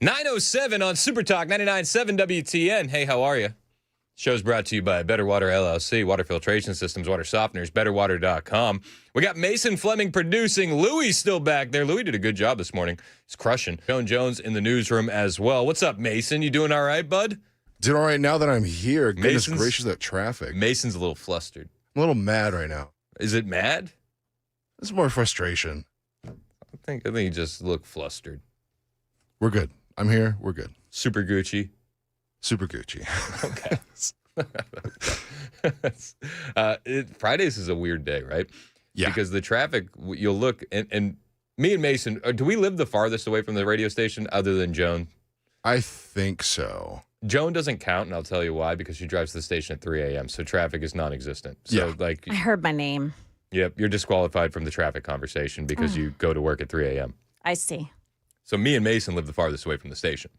9:07 on Super Talk 99.7 WTN. Hey, how are you? Show's brought to you by Better Water LLC, water filtration systems, water softeners, betterwater.com. We got Mason Fleming producing. Louis still back there. Louis did a good job this morning. He's crushing. Jones in the newsroom as well. What's up, Mason? You doing all right, bud? Doing all right now that I'm here. Goodness gracious, that traffic. Mason's a little flustered. I'm a little mad right now. Is it mad? It's more frustration. I think you just look flustered. We're good. I'm here. We're good. Super Gucci. Super Gucci. Okay. Fridays is a weird day, right? Yeah. Because the traffic, you'll look, and me and Mason, do we live the farthest away from the radio station other than Joan? I think so. Joan doesn't count, and I'll tell you why, because she drives to the station at 3 a.m., so traffic is non-existent. So, I heard my name. Yep, you're disqualified from the traffic conversation because you go to work at 3 a.m. I see. So me and Mason live the farthest away from the station,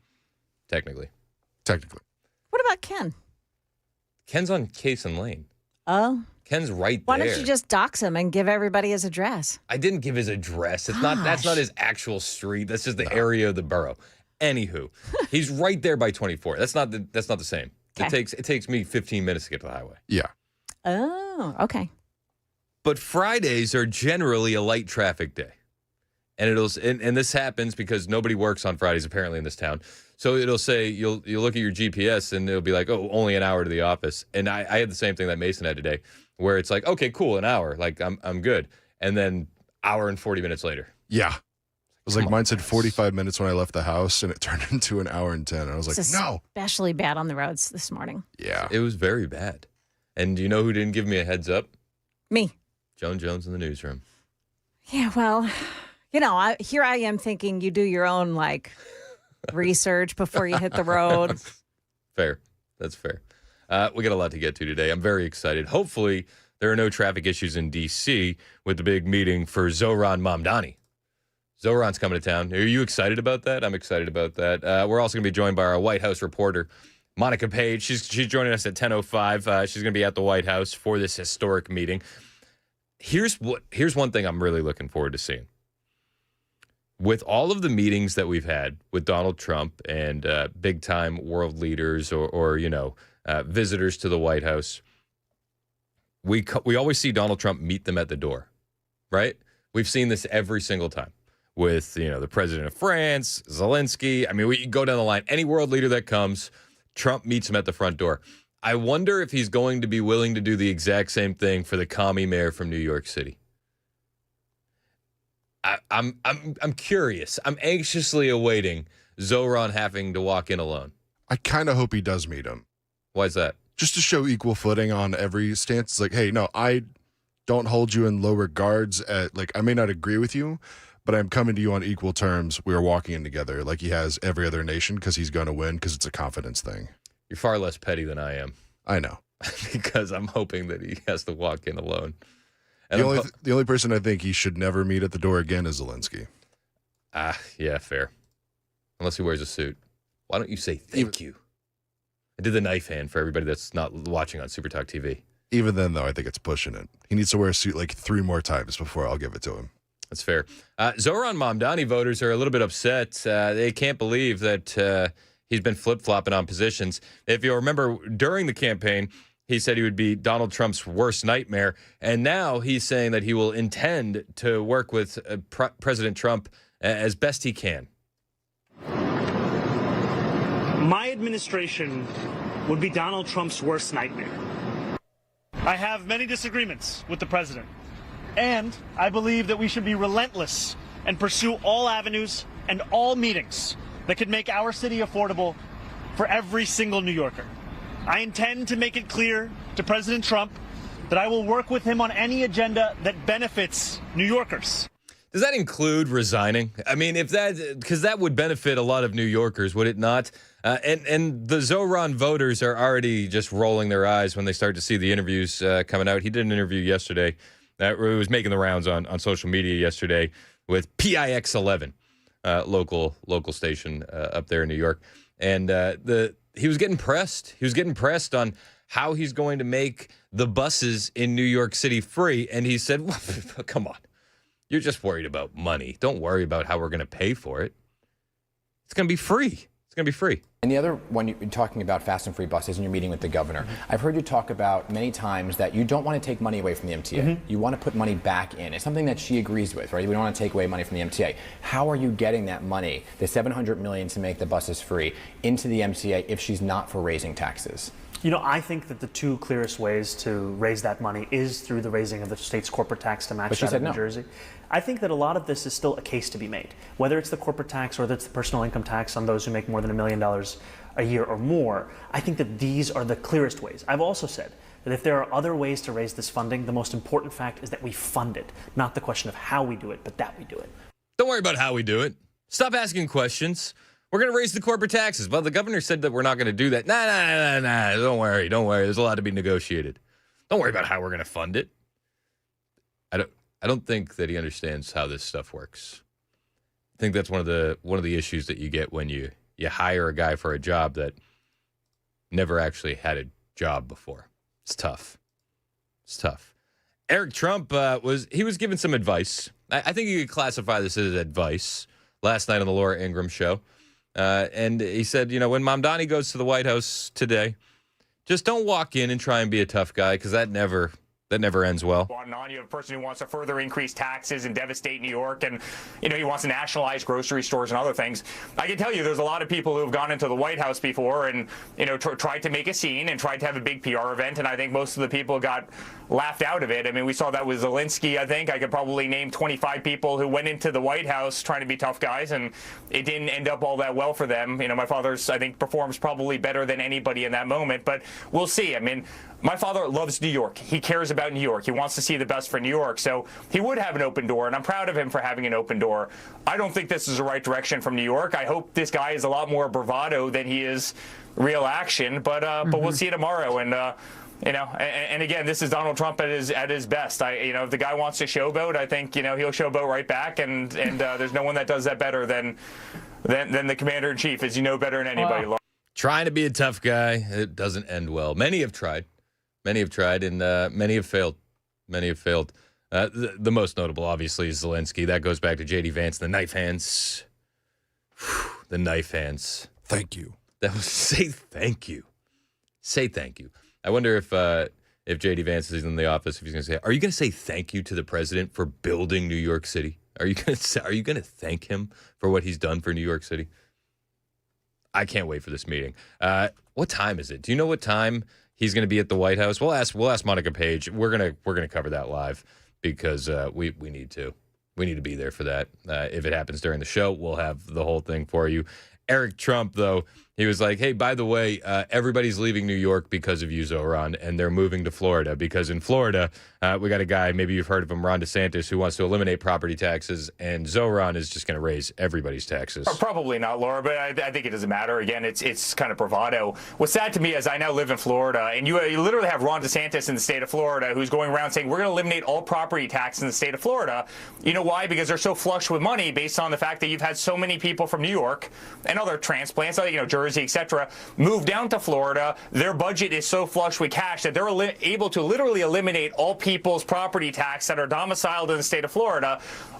technically. What about Ken? Ken's on Cason Lane. Oh. Ken's right there. Why don't you just dox him and give everybody his address? I didn't give his address. It's not. That's not his actual street. That's just the area of the borough. Anywho, he's right there by 24. That's not the same. Okay. It takes me 15 minutes to get to the highway. Yeah. Oh, okay. But Fridays are generally a light traffic day. And and this happens because nobody works on Fridays apparently in this town. So it'll say you'll look at your GPS and it'll be like, oh, only an hour to the office. And I had the same thing that Mason had today, where it's like, okay, cool, an hour, like I'm good. And then hour and 40 minutes later. Yeah. It was like mine said 45 minutes when I left the house, and it turned into an hour and 10. And I was like, no. Especially bad on the roads this morning. Yeah. It was very bad. And do you know who didn't give me a heads up? Me. Joan Jones in the newsroom. Yeah, well, here I am thinking you do your own, research before you hit the road. Fair. That's fair. We got a lot to get to today. I'm very excited. Hopefully, there are no traffic issues in D.C. with the big meeting for Zohran Mamdani. Zohran's coming to town. Are you excited about that? I'm excited about that. We're also going to be joined by our White House reporter, Monica Page. She's joining us at 10:05. She's going to be at the White House for this historic meeting. Here's one thing I'm really looking forward to seeing. With all of the meetings that we've had with Donald Trump and big-time world leaders or visitors to the White House, we always see Donald Trump meet them at the door, right? We've seen this every single time with, the president of France, Zelensky. I mean, we go down the line. Any world leader that comes, Trump meets him at the front door. I wonder if he's going to be willing to do the exact same thing for the commie mayor from New York City. I'm curious. I'm anxiously awaiting Zohran having to walk in alone. I kind of hope he does meet him. Why is that? Just to show equal footing on every stance. It's like, hey, no, I don't hold you in low regards. I may not agree with you, but I'm coming to you on equal terms. We are walking in together like he has every other nation because he's going to win because it's a confidence thing. You're far less petty than I am. I know. Because I'm hoping that he has to walk in alone. And the only person I think he should never meet at the door again is Zelensky. Yeah, fair. Unless he wears a suit. Why don't you say thank you? I did the knife hand for everybody that's not watching on Super Talk TV. Even then, though, I think it's pushing it. He needs to wear a suit 3 more times before I'll give it to him. That's fair. Zohran Mamdani voters are a little bit upset. They can't believe that he's been flip-flopping on positions. If you'll remember, during the campaign, he said he would be Donald Trump's worst nightmare. And now he's saying that he will intend to work with President Trump as best he can. My administration would be Donald Trump's worst nightmare. I have many disagreements with the president. And I believe that we should be relentless and pursue all avenues and all meetings that could make our city affordable for every single New Yorker. I intend to make it clear to President Trump that I will work with him on any agenda that benefits New Yorkers. Does that include resigning? I mean, because that would benefit a lot of New Yorkers, would it not? And the Zohran voters are already just rolling their eyes when they start to see the interviews coming out. He did an interview yesterday. It was making the rounds on social media yesterday with PIX11, local station up there in New York. And he was getting pressed. He was getting pressed on how he's going to make the buses in New York City free. And he said, well, come on. You're just worried about money. Don't worry about how we're going to pay for it. It's going to be free. It's going to be free. And the other one, you're talking about fast and free buses and you're meeting with the governor. I've heard you talk about many times that you don't want to take money away from the MTA. You want to put money back in. It's something that she agrees with, right? We don't want to take away money from the MTA. How are you getting that money, the $700 million to make the buses free, into the MTA if she's not for raising taxes? You know, I think that the two clearest ways to raise that money is through the raising of the state's corporate tax to match that of New Jersey. I think that a lot of this is still a case to be made, whether it's the corporate tax or whether it's the personal income tax on those who make more than $1 million a year or more. I think that these are the clearest ways. I've also said that if there are other ways to raise this funding, the most important fact is that we fund it, not the question of how we do it, but that we do it. Don't worry about how we do it. Stop asking questions. We're going to raise the corporate taxes. Well, the governor said that we're not going to do that. Nah. Don't worry. There's a lot to be negotiated. Don't worry about how we're going to fund it. I don't think that he understands how this stuff works. I think that's one of the issues that you get when you hire a guy for a job that never actually had a job before. It's tough. Eric Trump was given some advice. I think you could classify this as advice last night on the Laura Ingraham show. And he said, when Mamdani goes to the White House today, just don't walk in and try and be a tough guy, because that never ends well. On, you have a person who wants to further increase taxes and devastate New York, and he wants to nationalize grocery stores and other things. I can tell you there's a lot of people who have gone into the White House before and tried to make a scene and tried to have a big PR event, and I think most of the people got laughed out of it. I mean, we saw that with Zelensky. I think I could probably name 25 people who went into the White House trying to be tough guys, and it didn't end up all that well for them. My father's, I think, performs probably better than anybody in that moment, but we'll see. I mean, my father loves New York. He cares about New York. He wants to see the best for New York. So he would have an open door, and I'm proud of him for having an open door. I don't think this is the right direction from New York. I hope this guy is a lot more bravado than he is real action, but we'll see tomorrow. And and again, this is Donald Trump at his best. If the guy wants to showboat, I think he'll showboat right back. And there's no one that does that better than the commander in chief, as you know better than anybody. Wow. Trying to be a tough guy, it doesn't end well. Many have tried, and many have failed. The most notable, obviously, is Zelensky. That goes back to J.D. Vance, the knife hands. The knife hands. Thank you. That was say thank you. Say thank you. I wonder if J.D. Vance is in the office, if he's going to say, "Are you going to say thank you to the president for building New York City? Are you going to thank him for what he's done for New York City?" I can't wait for this meeting. What time is it? Do you know what time he's going to be at the White House? We'll ask Monica Page. We're gonna cover that live because we need to. We need to be there for that. If it happens during the show, we'll have the whole thing for you. Eric Trump, though, he was like, hey, by the way, everybody's leaving New York because of you, Zohran, and they're moving to Florida because in Florida, we got a guy, maybe you've heard of him, Ron DeSantis, who wants to eliminate property taxes, and Zohran is just going to raise everybody's taxes. Probably not, Laura, but I think it doesn't matter. Again, it's kind of bravado. What's sad to me is I now live in Florida, and you literally have Ron DeSantis in the state of Florida who's going around saying we're going to eliminate all property tax in the state of Florida. You know why? Because they're so flush with money based on the fact that you've had so many people from New York and other transplants, Jersey, etc., move down to Florida. Their budget is so flush with cash that they're able to literally eliminate all people's property tax that are domiciled in the state of Florida,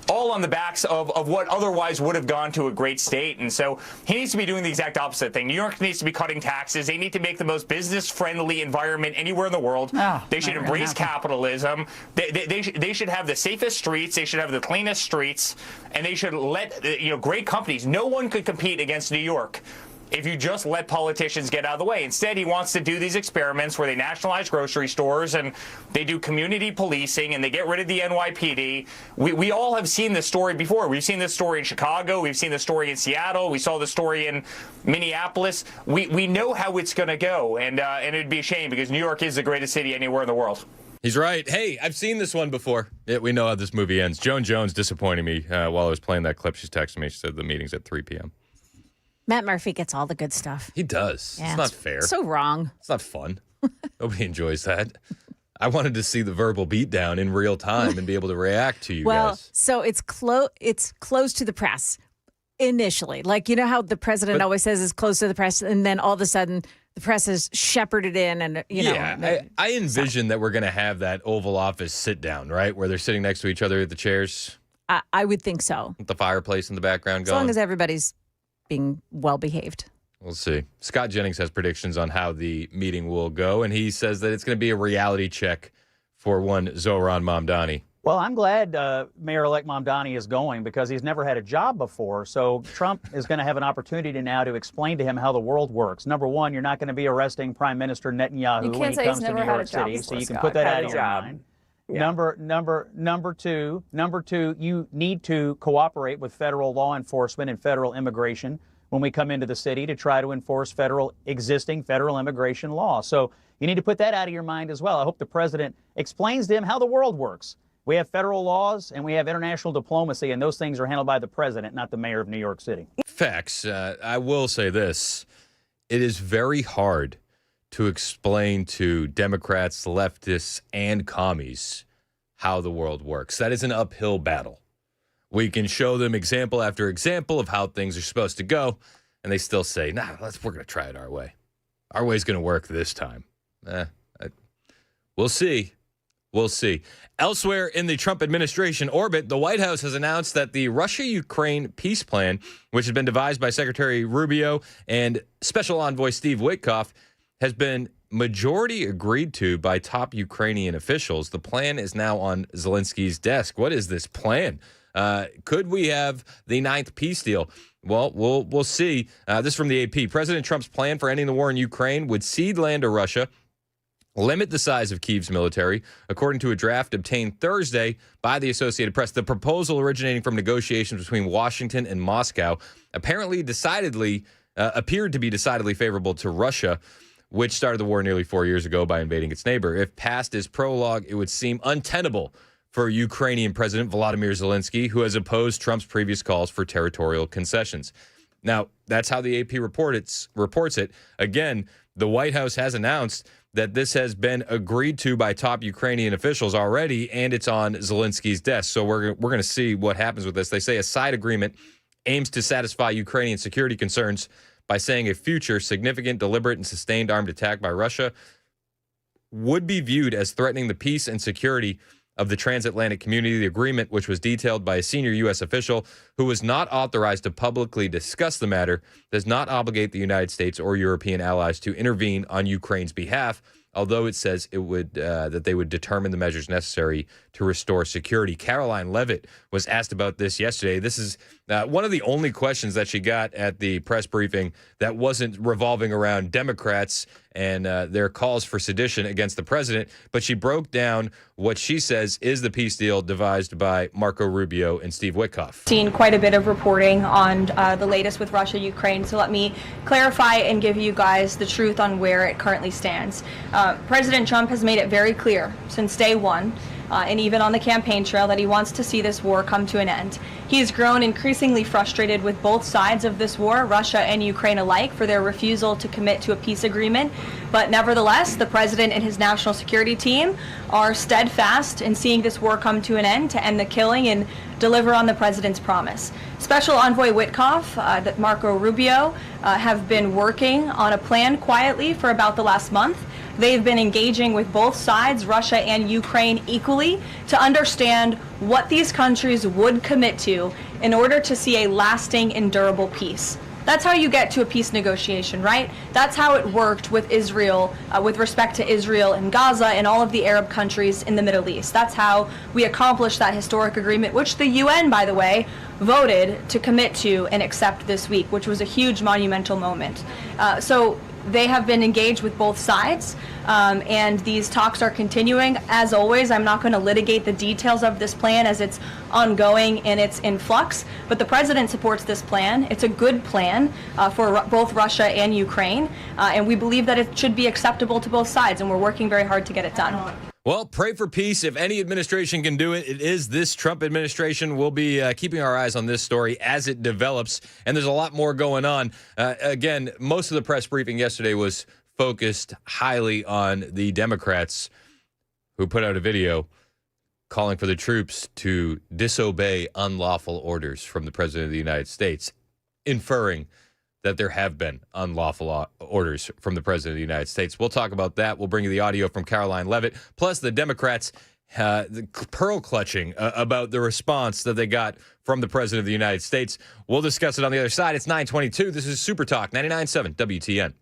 all on the backs of what otherwise would have gone to a great state. And so he needs to be doing the exact opposite thing. New York needs to be cutting taxes. They need to make the most business-friendly environment anywhere in the the world. They should embrace capitalism. They should have the safest streets. They should have the cleanest streets, and they should let great companies. No one could compete against New York if you just let politicians get out of the way. Instead, he wants to do these experiments where they nationalize grocery stores and they do community policing and they get rid of the NYPD. We all have seen this story before. We've seen this story in Chicago. We've seen this story in Seattle. We saw the story in Minneapolis. We know how it's going to go, and it'd be a shame because New York is the greatest city anywhere in the world. He's right. Hey, I've seen this one before. Yeah, we know how this movie ends. Joan Jones disappointed me while I was playing that clip. She's texting me. She said the meeting's at 3 p.m. Matt Murphy gets all the good stuff. He does. Yeah, it's not fair. So wrong. It's not fun. Nobody enjoys that. I wanted to see the verbal beatdown in real time and be able to react to you guys. So it's closed to the press initially. Like, you know how the president always says it's closed to the press, and then all of a sudden the press is shepherded in and, I envision that we're going to have that Oval Office sit down, right, where they're sitting next to each other at the chairs. I would think so. With the fireplace in the background As going. long as everybody's being well behaved. We'll see. Scott Jennings has predictions on how the meeting will go, and he says that it's going to be a reality check for one Zohran Mamdani. Well, I'm glad Mayor-elect Mamdani is going because he's never had a job before. So Trump is going to have an opportunity now to explain to him how the world works. Number one, you're not going to be arresting Prime Minister Netanyahu when he comes to New York City, so you can put that out of your mind. Yeah. Number two, you need to cooperate with federal law enforcement and federal immigration when we come into the city to try to enforce existing federal immigration law. So you need to put that out of your mind as well. I hope the president explains to him how the world works. We have federal laws and we have international diplomacy, and those things are handled by the president, not the mayor of New York City. Facts. I will say this. It is very hard to explain to Democrats, leftists, and commies how the world works. That is an uphill battle. We can show them example after example of how things are supposed to go, and they still say, we're going to try it our way. Our way's going to work this time. We'll see. We'll see. Elsewhere in the Trump administration orbit, the White House has announced that the Russia-Ukraine peace plan, which has been devised by Secretary Rubio and Special Envoy Steve Witkoff, has been majority agreed to by top Ukrainian officials. The plan is now on Zelensky's desk. What is this plan? Could we have the ninth peace deal? Well, we'll see. This is from the AP. President Trump's plan for ending the war in Ukraine would cede land to Russia, limit the size of Kyiv's military, according to a draft obtained Thursday by the Associated Press. The proposal, originating from negotiations between Washington and Moscow, apparently appeared to be decidedly favorable to Russia, which started the war nearly 4 years ago by invading its neighbor. If passed as prologue, it would seem untenable for Ukrainian President Volodymyr Zelensky, who has opposed Trump's previous calls for territorial concessions. Now, that's how the AP reports it. Again, the White House has announced that this has been agreed to by top Ukrainian officials already, and it's on Zelensky's desk. So we're going to see what happens with this. They say a side agreement aims to satisfy Ukrainian security concerns by saying a future significant, deliberate, and sustained armed attack by Russia would be viewed as threatening the peace and security of the transatlantic community. The agreement, which was detailed by a senior U.S. official who was not authorized to publicly discuss the matter, does not obligate the United States or European allies to intervene on Ukraine's behalf, although it says it would that they would determine the measures necessary to restore security. Caroline Leavitt was asked about this yesterday. This is one of the only questions that she got at the press briefing that wasn't revolving around Democrats and their calls for sedition against the president, but she broke down what she says is the peace deal devised by Marco Rubio and Steve Witkoff. Seen quite a bit of reporting on the latest with Russia, Ukraine, so let me clarify and give you guys the truth on where it currently stands. President Trump has made it very clear since day one, and even on the campaign trail, that he wants to see this war come to an end. He's grown increasingly frustrated with both sides of this war, Russia and Ukraine alike, for their refusal to commit to a peace agreement. But nevertheless, the president and his national security team are steadfast in seeing this war come to an end, to end the killing and deliver on the president's promise. Special Envoy Witkoff, Marco Rubio, have been working on a plan quietly for about the last month. They've been engaging with both sides, Russia and Ukraine, equally to understand what these countries would commit to in order to see a lasting and durable peace. That's how you get to a peace negotiation, right? That's how it worked with Israel, with respect to Israel and Gaza and all of the Arab countries in the Middle East. That's how we accomplished that historic agreement, which the UN, by the way, voted to commit to and accept this week, which was a huge monumental moment. So they have been engaged with both sides, and these talks are continuing. As always, I'm not going to litigate the details of this plan as it's ongoing and it's in flux, but the president supports this plan. It's a good plan for both Russia and Ukraine, and we believe that it should be acceptable to both sides, and we're working very hard to get it done. Well, pray for peace. If any administration can do it, it is this Trump administration. We'll be keeping our eyes on this story as it develops, and there's a lot more going on. Again, most of the press briefing yesterday was focused highly on the Democrats, who put out a video calling for the troops to disobey unlawful orders from the President of the United States, inferring that there have been unlawful orders from the President of the United States. We'll talk about that. We'll bring you the audio from Caroline Leavitt. Plus, the Democrats the pearl clutching about the response that they got from the president of the United States. We'll discuss it on the other side. It's 9:22. This is Super Talk 99.7 WTN.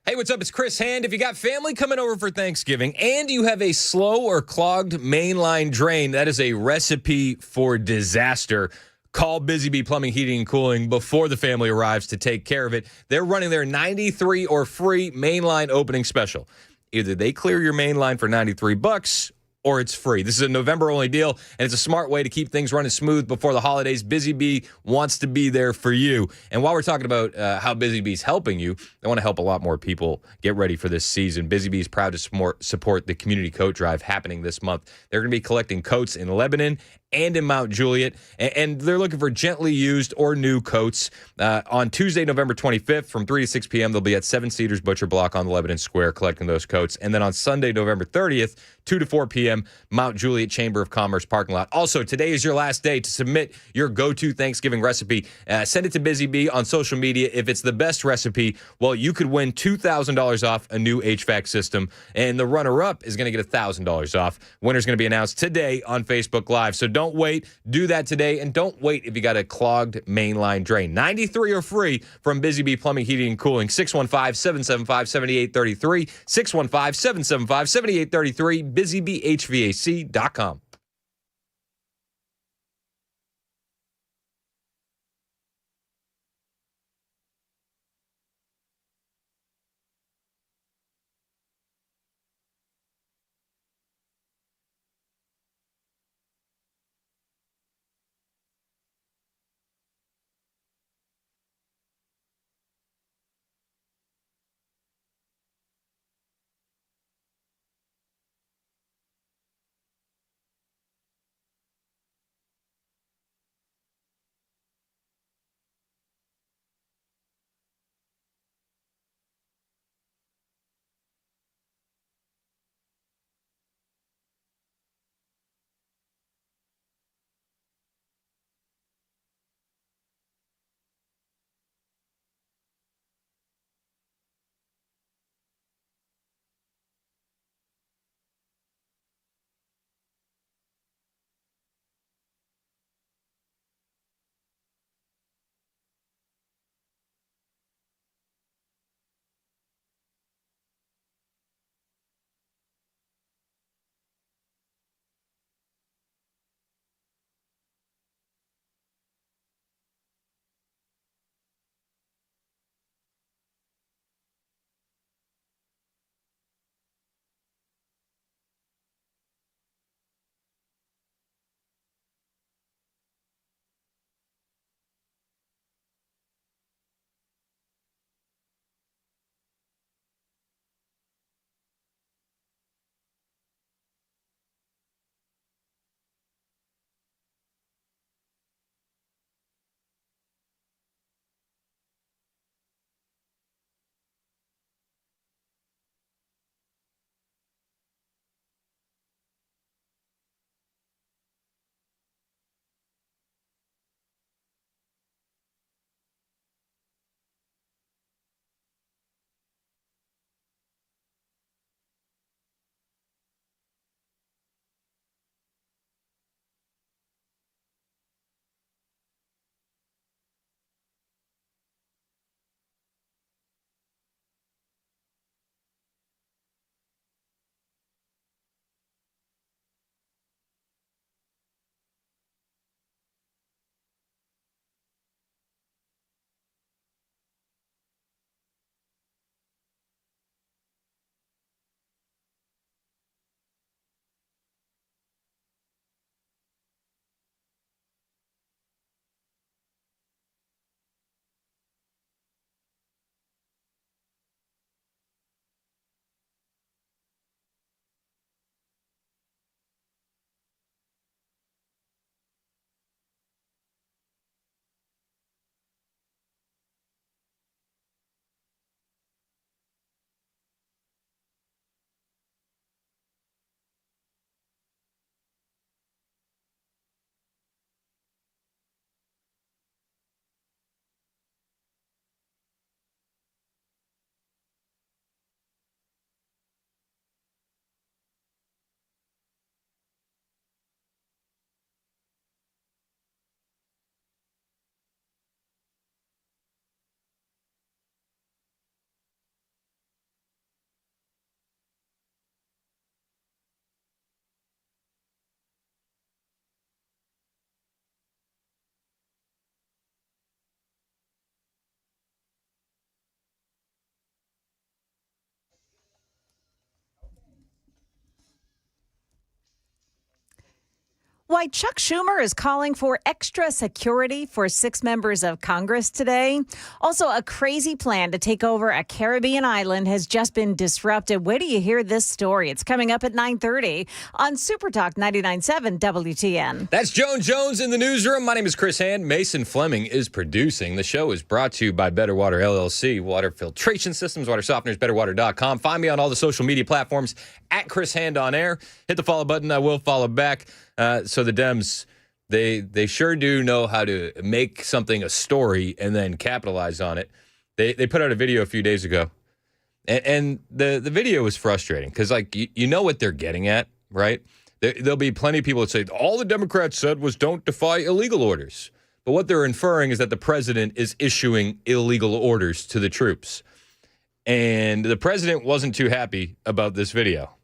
Hey, what's up? It's Chris Hand. If you got family coming over for Thanksgiving and you have a slow or clogged mainline drain, that is a recipe for disaster. Call Busy Bee Plumbing, Heating, and Cooling before the family arrives to take care of it. They're running their 93 or free mainline opening special. Either they clear your mainline for $93 or it's free. This is a November-only deal, and it's a smart way to keep things running smooth before the holidays. Busy Bee wants to be there for you. And while we're talking about how Busy Bee's helping you, they want to help a lot more people get ready for this season. Busy Bee is proud to support the community coat drive happening this month. They're going to be collecting coats in Lebanon and in Mount Juliet, and they're looking for gently used or new coats. On Tuesday, November 25th, from 3 to 6 p.m., they'll be at 7 Cedars Butcher Block on Lebanon Square collecting those coats. And then on Sunday, November 30th, 2 to 4 p.m., Mount Juliet Chamber of Commerce parking lot. Also, today is your last day to submit your go-to Thanksgiving recipe. Send it to Busy Bee on social media. If it's the best recipe, well, you could win $2,000 off a new HVAC system, and the runner-up is going to get $1,000 off. Winner's going to be announced today on Facebook Live. So don't wait. Do that today, and don't wait if you got a clogged mainline drain. 93 are free from Busy Bee Plumbing, Heating, and Cooling. 615-775-7833. 615-775-7833. BusyBeeHVAC.com. Why Chuck Schumer is calling for extra security for 6 members of Congress today. Also, a crazy plan to take over a Caribbean island has just been disrupted. Where do you hear this story? It's coming up at 9:30 on Super Talk 99.7 WTN. That's Joan Jones in the newsroom. My name is Chris Hand. Mason Fleming is producing. The show is brought to you by Better Water LLC, water filtration systems, water softeners, betterwater.com. Find me on all the social media platforms at Chris Hand on air. Hit the follow button. I will follow back. So the Dems, they sure do know how to make something a story and then capitalize on it. They put out a video a few days ago, and the video was frustrating because, like, you know what they're getting at, right? There'll be plenty of people that say, all the Democrats said was don't defy illegal orders. But what they're inferring is that the president is issuing illegal orders to the troops. And the president wasn't too happy about this video.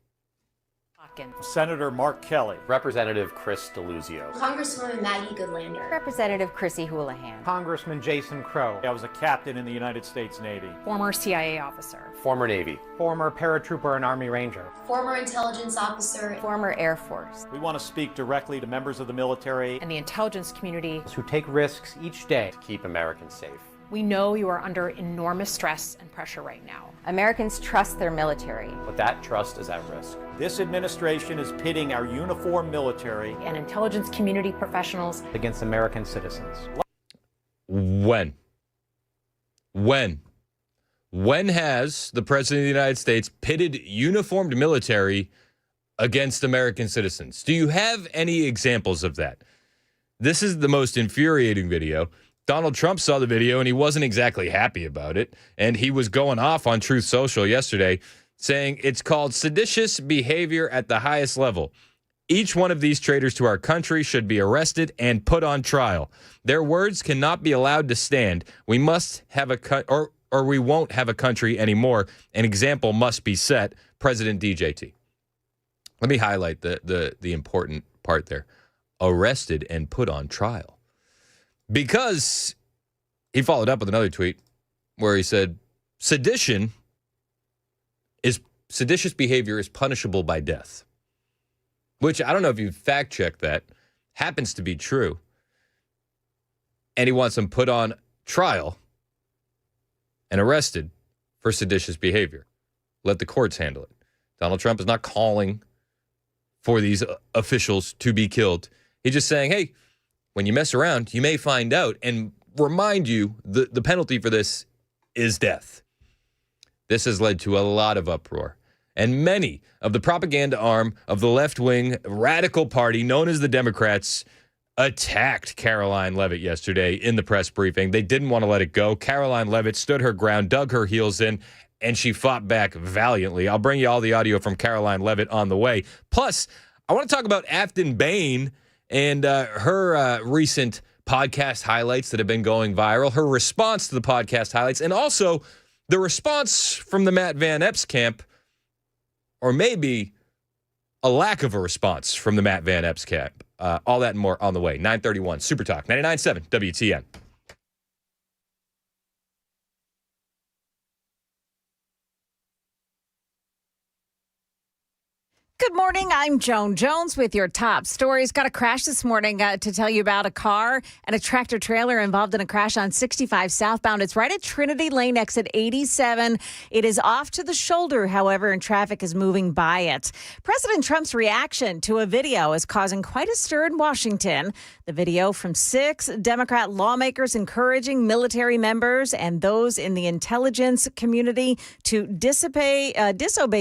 Senator Mark Kelly. Representative Chris DeLuzio. Congresswoman Maggie Goodlander. Representative Chrissy Houlihan. Congressman Jason Crow. I was a captain in the United States Navy. Former CIA officer. Former Navy. Former paratrooper and Army Ranger. Former intelligence officer. Former Air Force. We want to speak directly to members of the military and the intelligence community who take risks each day to keep Americans safe. We know you are under enormous stress and pressure right now. Americans trust their military. But that trust is at risk. This administration is pitting our uniformed military and intelligence community professionals against American citizens. When has the president of the United States pitted uniformed military against American citizens? Do you have any examples of that? This is the most infuriating video. Donald Trump saw the video, and he wasn't exactly happy about it. And he was going off on Truth Social yesterday, saying it's called seditious behavior at the highest level. Each one of these traitors to our country should be arrested and put on trial. Their words cannot be allowed to stand. We must have or we won't have a country anymore. An example must be set. President DJT. Let me highlight the important part there. Arrested and put on trial. Because he followed up with another tweet where he said, seditious behavior is punishable by death. Which, I don't know if you fact-checked that, happens to be true. And he wants them put on trial and arrested for seditious behavior. Let the courts handle it. Donald Trump is not calling for these officials to be killed. He's just saying, hey, when you mess around, you may find out, and remind you the penalty for this is death. This has led to a lot of uproar. And many of the propaganda arm of the left-wing radical party known as the Democrats attacked Caroline Leavitt yesterday in the press briefing. They didn't want to let it go. Caroline Leavitt stood her ground, dug her heels in, and she fought back valiantly. I'll bring you all the audio from Caroline Leavitt on the way. Plus, I want to talk about Afton Bain and her recent podcast highlights that have been going viral, her response to the podcast highlights, and also the response from the Matt Van Epps camp, or maybe a lack of a response from the Matt Van Epps camp. All that and more on the way. 9:31, Super Talk, 99.7 WTN. Good morning. I'm Joan Jones with your top stories. Got a crash this morning to tell you about. A car and a tractor trailer involved in a crash on 65 southbound. It's right at Trinity Lane, exit 87. It is off to the shoulder, however, and traffic is moving by it. President Trump's reaction to a video is causing quite a stir in Washington. The video from 6 Democrat lawmakers encouraging military members and those in the intelligence community to disobey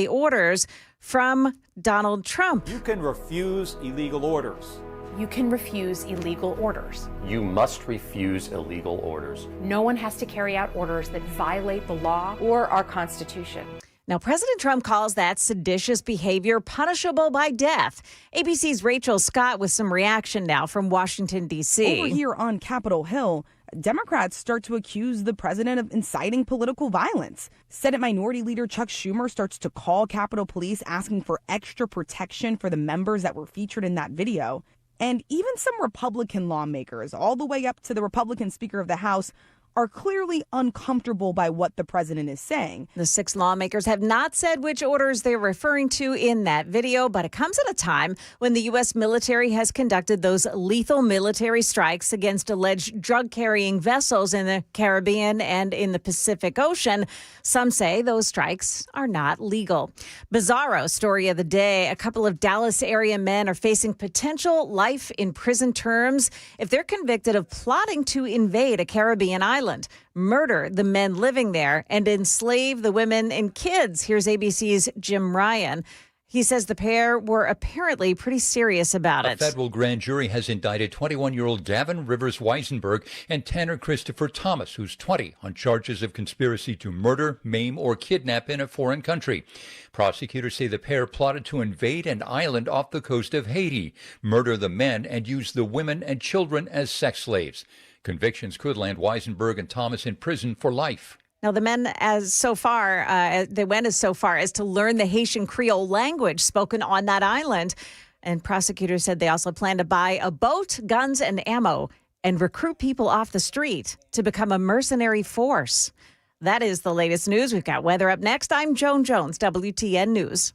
orders from Donald Trump. You can refuse illegal orders. You can refuse illegal orders. You must refuse illegal orders. No one has to carry out orders that violate the law or our Constitution. Now, President Trump calls that seditious behavior punishable by death. ABC's Rachel Scott with some reaction now from Washington, D.C. Over here on Capitol Hill, Democrats start to accuse the president of inciting political violence. Senate Minority Leader Chuck Schumer starts to call Capitol Police asking for extra protection for the members that were featured in that video. And even some Republican lawmakers, all the way up to the Republican Speaker of the House, are clearly uncomfortable by what the president is saying. The 6 lawmakers have not said which orders they're referring to in that video, but it comes at a time when the U.S. military has conducted those lethal military strikes against alleged drug-carrying vessels in the Caribbean and in the Pacific Ocean. Some say those strikes are not legal. Bizarro story of the day. A couple of Dallas area men are facing potential life in prison terms if they're convicted of plotting to invade a Caribbean island, murder the men living there, and enslave the women and kids. Here's ABC's Jim Ryan. He says the pair were apparently pretty serious about it. A federal grand jury has indicted 21-year-old Gavin Rivers Weisenberg and Tanner Christopher Thomas, who's 20, on charges of conspiracy to murder, maim, or kidnap in a foreign country. Prosecutors say the pair plotted to invade an island off the coast of Haiti, murder the men, and use the women and children as sex slaves. Convictions could land Weisenberg and Thomas in prison for life. Now, the men they went as so far as to learn the Haitian Creole language spoken on that island. And prosecutors said they also plan to buy a boat, guns, and ammo and recruit people off the street to become a mercenary force. That is the latest news. We've got weather up next. I'm Joan Jones, WTN News.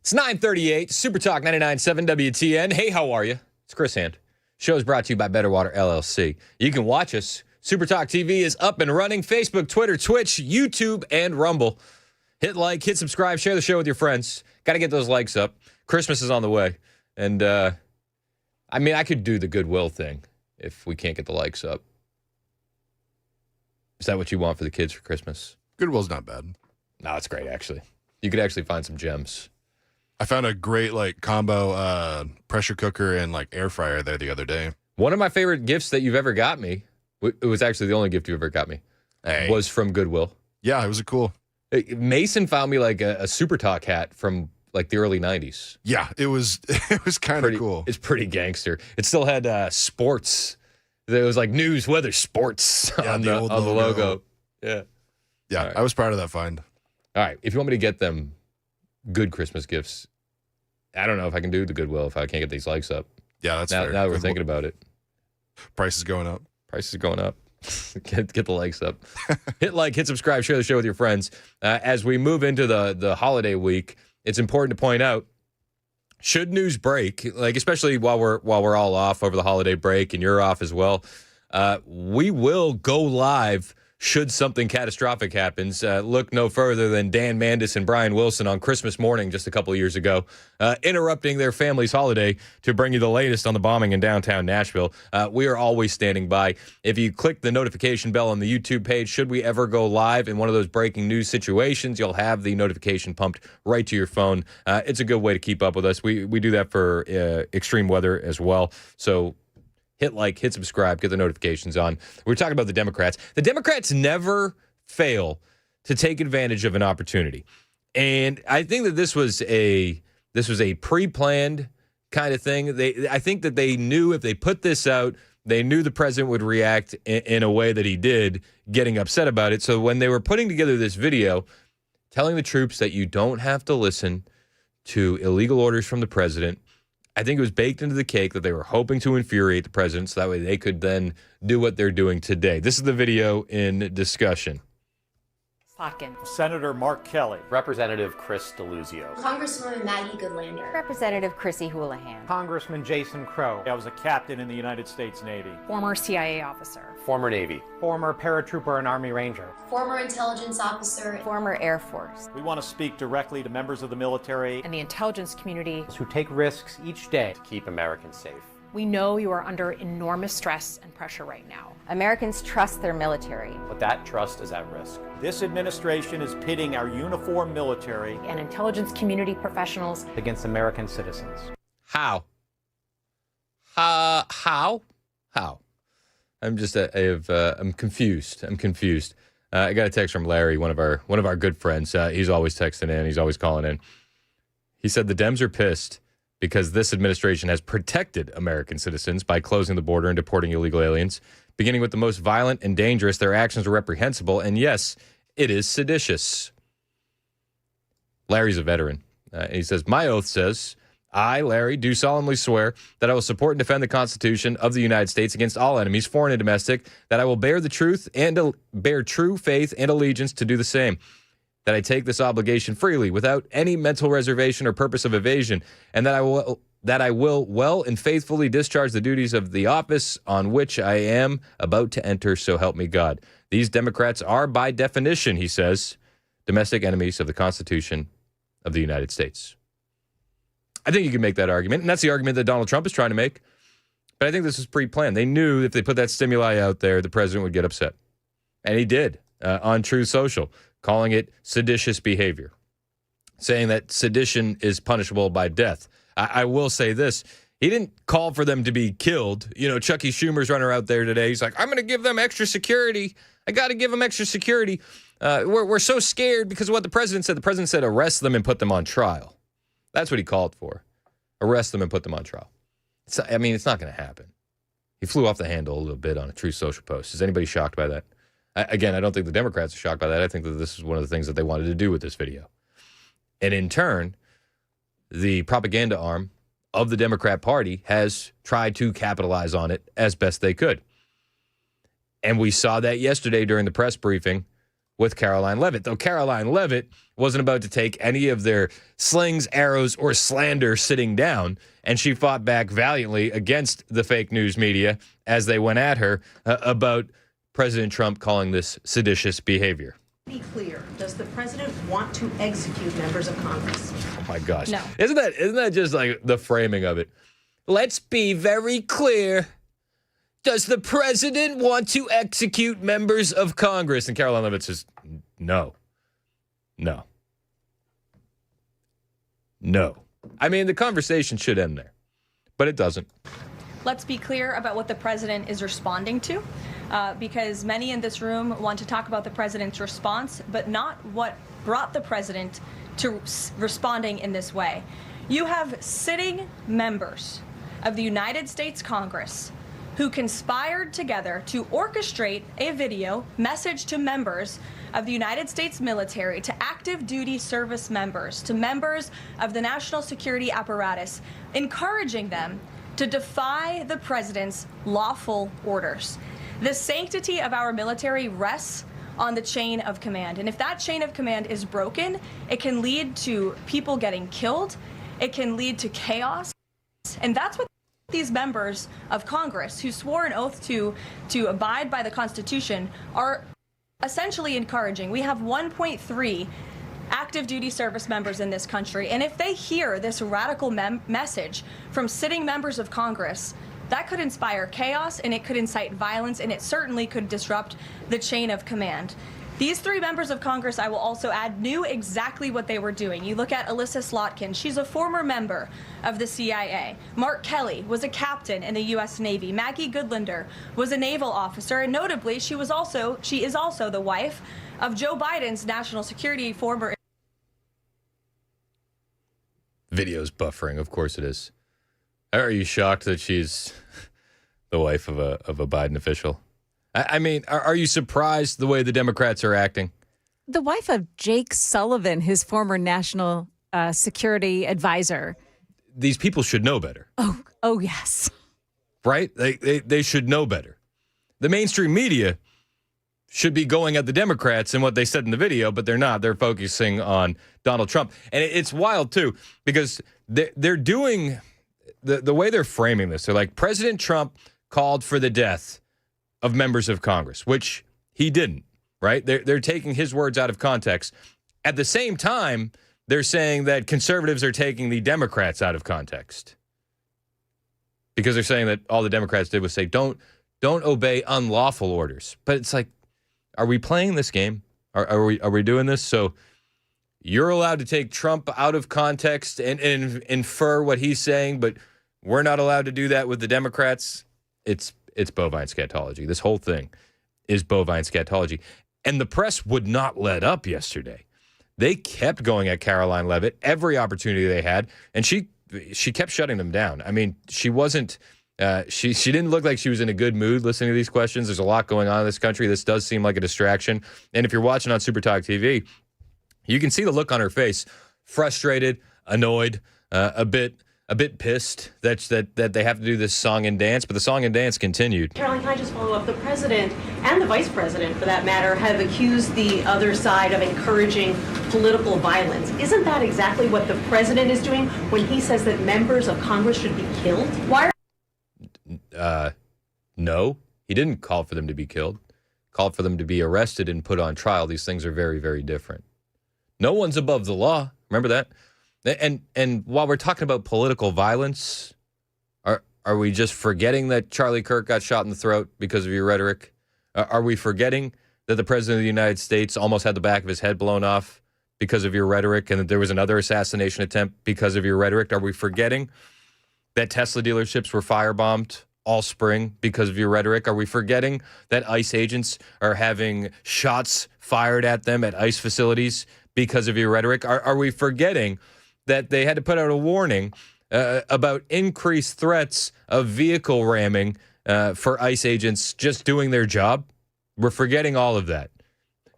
It's 9:38, Super Talk 99.7 WTN. Hey, how are you? It's Chris Hand. Show is brought to you by Better Water LLC. You can watch us. Super Talk TV is up and running. Facebook, Twitter, Twitch, YouTube, and Rumble. Hit like, hit subscribe, share the show with your friends. Got to get those likes up. Christmas is on the way. And, I could do the Goodwill thing if we can't get the likes up. Is that what you want for the kids for Christmas? Goodwill's not bad. No, it's great, actually. You could actually find some gems. I found a great combo pressure cooker and air fryer there the other day. One of my favorite gifts that you've ever got me, it was actually the only gift you ever got me, was from Goodwill. Yeah, it was cool. Mason found me a Super Talk hat from the early 90s. Yeah, it was kind of cool. It's pretty gangster. It still had sports. It was news, weather, sports on the logo. Yeah. Yeah, right. I was proud of that find. All right, if you want me to get them good Christmas gifts, I don't know if I can do the Goodwill if I can't get these likes up. Yeah, that's fair. Now we're thinking about it. Price is going up. Get the likes up. Hit like, hit subscribe, share the show with your friends. As we move into the holiday week, it's important to point out, should news break, especially while we're all off over the holiday break and you're off as well, we will go live should something catastrophic happens. Look no further than Dan Mandis and Brian Wilson on Christmas morning just a couple of years ago, interrupting their family's holiday to bring you the latest on the bombing in downtown Nashville. We are always standing by. If you click the notification bell on the YouTube page, should we ever go live in one of those breaking news situations, you'll have the notification pumped right to your phone. It's a good way to keep up with us. We do that for extreme weather as well. So hit like, hit subscribe, get the notifications on. We're talking about the Democrats. The Democrats never fail to take advantage of an opportunity. And I think that this was a pre-planned kind of thing. I think that they knew if they put this out, they knew the president would react in a way that he did, getting upset about it. So when they were putting together this video, telling the troops that you don't have to listen to illegal orders from the president, I think it was baked into the cake that they were hoping to infuriate the president so that way they could then do what they're doing today. This is the video in discussion. Senator Mark Kelly. Representative Chris DeLuzio. Congresswoman Maggie Goodlander. Representative Chrissy Houlihan. Congressman Jason Crow. I was a captain in the United States Navy. Former CIA officer. Former Navy. Former paratrooper and Army Ranger. Former intelligence officer. Former Air Force. We want to speak directly to members of the military and the intelligence community who take risks each day to keep Americans safe. We know you are under enormous stress and pressure right now. Americans trust their military. But that trust is at risk. This administration is pitting our uniformed military and intelligence community professionals against American citizens. How? How? I'm just, I'm confused. I got a text from Larry, one of our good friends. He's always texting in. He's always calling in. He said the Dems are pissed because this administration has protected American citizens by closing the border and deporting illegal aliens. Beginning with the most violent and dangerous, their actions are reprehensible, and yes, it is seditious. Larry's a veteran. He says, my oath says, I, Larry, do solemnly swear that I will support and defend the Constitution of the United States against all enemies, foreign and domestic, that I will bear the truth and bear true faith and allegiance to do the same, that I take this obligation freely without any mental reservation or purpose of evasion, and that I will well and faithfully discharge the duties of the office on which I am about to enter, so help me God. These Democrats are, by definition, he says, domestic enemies of the Constitution of the United States. I think you can make that argument, and that's the argument that Donald Trump is trying to make. But I think this was pre-planned. They knew if they put that stimuli out there, the president would get upset. And he did on Truth Social, calling it seditious behavior, saying that sedition is punishable by death. I will say this. He didn't call for them to be killed. You know, Chucky Schumer's running out there today. He's like, I'm going to give them extra security. I got to give them extra security. We're so scared because of what the president said. The president said arrest them and put them on trial. That's what he called for. Arrest them and put them on trial. It's not going to happen. He flew off the handle a little bit on a Truth Social post. Is anybody shocked by that? Again, I don't think the Democrats are shocked by that. I think that this is one of the things that they wanted to do with this video. And in turn, the propaganda arm of the Democrat Party has tried to capitalize on it as best they could. And we saw that yesterday during the press briefing with Caroline Leavitt, though Caroline Leavitt wasn't about to take any of their slings, arrows, or slander sitting down, and she fought back valiantly against the fake news media as they went at her about President Trump calling this seditious behavior. Be clear, does the president want to execute members of Congress? Oh my gosh. No. Isn't that just like the framing of it? Let's be very clear. Does the president want to execute members of Congress? And Caroline Leavitt says, no. No. No. I mean, the conversation should end there, but it doesn't. Let's be clear about what the president is responding to, because many in this room want to talk about the president's response, but not what brought the president to responding in this way. You have sitting members of the United States Congress who conspired together to orchestrate a video message to members of the United States military, to active duty service members, to members of the national security apparatus, encouraging them to defy the president's lawful orders. The sanctity of our military rests on the chain of command. And if that chain of command is broken, it can lead to people getting killed. It can lead to chaos. And that's what these members of Congress who swore an oath to abide by the Constitution are essentially encouraging. We have 1.3 active duty service members in this country, and if they hear this radical message from sitting members of Congress, that could inspire chaos, and it could incite violence, and it certainly could disrupt the chain of command. These three members of Congress, I will also add, knew exactly what they were doing. You look at Alyssa Slotkin. She's a former member of the CIA. Mark Kelly was a captain in the U.S. Navy. Maggie Goodlander was a naval officer, and notably, she is also the wife of Joe Biden's national security former. Video's buffering, of course it is. Are you shocked that she's the wife of a Biden official? I mean, are you surprised the way the Democrats are acting? The wife of Jake Sullivan, his former national security advisor. These people should know better. Oh yes. Right? They should know better. The mainstream media should be going at the Democrats and what they said in the video, but they're not. They're focusing on Donald Trump. And it's wild, too, because they're doing the way they're framing this. They're like, President Trump called for the death of members of Congress, which he didn't, right? They're taking his words out of context. At the same time, they're saying that conservatives are taking the Democrats out of context because they're saying that all the Democrats did was say, don't obey unlawful orders. But it's like, are we playing this game? Are we doing this? So you're allowed to take Trump out of context and infer what he's saying, but we're not allowed to do that with the Democrats. It's bovine scatology. This whole thing is bovine scatology. And the press would not let up yesterday. They kept going at Caroline Leavitt every opportunity they had, and she kept shutting them down. I mean, she wasn't she didn't look like she was in a good mood listening to these questions. There's a lot going on in this country. This does seem like a distraction. And if you're watching on Super Talk TV, you can see the look on her face, frustrated, annoyed, a bit pissed that they have to do this song and dance, but the song and dance continued. Caroline, can I just follow up? The president and the vice president, for that matter, have accused the other side of encouraging political violence. Isn't that exactly what the president is doing when he says that members of Congress should be killed? Why? No, he didn't call for them to be killed. Called for them to be arrested and put on trial. These things are very, very different. No one's above the law. Remember that? And while we're talking about political violence, are we just forgetting that Charlie Kirk got shot in the throat because of your rhetoric? Are we forgetting that the president of the United States almost had the back of his head blown off because of your rhetoric and that there was another assassination attempt because of your rhetoric? Are we forgetting that Tesla dealerships were firebombed all spring because of your rhetoric? Are we forgetting that ICE agents are having shots fired at them at ICE facilities because of your rhetoric? Are we forgetting that they had to put out a warning about increased threats of vehicle ramming for ICE agents just doing their job? We're forgetting all of that.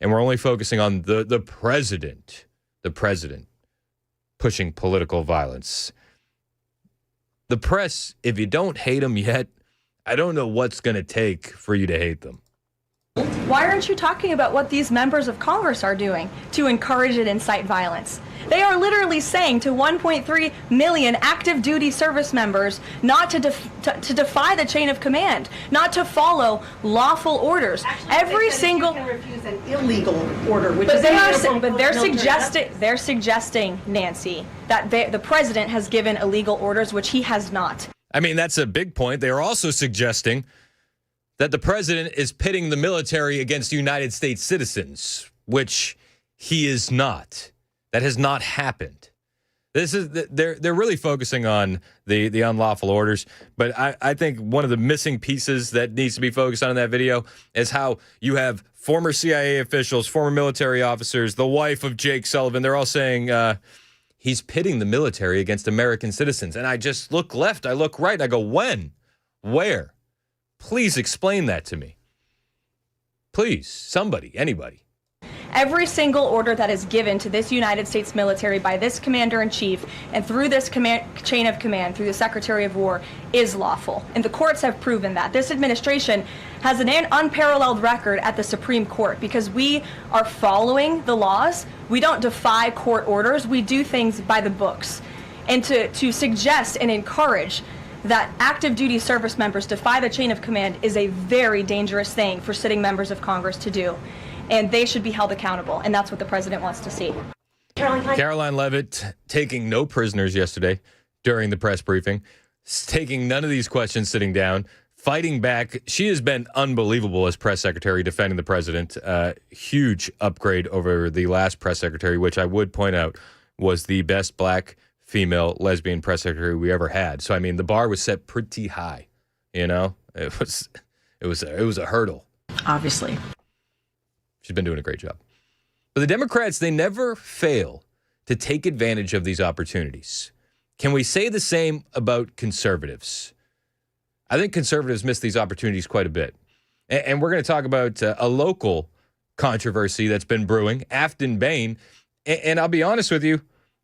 And we're only focusing on the president pushing political violence. The press, if you don't hate them yet, I don't know what's going to take for you to hate them. Why aren't you talking about what these members of Congress are doing to encourage and incite violence? They are literally saying to 1.3 million active duty service members not to defy the chain of command, not to follow lawful orders. Actually, Every single you can refuse an illegal order, which but is they're suggesting, Nancy, that the president has given illegal orders, which he has not. I mean, that's a big point. They are also suggesting that the president is pitting the military against United States citizens, which he is not. That has not happened. They're really focusing on the unlawful orders, but I think one of the missing pieces that needs to be focused on in that video is how you have former CIA officials, former military officers, the wife of Jake Sullivan. They're all saying he's pitting the military against American citizens. And I just look left, I look right, I go, when? Where? Please explain that to me. Please, somebody, anybody. Every single order that is given to this United States military by this commander-in-chief and through this chain of command, through the Secretary of War, is lawful. And the courts have proven that. This administration has an unparalleled record at the Supreme Court because we are following the laws. We don't defy court orders. We do things by the books. And to suggest and encourage that active duty service members defy the chain of command is a very dangerous thing for sitting members of Congress to do. And they should be held accountable, and that's what the president wants to see. Caroline Leavitt taking no prisoners yesterday during the press briefing, taking none of these questions sitting down, fighting back. She has been unbelievable as press secretary, defending the president. Huge upgrade over the last press secretary, which I would point out was the best black female lesbian press secretary we ever had. So, I mean, the bar was set pretty high. You know, it was a hurdle. Obviously. She's been doing a great job. But the Democrats, they never fail to take advantage of these opportunities. Can we say the same about conservatives? I think conservatives miss these opportunities quite a bit. And we're going to talk about a local controversy that's been brewing, Afton Bain. And I'll be honest with you,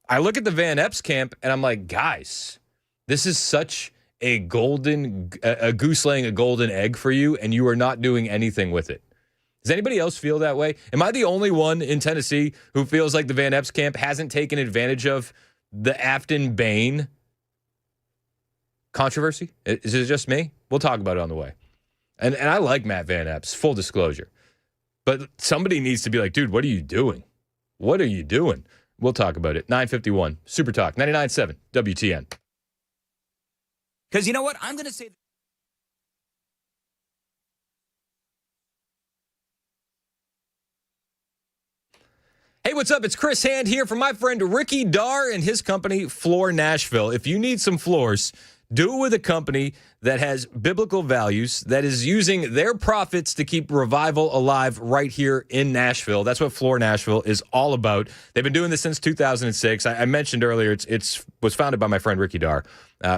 I look at the Van Epps camp and I'm like, guys, this is such a goose laying a golden egg for you, and you are not doing anything with it. Does anybody else feel that way? Am I the only one in Tennessee who feels like the Van Epps camp hasn't taken advantage of the Afton Bain controversy? Is it just me? We'll talk about it on the way. And I like Matt Van Epps, full disclosure. But somebody needs to be like, dude, what are you doing? What are you doing? We'll talk about it. 9:51, Super Talk, 99.7, WTN. Because you know what? I'm going to say... Hey, what's up? It's Chris Hand here from my friend Ricky Dar and his company, Floor Nashville. If you need some floors, do it with a company that has biblical values, that is using their profits to keep revival alive right here in Nashville. That's what Floor Nashville is all about. They've been doing this since 2006. I mentioned earlier, it was founded by my friend Ricky Dar.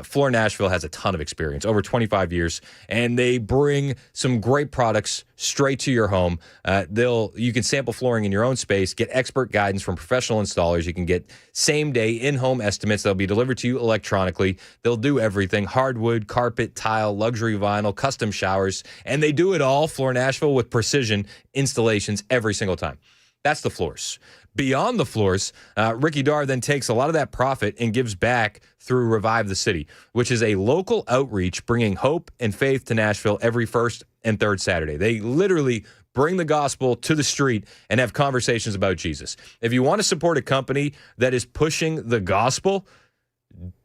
Floor Nashville has a ton of experience, over 25 years, and they bring some great products straight to your home. You can sample flooring in your own space, get expert guidance from professional installers. You can get same-day in-home estimates. They'll be delivered to you electronically. They'll do everything: hardwood, carpet, tile, luxury vinyl, custom showers, and they do it all, Floor Nashville, with precision installations every single time. That's the floors. Beyond the floors, Ricky Dar then takes a lot of that profit and gives back through Revive the City, which is a local outreach bringing hope and faith to Nashville every first and third Saturday. They literally bring the gospel to the street and have conversations about Jesus. If you want to support a company that is pushing the gospel,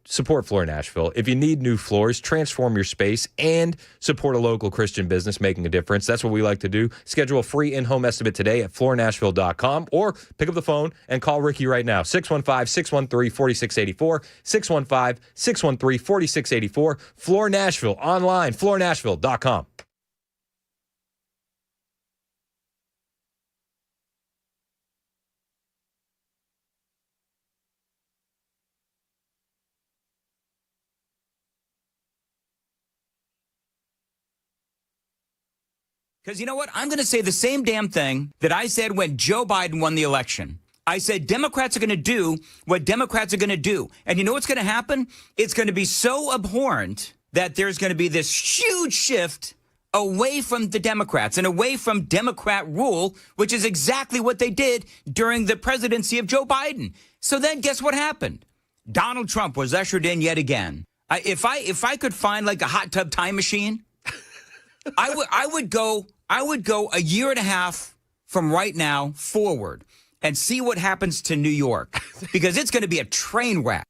support Floor Nashville. If you need new floors, transform your space, and support a local Christian business making a difference, that's what we like to do. Schedule a free in-home estimate today at floornashville.com or pick up the phone and call Ricky right now. 615-613-4684, 615-613-4684. Floor Nashville, online, floornashville.com. Because you know what? I'm going to say the same damn thing that I said when Joe Biden won the election. I said Democrats are going to do what Democrats are going to do. And you know what's going to happen? It's going to be so abhorrent that there's going to be this huge shift away from the Democrats and away from Democrat rule, which is exactly what they did during the presidency of Joe Biden. So then guess what happened? Donald Trump was ushered in yet again. If I could find like a hot tub time machine, I would go a year and a half from right now forward and see what happens to New York, because it's going to be a train wreck.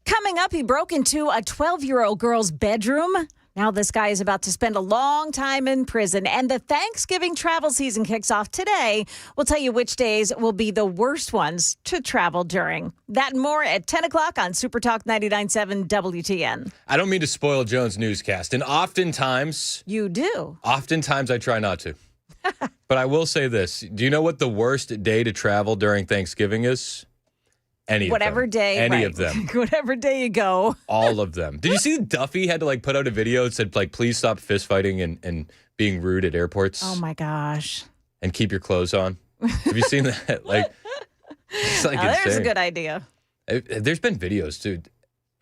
Coming up, he broke into a 12-year-old girl's bedroom. Now this guy is about to spend a long time in prison. And the Thanksgiving travel season kicks off today. We'll tell you which days will be the worst ones to travel during. That and more at 10 o'clock on Super Talk 99.7 WTN. I don't mean to spoil Jones' newscast, and oftentimes... You do. Oftentimes I try not to. But I will say this. Do you know what the worst day to travel during Thanksgiving is? Whatever day. Any right. of them. Whatever day you go. All of them. Did you see Duffy had to put out a video that said please stop fist fighting and being rude at airports? Oh my gosh. And keep your clothes on. Have you seen that? It's now, there's insane. a good idea. There's been videos too.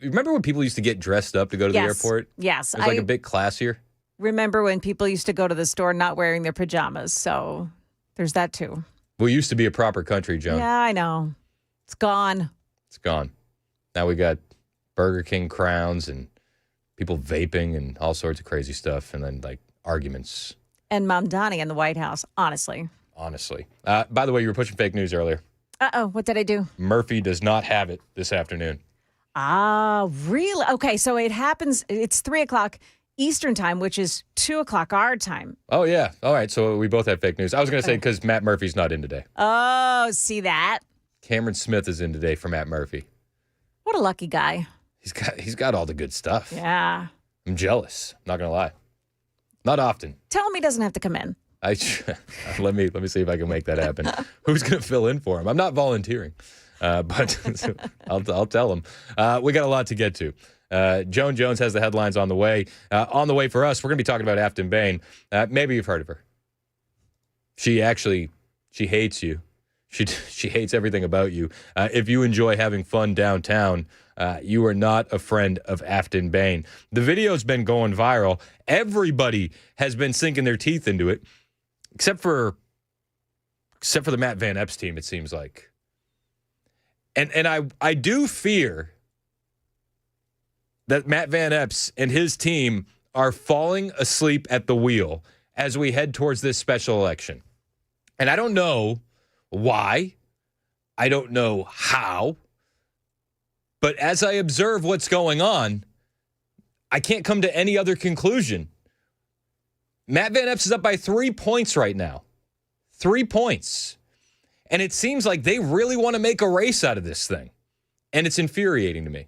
Remember when people used to get dressed up to go to the airport? Yes. It was a bit classier. Remember when people used to go to the store not wearing their pajamas. So there's that too. We used to be a proper country, Joan. Yeah, I know. It's gone. It's gone. Now we got Burger King crowns and people vaping and all sorts of crazy stuff, and then arguments. And Mamdani in the White House, honestly. Honestly. By the way, you were pushing fake news earlier. Uh-oh, what did I do? Murphy does not have it this afternoon. Ah, really? Okay, so it happens. It's 3 o'clock Eastern time, which is 2 o'clock our time. Oh, yeah. All right. So we both have fake news. I was going to say because Matt Murphy's not in today. Oh, see that? Cameron Smith is in today for Matt Murphy. What a lucky guy. He's got all the good stuff. Yeah. I'm jealous. Not going to lie. Not often. Tell him he doesn't have to come in. Let me see if I can make that happen. Who's going to fill in for him? I'm not volunteering, but I'll tell him. We got a lot to get to. Joan Jones has the headlines on the way. On the way for us, we're going to be talking about Afton Bain. Maybe you've heard of her. She hates you. She hates everything about you. If you enjoy having fun downtown, you are not a friend of Afton Bain. The video's been going viral. Everybody has been sinking their teeth into it, except for the Matt Van Epps team, it seems like. And I do fear that Matt Van Epps and his team are falling asleep at the wheel as we head towards this special election. And I don't know why. I don't know how. But as I observe what's going on, I can't come to any other conclusion. Matt Van Epps is up by 3 points right now. 3 points. And it seems like they really want to make a race out of this thing. And it's infuriating to me.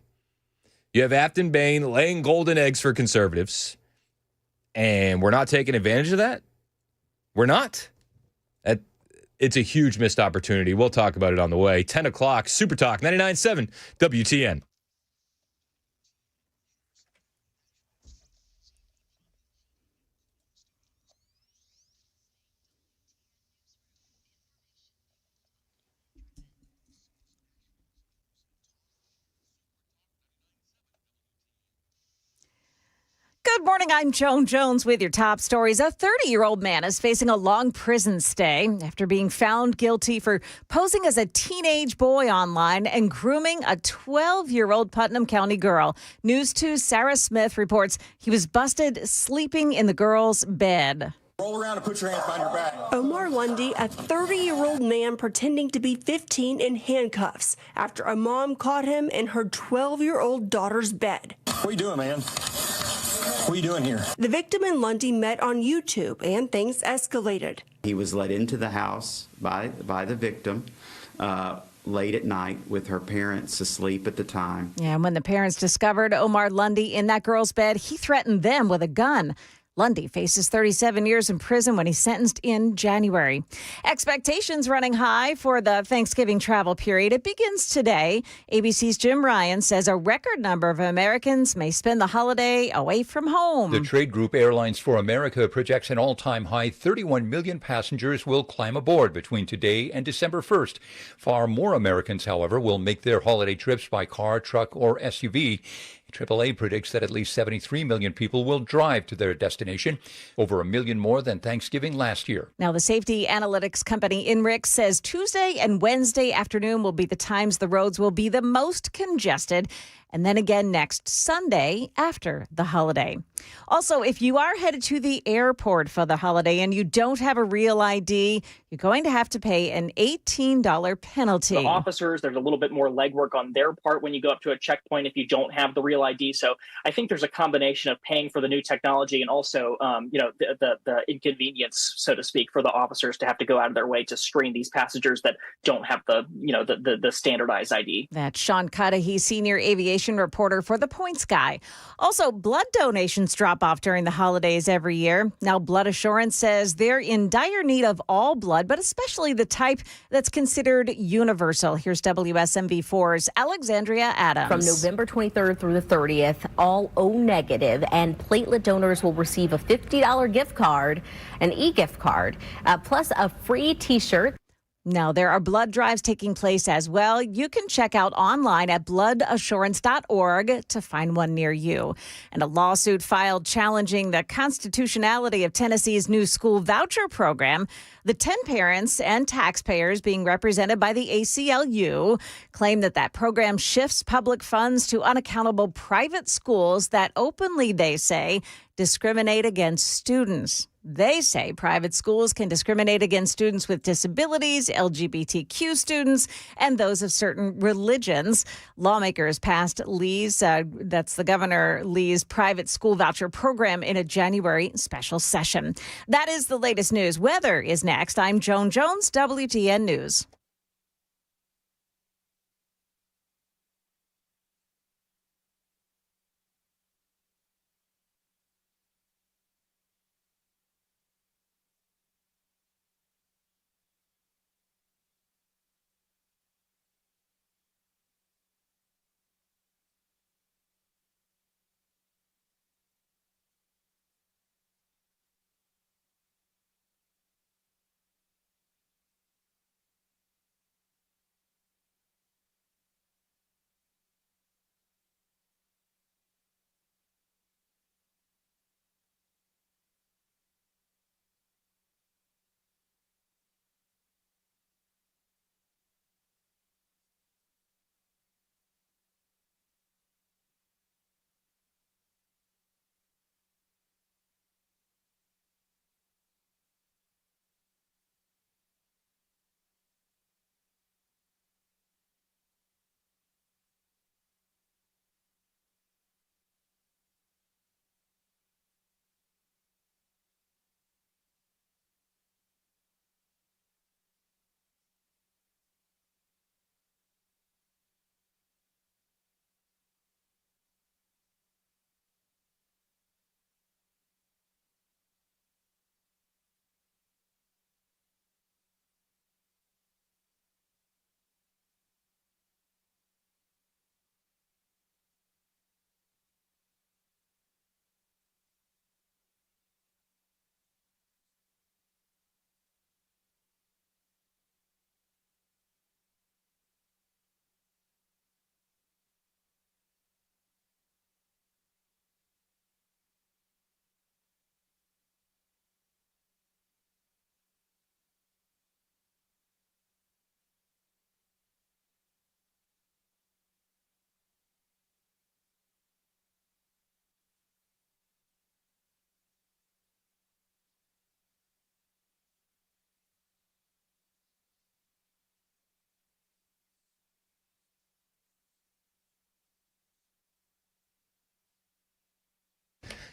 You have Afton Bain laying golden eggs for conservatives, and we're not taking advantage of that? We're not? It's a huge missed opportunity. We'll talk about it on the way. 10 o'clock, Super Talk, 99.7 WTN. Good morning. I'm Joan Jones with your top stories. A 30-year-old man is facing a long prison stay after being found guilty for posing as a teenage boy online and grooming a 12-year-old Putnam County girl. News 2's Sarah Smith reports he was busted sleeping in the girl's bed. Roll around and put your hands behind your back. Omar Lundy, a 30-year-old man pretending to be 15 in handcuffs after a mom caught him in her 12-year-old daughter's bed. What are you doing, man? What are you doing here? The victim and Lundy met on YouTube, and things escalated. He was led into the house by the victim late at night with her parents asleep at the time. Yeah, and when the parents discovered Omar Lundy in that girl's bed, he threatened them with a gun. Lundy faces 37 years in prison when he's sentenced in January. Expectations running high for the Thanksgiving travel period. It begins today. ABC's Jim Ryan says a record number of Americans may spend the holiday away from home. The trade group Airlines for America projects an all-time high 31 million passengers will climb aboard between today and December 1st. Far more Americans, however, will make their holiday trips by car, truck, or SUV. AAA predicts that at least 73 million people will drive to their destination, over a million more than Thanksgiving last year. Now, the safety analytics company INRIX says Tuesday and Wednesday afternoon will be the times the roads will be the most congested, and then again next Sunday after the holiday. Also, if you are headed to the airport for the holiday and you don't have a real ID, you're going to have to pay an $18 penalty. The officers, there's a little bit more legwork on their part when you go up to a checkpoint if you don't have the real ID. So I think there's a combination of paying for the new technology and also, the inconvenience, so to speak, for the officers to have to go out of their way to screen these passengers that don't have the standardized ID. That's Sean Cudahy, senior aviation reporter for The Points Guy. Also, blood donations drop off during the holidays every year. Now, Blood Assurance says they're in dire need of all blood, but especially the type that's considered universal. Here's WSMV4's Alexandria Adams. From November 23rd through the 30th, all O negative and platelet donors will receive a $50 gift card, an e-gift card, plus a free T-shirt. Now, there are blood drives taking place as well. You can check out online at bloodassurance.org to find one near you. And a lawsuit filed challenging the constitutionality of Tennessee's new school voucher program. The 10 parents and taxpayers being represented by the ACLU claim that program shifts public funds to unaccountable private schools that openly, they say, discriminate against students. They say private schools can discriminate against students with disabilities, LGBTQ students, and those of certain religions. Lawmakers passed that's the Governor Lee's private school voucher program in a January special session. That is the latest news. Weather is next. I'm Joan Jones, WTN News.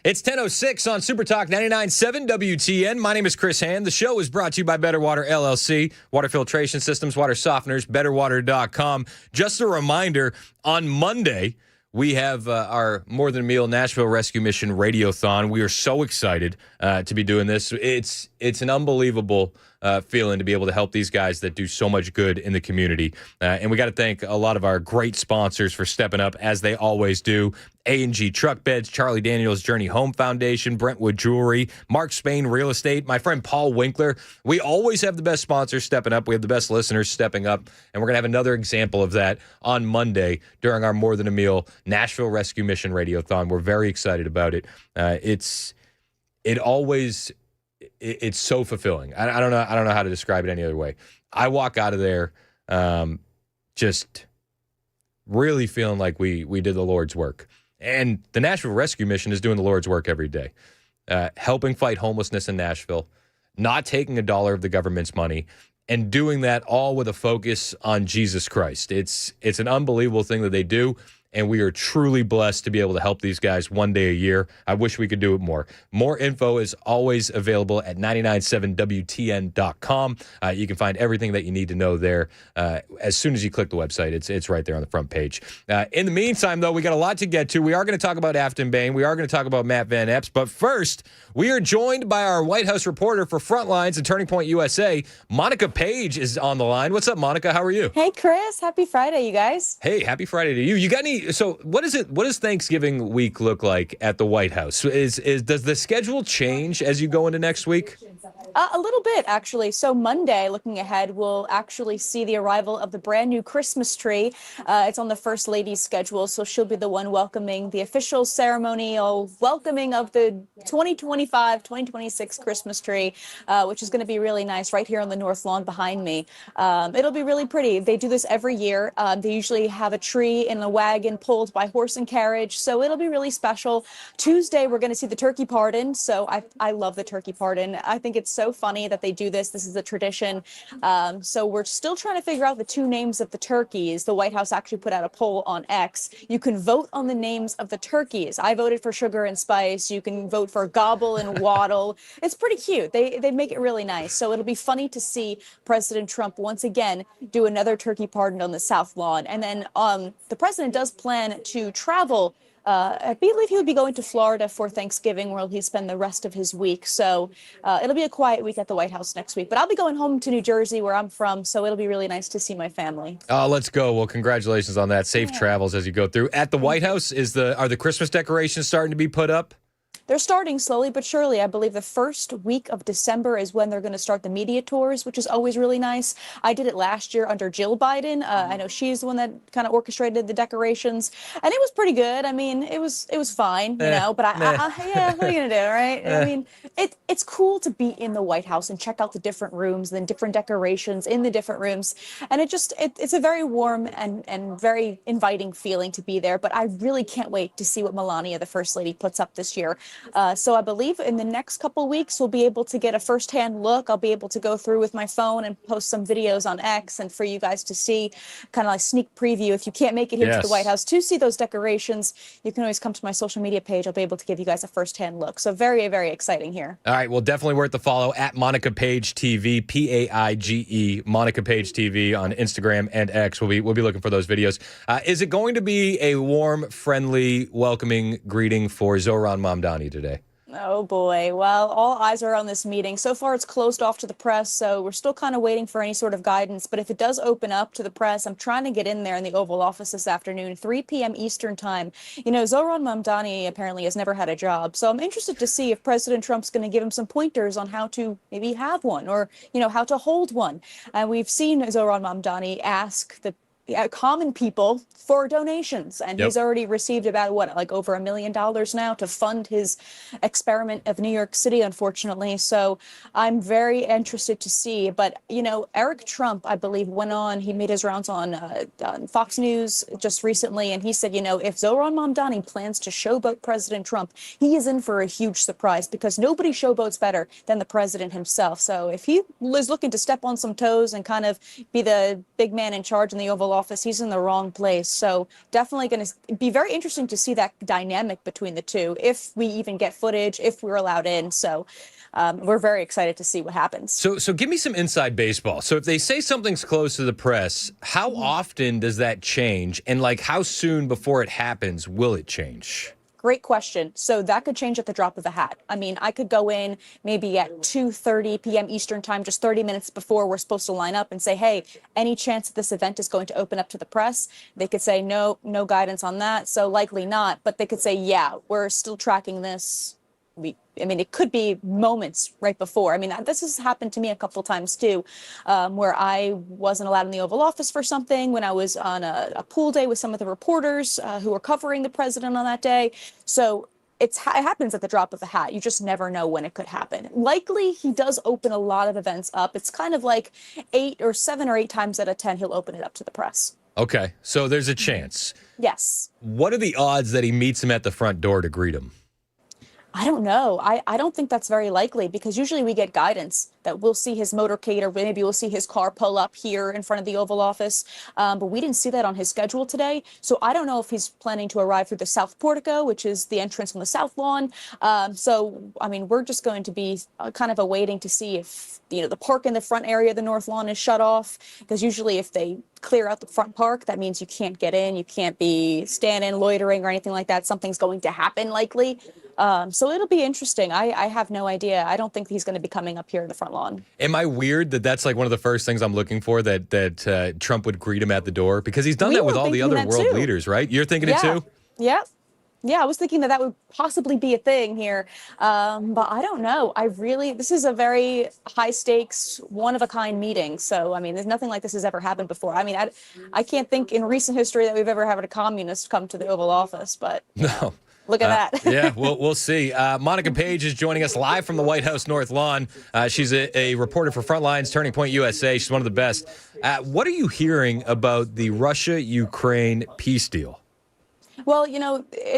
It's 10:06 on Super Talk 99.7 WTN. My name is Chris Hand. The show is brought to you by Better Water LLC, water filtration systems, water softeners, betterwater.com. Just a reminder, on Monday, we have our More Than a Meal Nashville Rescue Mission Radiothon. We are so excited to be doing this. It's an unbelievable feeling to be able to help these guys that do so much good in the community. And we got to thank a lot of our great sponsors for stepping up, as they always do. A&G Truck Beds, Charlie Daniels Journey Home Foundation, Brentwood Jewelry, Mark Spain Real Estate, my friend Paul Winkler. We always have the best sponsors stepping up. We have the best listeners stepping up. And we're going to have another example of that on Monday during our More Than a Meal Nashville Rescue Mission Radiothon. We're very excited about it. It's so fulfilling. I don't know how to describe it any other way. I walk out of there just really feeling like we did the Lord's work. And the Nashville Rescue Mission is doing the Lord's work every day, helping fight homelessness in Nashville, not taking a dollar of the government's money, and doing that all with a focus on Jesus Christ. It's an unbelievable thing that they do. And we are truly blessed to be able to help these guys one day a year. I wish we could do it more. More info is always available at 997WTN.com. You can find everything that you need to know there as soon as you click the website. It's right there on the front page. In the meantime, though, we got a lot to get to. We are going to talk about Afton Bain. We are going to talk about Matt Van Epps. But first, we are joined by our White House reporter for Frontlines and Turning Point USA. Monica Page is on the line. What's up, Monica? How are you? Hey, Chris. Happy Friday, you guys. Hey, happy Friday to you. You got any? So what does Thanksgiving week look like at the White House? Does the schedule change as you go into next week? A little bit, actually. So Monday, looking ahead, we'll actually see the arrival of the brand new Christmas tree. It's on the First Lady's schedule, so she'll be the one welcoming the official ceremonial welcoming of the 2025-2026 Christmas tree, which is going to be really nice right here on the North Lawn behind me. It'll be really pretty. They do this every year. They usually have a tree in a wagon wagon pulled by horse and carriage. So it'll be really special. Tuesday, we're going to see the turkey pardon. So I love the turkey pardon. I think it's so funny that they do this. This is a tradition. So we're still trying to figure out the two names of the turkeys. The White House actually put out a poll on X. You can vote on the names of the turkeys. I voted for Sugar and Spice. You can vote for Gobble and Waddle. It's pretty cute. They make it really nice. So it'll be funny to see President Trump once again do another turkey pardon on the South Lawn. And then the president does plan to travel. I believe he would be going to Florida for Thanksgiving, where he'll spend the rest of his week. So it'll be a quiet week at the White House next week. But I'll be going home to New Jersey, where I'm from. So it'll be really nice to see my family. Let's go. Well, congratulations on that. Safe travels as you go through. At the White House, are the Christmas decorations starting to be put up? They're starting slowly but surely. I believe the first week of December is when they're going to start the media tours, which is always really nice. I did it last year under Jill Biden. I know she's the one that kind of orchestrated the decorations, and it was pretty good. I mean, it was fine, you know. But yeah, what are you gonna do, right? I mean, it's cool to be in the White House and check out the different rooms, and different decorations in the different rooms, and it's a very warm and very inviting feeling to be there. But I really can't wait to see what Melania, the First Lady, puts up this year. So I believe in the next couple weeks, we'll be able to get a firsthand look. I'll be able to go through with my phone and post some videos on X, and for you guys to see kind of like sneak preview. If you can't make it here to the White House to see those decorations, you can always come to my social media page. I'll be able to give you guys a firsthand look. So very, very exciting here. All right. Well, definitely worth the follow at Monica Page TV, Paige, Monica Page TV on Instagram and X. We'll be looking for those videos. Is it going to be a warm, friendly, welcoming greeting for Zohran Mamdani today? Oh boy. Well, all eyes are on this meeting. So far, it's closed off to the press, so we're still kind of waiting for any sort of guidance. But if it does open up to the press, I'm trying to get in there in the Oval Office this afternoon, 3 p.m. Eastern time. You know, Zohran Mamdani apparently has never had a job, so I'm interested to see if President Trump's going to give him some pointers on how to maybe have one, or, you know, how to hold one. We've seen Zohran Mamdani ask the common people for donations, and he's already received about over $1 million now to fund his experiment of New York City, unfortunately. So I'm very interested to see. But you know, Eric Trump, I believe, he made his rounds on Fox News just recently, and he said, you know, if Zohran Mamdani plans to showboat President Trump, he is in for a huge surprise, because nobody showboats better than the president himself. So if he is looking to step on some toes and kind of be the big man in charge in the Oval Office, he's in the wrong place. So definitely going to be very interesting to see that dynamic between the two, if we even get footage, if we're allowed in. So we're very excited to see what happens. So give me some inside baseball. So if they say something's close to the press, how often does that change? And like, how soon before it happens will it change? Great question. So that could change at the drop of a hat. I mean, I could go in maybe at 2:30 p.m. Eastern time, just 30 minutes before we're supposed to line up, and say, hey, any chance that this event is going to open up to the press? They could say, no guidance on that. So likely not. But they could say, yeah, we're still tracking this. It could be moments right before. I mean, this has happened to me a couple times too, where I wasn't allowed in the Oval Office for something when I was on a pool day with some of the reporters who were covering the president on that day. So it happens at the drop of a hat. You just never know when it could happen. Likely, he does open a lot of events up. It's kind of like 7 or 8 times out of 10, he'll open it up to the press. Okay, so there's a chance. Yes. What are the odds that he meets him at the front door to greet him? I don't know. I don't think that's very likely, because usually we get guidance that we'll see his motorcade, or maybe we'll see his car pull up here in front of the Oval Office. But we didn't see that on his schedule today. So I don't know if he's planning to arrive through the South Portico, which is the entrance on the South Lawn. We're just going to be kind of awaiting to see if, you know, the park in the front area of the North Lawn is shut off, because usually if they clear out the front park, that means you can't get in, you can't be standing, loitering, or anything like that. Something's going to happen likely. So it'll be interesting. I have no idea. I don't think he's going to be coming up here in the front lawn. Am I weird that that's like one of the first things I'm looking for, that Trump would greet him at the door? Because he's done that with all the other world leaders, right? You're thinking it too? Yeah. Yeah, I was thinking that would possibly be a thing here. But I don't know. This is a very high stakes, one of a kind meeting. So, I mean, there's nothing like this has ever happened before. I mean, I can't think in recent history that we've ever had a communist come to the Oval Office, but no. Look at that. Yeah, we'll see. Monica Page is joining us live from the White House North Lawn. She's a reporter for Frontlines, Turning Point USA. She's one of the best. What are you hearing about the Russia-Ukraine peace deal? Well,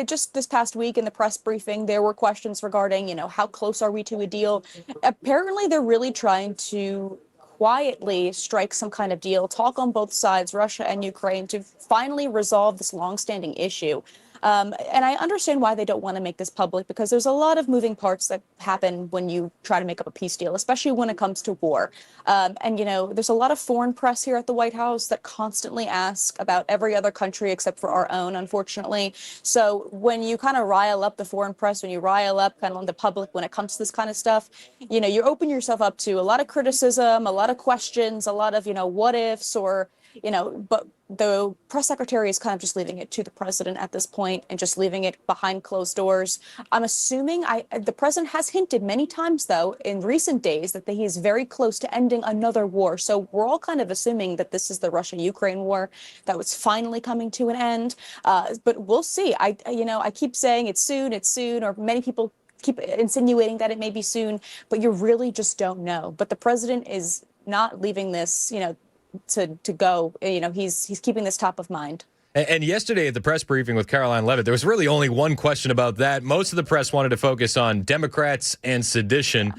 just this past week in the press briefing, there were questions regarding, how close are we to a deal? Apparently, they're really trying to quietly strike some kind of deal, talk on both sides, Russia and Ukraine, to finally resolve this longstanding issue. And I understand why they don't want to make this public, because there's a lot of moving parts that happen when you try to make up a peace deal, especially when it comes to war. There's a lot of foreign press here at the White House that constantly ask about every other country except for our own, unfortunately. So when you kind of rile up the foreign press, when you rile up kind of the public when it comes to this kind of stuff, you open yourself up to a lot of criticism, a lot of questions, a lot of, what ifs, or but the press secretary is kind of just leaving it to the president at this point and just leaving it behind closed doors. I'm assuming the president has hinted many times, though, in recent days that he is very close to ending another war. So we're all kind of assuming that this is the Russia-Ukraine war, that was finally coming to an end. But we'll see. I keep saying it's soon, or many people keep insinuating that it may be soon, but you really just don't know. But the president is not leaving this, to go. He's keeping this top of mind. And yesterday at the press briefing with Caroline Leavitt, there was really only one question about that. Most of the press wanted to focus on Democrats and sedition.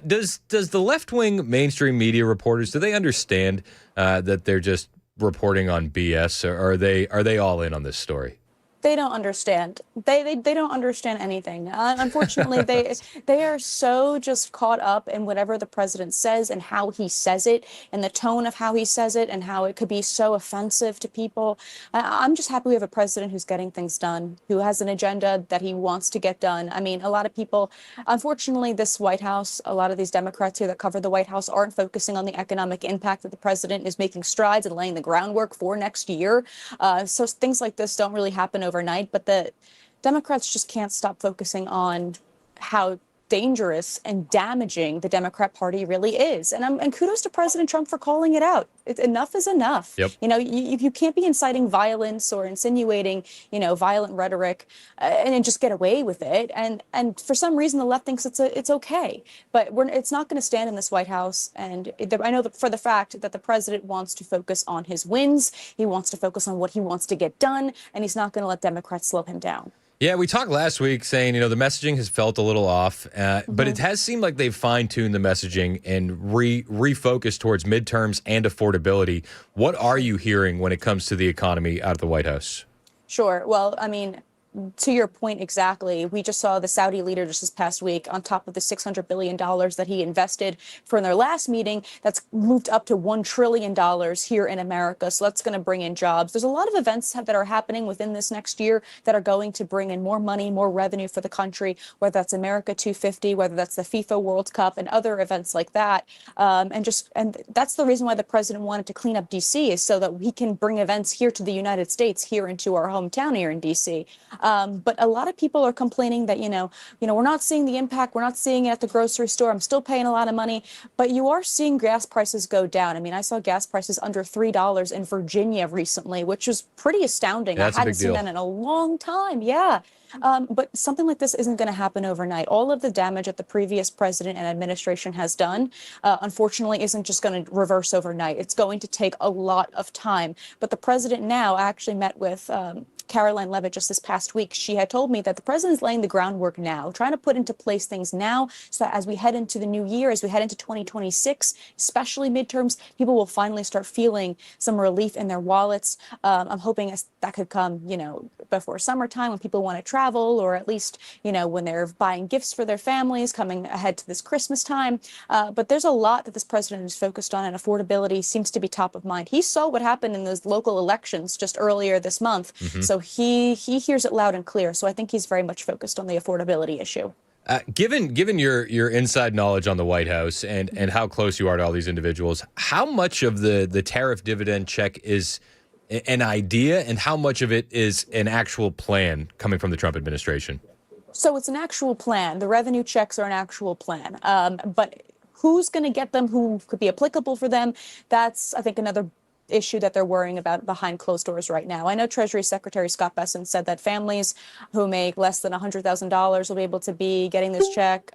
Does the left-wing mainstream media reporters, do they understand that they're just reporting on BS, or are they all in on this story? They don't understand. They don't understand anything. Unfortunately, they are so just caught up in whatever the president says and how he says it, and the tone of how he says it, and how it could be so offensive to people. I'm just happy we have a president who's getting things done, who has an agenda that he wants to get done. I mean, a lot of people, unfortunately, this White House, a lot of these Democrats here that cover the White House aren't focusing on the economic impact that the president is making strides and laying the groundwork for next year. So things like this don't really happen overnight, but the Democrats just can't stop focusing on how dangerous and damaging the Democrat Party really is. And kudos to President Trump for calling it out. Enough is enough. Yep. You can't be inciting violence or insinuating, violent rhetoric and then just get away with it. And for some reason, the left thinks it's okay. But it's not going to stand in this White House. And I know that for the fact that the president wants to focus on his wins. He wants to focus on what he wants to get done. And he's not going to let Democrats slow him down. Yeah, we talked last week saying, the messaging has felt a little off, but it has seemed like they've fine-tuned the messaging and refocused towards midterms and affordability. What are you hearing when it comes to the economy out of the White House? Sure. Well, I mean, to your point exactly, we just saw the Saudi leader just this past week, on top of the $600 billion that he invested for in their last meeting, that's moved up to $1 trillion here in America. So that's going to bring in jobs. There's a lot of events that are happening within this next year that are going to bring in more money, more revenue for the country, whether that's America 250, whether that's the FIFA World Cup and other events like that. And that's the reason why the president wanted to clean up D.C., is so that we can bring events here to the United States, here into our hometown here in D.C. But a lot of people are complaining that, we're not seeing the impact. We're not seeing it at the grocery store. I'm still paying a lot of money. But you are seeing gas prices go down. I mean, I saw gas prices under $3 in Virginia recently, which was pretty astounding. Yeah, that's I a big hadn't seen deal. that in a long time. Yeah. But something like this isn't going to happen overnight. All of the damage that the previous president and administration has done, unfortunately, isn't just going to reverse overnight. It's going to take a lot of time. But the president now actually met with Caroline Leavitt just this past week. She had told me that the president's laying the groundwork now, trying to put into place things now, so that as we head into the new year, as we head into 2026, especially midterms, people will finally start feeling some relief in their wallets. I'm hoping that could come, before summertime, when people want to travel, or at least, when they're buying gifts for their families coming ahead to this Christmas time. But there's a lot that this president is focused on, and affordability seems to be top of mind. He saw what happened in those local elections just earlier this month. So he hears it loud and clear. So I think he's very much focused on the affordability issue. Given your inside knowledge on the White House and how close you are to all these individuals, how much of the tariff dividend check is an idea, and how much of it is an actual plan coming from the Trump administration? So it's an actual plan. The revenue checks are an actual plan. But who's going to get them, who could be applicable for them, that's, I think, another issue that they're worrying about behind closed doors right now. I know Treasury Secretary Scott Bessent said that families who make less than $100,000 will be able to be getting this check.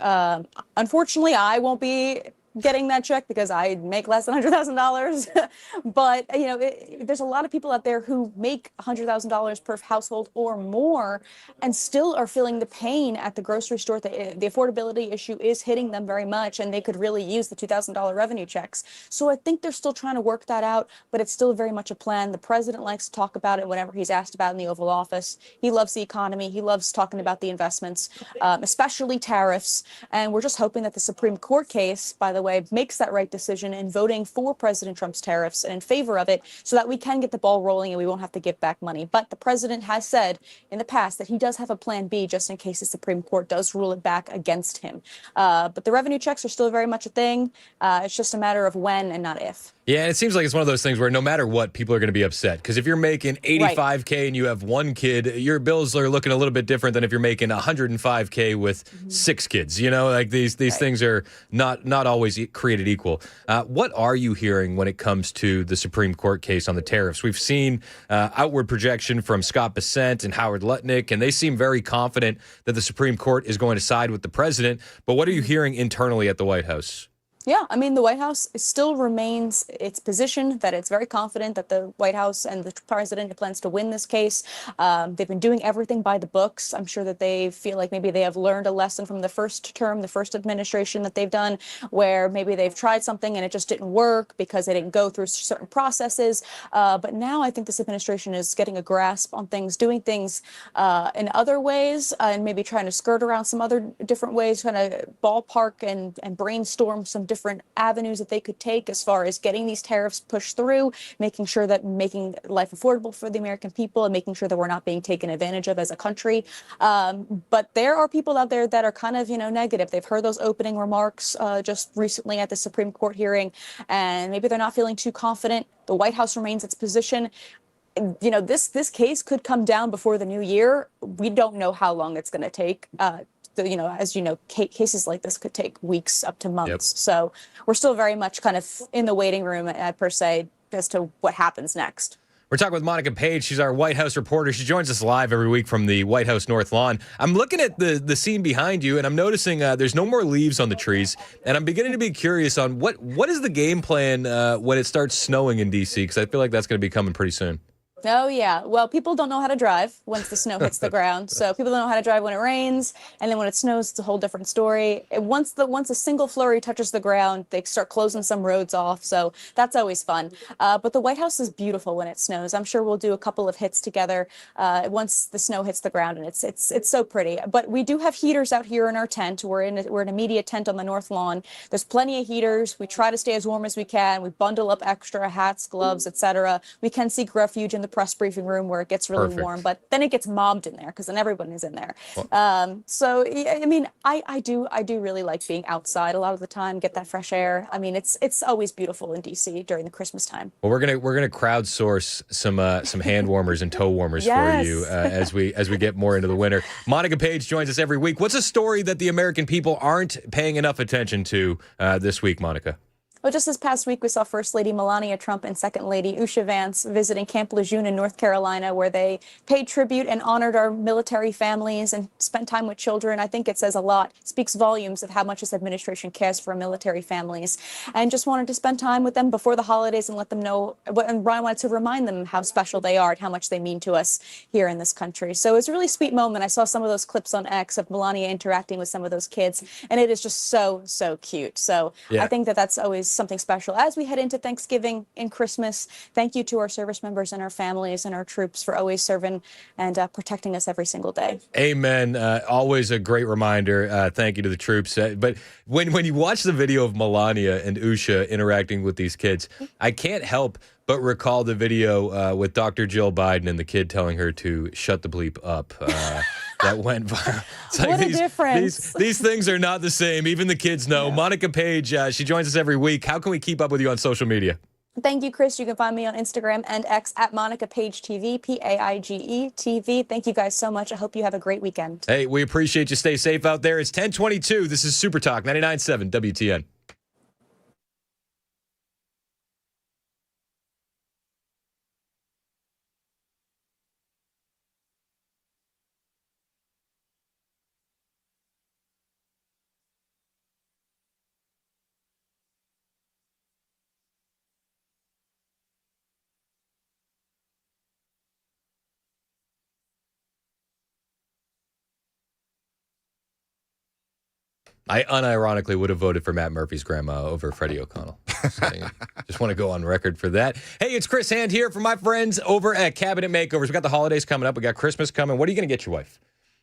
Unfortunately, I won't be getting that check because I make less than $100,000. But, there's a lot of people out there who make $100,000 per household or more and still are feeling the pain at the grocery store. The affordability issue is hitting them very much, and they could really use the $2,000 revenue checks. So I think they're still trying to work that out, but it's still very much a plan. The president likes to talk about it whenever he's asked about it in the Oval Office. He loves the economy. He loves talking about the investments, especially tariffs. And we're just hoping that the Supreme Court case, by the way, makes that right decision in voting for President Trump's tariffs and in favor of it so that we can get the ball rolling and we won't have to give back money. But the president has said in the past that he does have a plan B just in case the Supreme Court does rule it back against him. But the revenue checks are still very much a thing. It's just a matter of when and not if. Yeah, and it seems like it's one of those things where no matter what, people are going to be upset. Because if you're making $85K and you have one kid, your bills are looking a little bit different than if you're making $105K with 6 kids. Like these things are not always created equal. What are you hearing when it comes to the Supreme Court case on the tariffs? We've seen outward projection from Scott Bessent and Howard Lutnick, and they seem very confident that the Supreme Court is going to side with the president. But what are you hearing internally at the White House? Yeah, I mean, the White House still remains its position that it's very confident that the White House and the president plans to win this case. They've been doing everything by the books. I'm sure that they feel like maybe they have learned a lesson from the first term, the first administration that they've done, where maybe they've tried something and it just didn't work because they didn't go through certain processes. But now I think this administration is getting a grasp on things, doing things in other ways, and maybe trying to skirt around some other different ways, trying to ballpark and brainstorm some different avenues that they could take as far as getting these tariffs pushed through, making sure that making life affordable for the American people and making sure that we're not being taken advantage of as a country. But there are people out there that are kind of, negative. They've heard those opening remarks just recently at the Supreme Court hearing, and maybe they're not feeling too confident. The White House remains its position. This case could come down before the new year. We don't know how long it's going to take. As you know, cases like this could take weeks up to months. Yep. So we're still very much kind of in the waiting room, per se, as to what happens next. We're talking with Monica Page. She's our White House reporter. She joins us live every week from the White House North Lawn. I'm looking at the scene behind you, and I'm noticing there's no more leaves on the trees. And I'm beginning to be curious on what is the game plan when it starts snowing in D.C., because I feel like that's going to be coming pretty soon. Oh, yeah. Well, people don't know how to drive once the snow hits the ground. So people don't know how to drive when it rains. And then when it snows, it's a whole different story. Once a single flurry touches the ground, they start closing some roads off. So that's always fun. But the White House is beautiful when it snows. I'm sure we'll do a couple of hits together once the snow hits the ground. And it's so pretty. But we do have heaters out here in our tent. We're in a media tent on the North Lawn. There's plenty of heaters. We try to stay as warm as we can. We bundle up extra hats, gloves, etc. We can seek refuge in the press briefing room where it gets really warm, but then it gets mobbed in there because then everyone is in there. So I mean, I do really like being outside a lot of the time, get that fresh air. I mean, it's always beautiful in DC during the Christmas time. Well, we're gonna crowdsource some hand warmers and toe warmers for you as we get more into the winter. Monica Page joins us every week. What's a story that the American people aren't paying enough attention to this week, Monica? Well, just this past week, we saw First Lady Melania Trump and Second Lady Usha Vance visiting Camp Lejeune in North Carolina, where they paid tribute and honored our military families and spent time with children. I think it says a lot, speaks volumes of how much this administration cares for military families. And just wanted to spend time with them before the holidays and let them know, and Brian wanted to remind them how special they are and how much they mean to us here in this country. So it's a really sweet moment. I saw some of those clips on X of Melania interacting with some of those kids, and it is just so cute. So I think that that's always something special as we head into Thanksgiving and Christmas. Thank you to our service members and our families and our troops for always serving and protecting us every single day. Amen. Always a great reminder. Thank you to the troops. But when you watch the video of Melania and Usha interacting with these kids, I can't help but recall the video with Dr. Jill Biden and the kid telling her to shut the bleep up. That went viral. It's like what a difference. These things are not the same. Even the kids know. Yeah. Monica Page, she joins us every week. How can we keep up with you on social media? Thank you, Chris. You can find me on Instagram and X at Monica Page TV, Paige TV. Thank you guys so much. I hope you have a great weekend. Hey, we appreciate you. Stay safe out there. It's 10:22. This is Super Talk 99.7 WTN. I unironically would have voted for Matt Murphy's grandma over Freddie O'Connell. Just want to go on record for that. Hey, it's Chris Hand here for my friends over at Cabinet Makeovers. We got the holidays coming up. We got Christmas coming. What are you going to get your wife?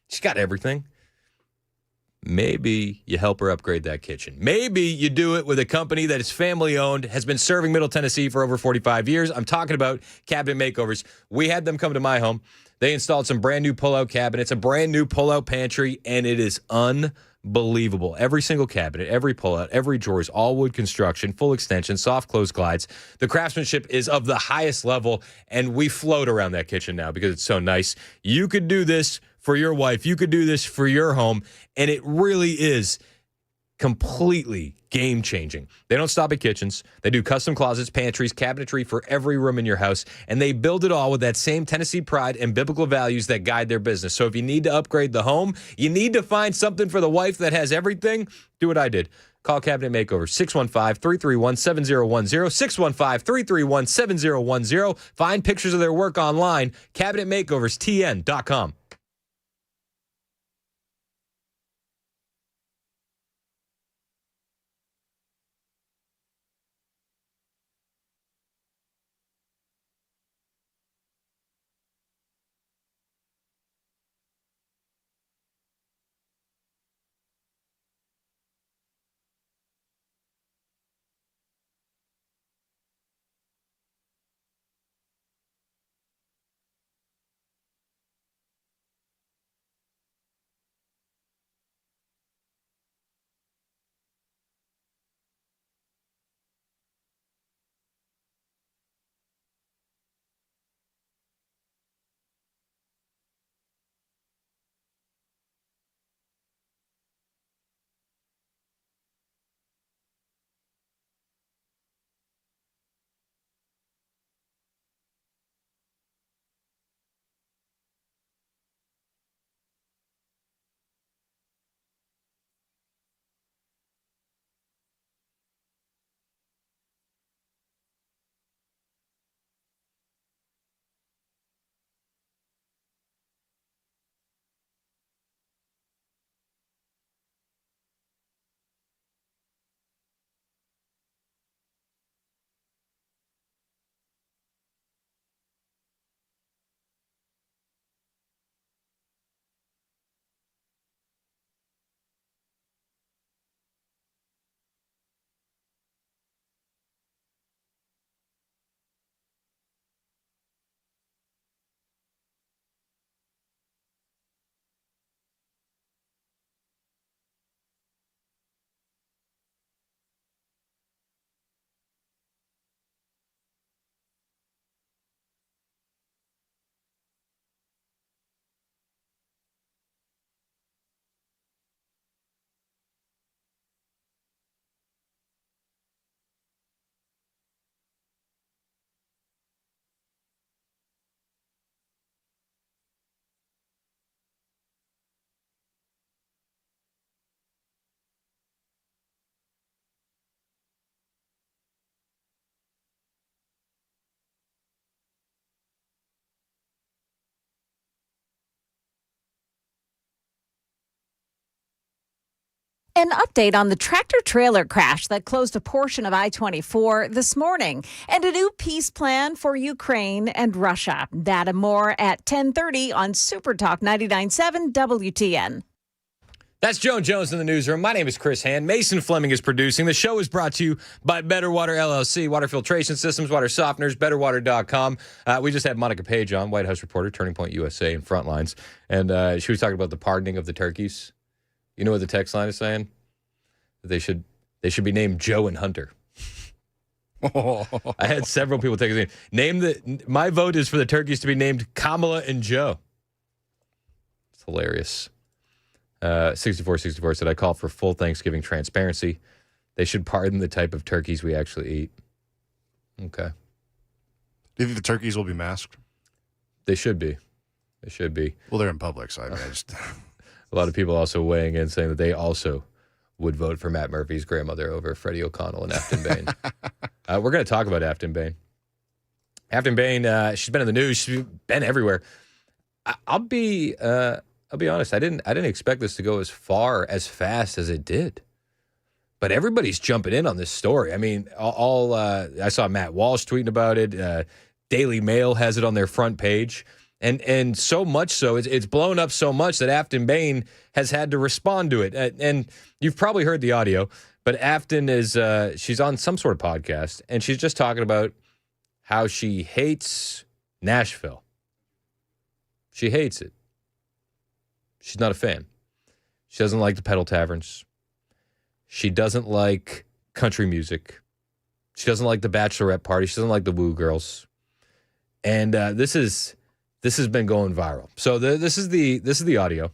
She's got everything. Maybe you help her upgrade that kitchen. Maybe you do it with a company that is family-owned, has been serving Middle Tennessee for over 45 years. I'm talking about Cabinet Makeovers. We had them come to my home. They installed some brand-new pull-out cabinets, a brand-new pull-out pantry, and it is unbelievable. Every single cabinet, every pull-out, every drawer is all wood construction, full extension, soft close glides. The craftsmanship is of the highest level, and we float around that kitchen now because it's so nice. You could do this for your wife. You could do this for your home, and it really is completely game-changing. They don't stop at kitchens. They do custom closets, pantries, cabinetry for every room in your house, and they build it all with that same Tennessee pride and biblical values that guide their business. So if you need to upgrade the home, you need to find something for the wife that has everything, do what I did. Call Cabinet Makeover, 615-331-7010, 615-331-7010. Find pictures of their work online, cabinetmakeoverstn.com. An update on the tractor-trailer crash that closed a portion of I-24 this morning, and a new peace plan for Ukraine and Russia. That and more at 10:30 on Super Talk 99.7 WTN. That's Joan Jones in the newsroom. My name is Chris Hand. Mason Fleming is producing. The show is brought to you by Better Water LLC, water filtration systems, water softeners, betterwater.com. We just had Monica Page on, White House reporter, Turning Point USA, and Frontlines. And she was talking about the pardoning of the turkeys. You know what the text line is saying? They should be named Joe and Hunter. I had several people take it. My vote is for the turkeys to be named Kamala and Joe. It's hilarious. 6464 said, I call for full Thanksgiving transparency. They should pardon the type of turkeys we actually eat. Okay. Do you think the turkeys will be masked? They should be. They should be. Well, they're in public, so I just... A lot of people also weighing in saying that they also would vote for Matt Murphy's grandmother over Freddie O'Connell and Afton Bain. We're going to talk about Afton Bain. Afton Bain, she's been in the news. She's been everywhere. I'll be I'll be honest. I didn't expect this to go as fast as it did. But everybody's jumping in on this story. I mean, I saw Matt Walsh tweeting about it. Daily Mail has it on their front page. And so much so, it's blown up so much that Afton Bain has had to respond to it. And you've probably heard the audio, but Afton she's on some sort of podcast, and she's just talking about how she hates Nashville. She hates it. She's not a fan. She doesn't like the pedal taverns. She doesn't like country music. She doesn't like the bachelorette party. She doesn't like the woo girls. And this has been going viral. So this is the audio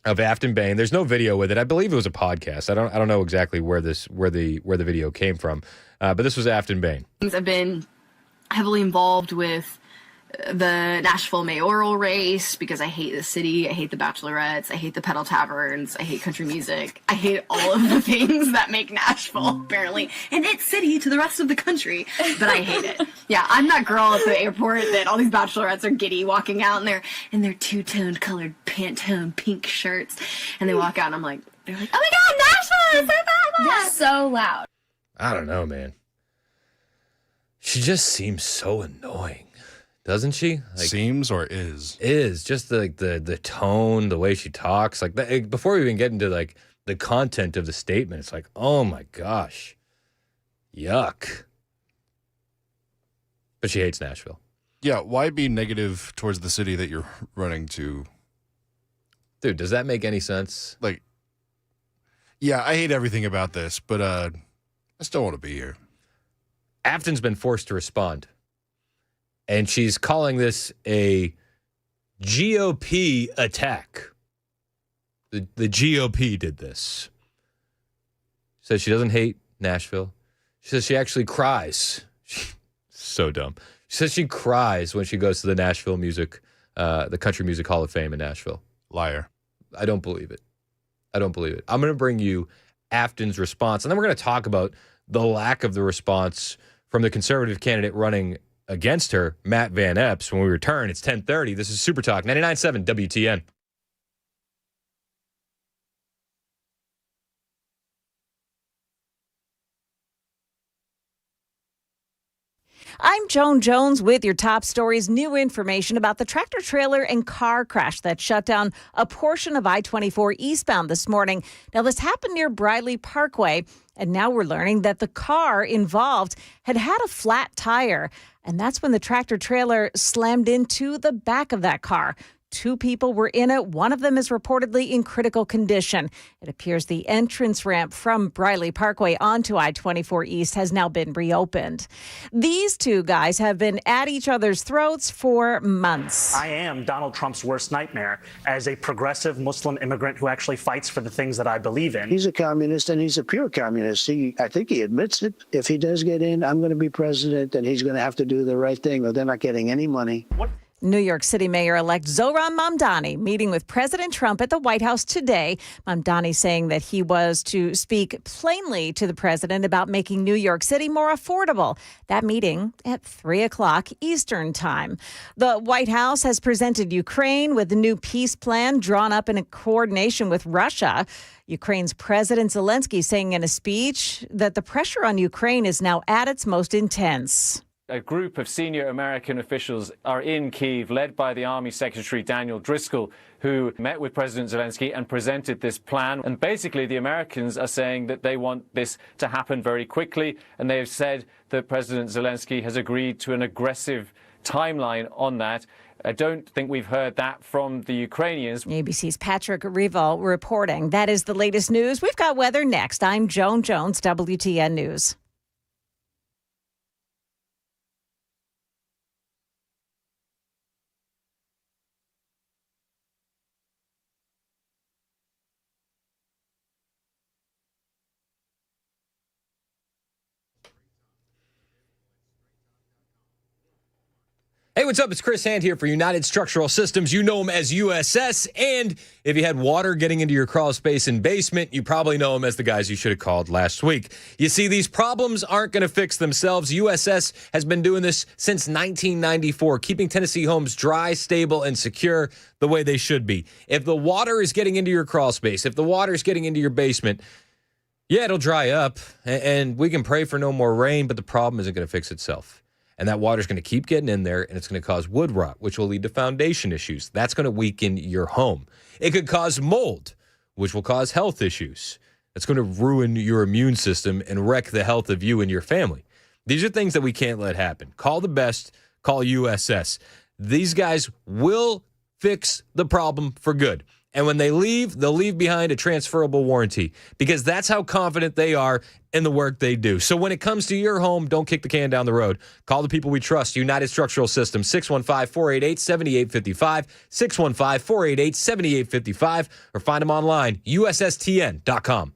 of Afton Bain. There's no video with it. I believe it was a podcast. I don't know exactly where the video came from. But this was Afton Bain. I've been heavily involved with the Nashville mayoral race because I hate the city, I hate the bachelorettes, I hate the pedal taverns, I hate country music, I hate all of the things that make Nashville apparently an it city to the rest of the country, but I hate it. Yeah, I'm that girl at the airport that all these bachelorettes are giddy walking out in their two-toned colored Pantone pink shirts, and they walk out and they're like, oh my god, Nashville is so bad! They're so loud. I don't know, man. She just seems so annoying. Doesn't she? Seems or is? Is. Just the tone, the way she talks. Before we even get into the content of the statement, it's like, oh my gosh. Yuck. But she hates Nashville. Yeah, why be negative towards the city that you're running to? Dude, does that make any sense? Yeah, I hate everything about this, but I still want to be here. Afton's been forced to respond. And she's calling this a GOP attack. The GOP did this. She says she doesn't hate Nashville. She says she actually cries. So dumb. She says she cries when she goes to the Nashville the Country Music Hall of Fame in Nashville. Liar. I don't believe it. I'm going to bring you Afton's response, and then we're going to talk about the lack of the response from the conservative candidate running against her, Matt Van Epps. When we return, it's 10:30. This is Super Talk 99.7 WTN. I'm Joan Jones with your top stories. New information about the tractor trailer and car crash that shut down a portion of I-24 eastbound this morning. Now, this happened near Briley Parkway, and now we're learning that the car involved had a flat tire, and that's when the tractor trailer slammed into the back of that car. 2 people were in it. One of them is reportedly in critical condition. It appears the entrance ramp from Briley Parkway onto I-24 East has now been reopened. These 2 guys have been at each other's throats for months. I am Donald Trump's worst nightmare as a progressive Muslim immigrant who actually fights for the things that I believe in. He's a communist, and he's a pure communist. I think he admits it. If he does get in, I'm going to be president, and he's going to have to do the right thing, or they're not getting any money. New York City Mayor-elect Zohran Mamdani meeting with President Trump at the White House today. Mamdani saying that he was to speak plainly to the president about making New York City more affordable. That meeting at 3 o'clock Eastern time. The White House has presented Ukraine with a new peace plan drawn up in coordination with Russia. Ukraine's President Zelensky saying in a speech that the pressure on Ukraine is now at its most intense. A group of senior American officials are in Kyiv, led by the Army Secretary Daniel Driscoll, who met with President Zelensky and presented this plan. And basically, the Americans are saying that they want this to happen very quickly. And they have said that President Zelensky has agreed to an aggressive timeline on that. I don't think we've heard that from the Ukrainians. ABC's Patrick Rival reporting. That is the latest news. We've got weather next. I'm Joan Jones, WTN News. Hey, what's up? It's Chris Hand here for United Structural Systems. You know him as USS. And if you had water getting into your crawl space and basement, you probably know him as the guys you should have called last week. You see, these problems aren't going to fix themselves. USS has been doing this since 1994, keeping Tennessee homes dry, stable, and secure the way they should be. If the water is getting into your crawl space, if the water is getting into your basement, yeah, it'll dry up, and we can pray for no more rain, but the problem isn't going to fix itself. And that water's going to keep getting in there, and it's going to cause wood rot, which will lead to foundation issues. That's going to weaken your home. It could cause mold, which will cause health issues. That's going to ruin your immune system and wreck the health of you and your family. These are things that we can't let happen. Call the best. Call USS. These guys will fix the problem for good. And when they leave, they'll leave behind a transferable warranty because that's how confident they are in the work they do. So when it comes to your home, don't kick the can down the road. Call the people we trust, United Structural Systems, 615-488-7855, 615-488-7855, or find them online, ussTN.com.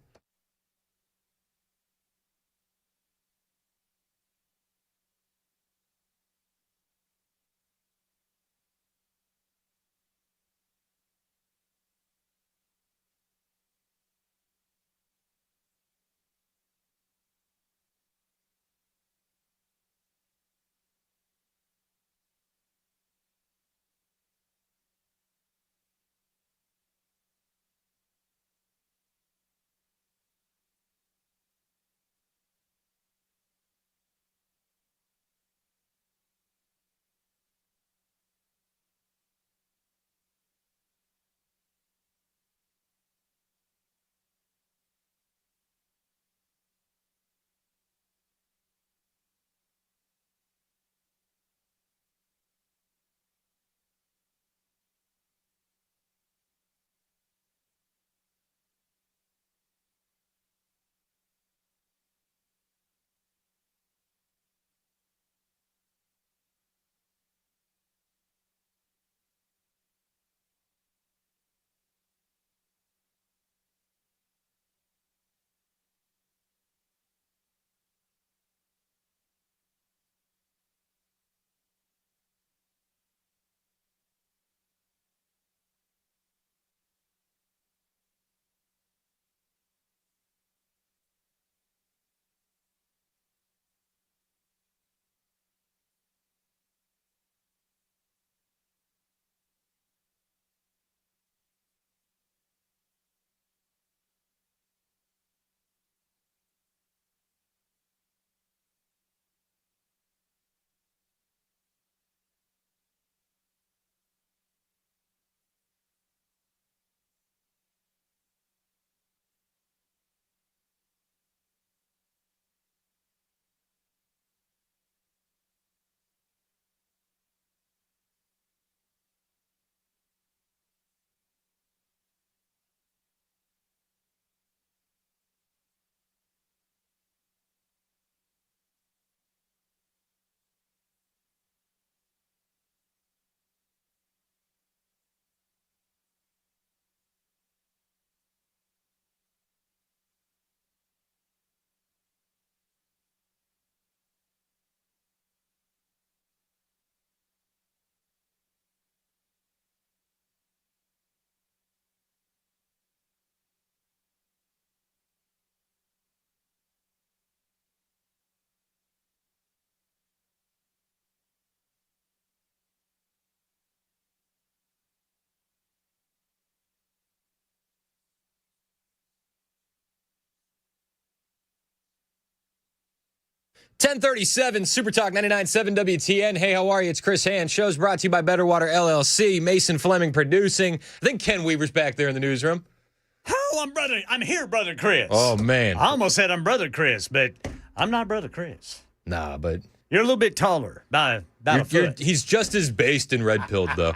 .1037 Super Talk 99.7 WTN. Hey, how are you? It's Chris Hand. Show's brought to you by Better Water LLC. Mason Fleming producing. I think Ken Weaver's back there in the newsroom. Oh, I'm here, Brother Chris. Oh, man. I almost said I'm Brother Chris, but I'm not Brother Chris. Nah, but You're a little bit taller by about a foot. He's just as based and red-pilled, though.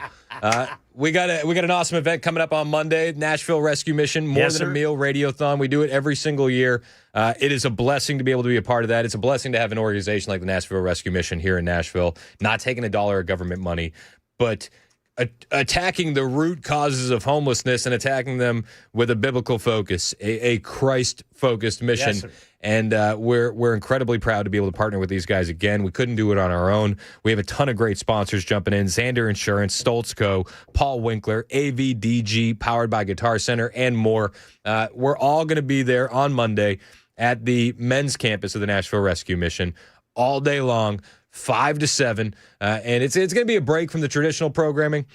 We got an awesome event coming up on Monday, Nashville Rescue Mission, More Yes, Than a sir. Meal Radiothon. We do it every single year. It is a blessing to be able to be a part of that. It's a blessing to have an organization like the Nashville Rescue Mission here in Nashville, not taking $1 of government money, but attacking the root causes of homelessness and attacking them with a biblical focus, a Christ-focused mission. Yes, sir. And we're incredibly proud to be able to partner with these guys again. We couldn't do it on our own. We have a ton of great sponsors jumping in: Xander Insurance, Stoltz Co., Paul Winkler, AVDG, powered by Guitar Center, and more. We're all going to be there on Monday at the men's campus of the Nashville Rescue Mission all day long, 5 to 7, and it's going to be a break from the traditional programming,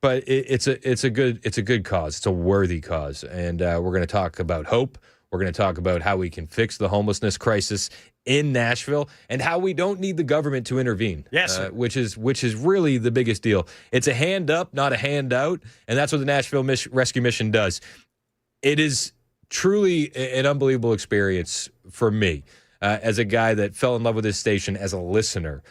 but it's a good cause. It's a worthy cause, and we're going to talk about hope. We're going to talk about how we can fix the homelessness crisis in Nashville and how we don't need the government to intervene. Yes, sir. Which is really the biggest deal. It's a hand up, not a handout, and that's what the Nashville Rescue Mission does. It is truly an unbelievable experience for me as a guy that fell in love with this station as a listener,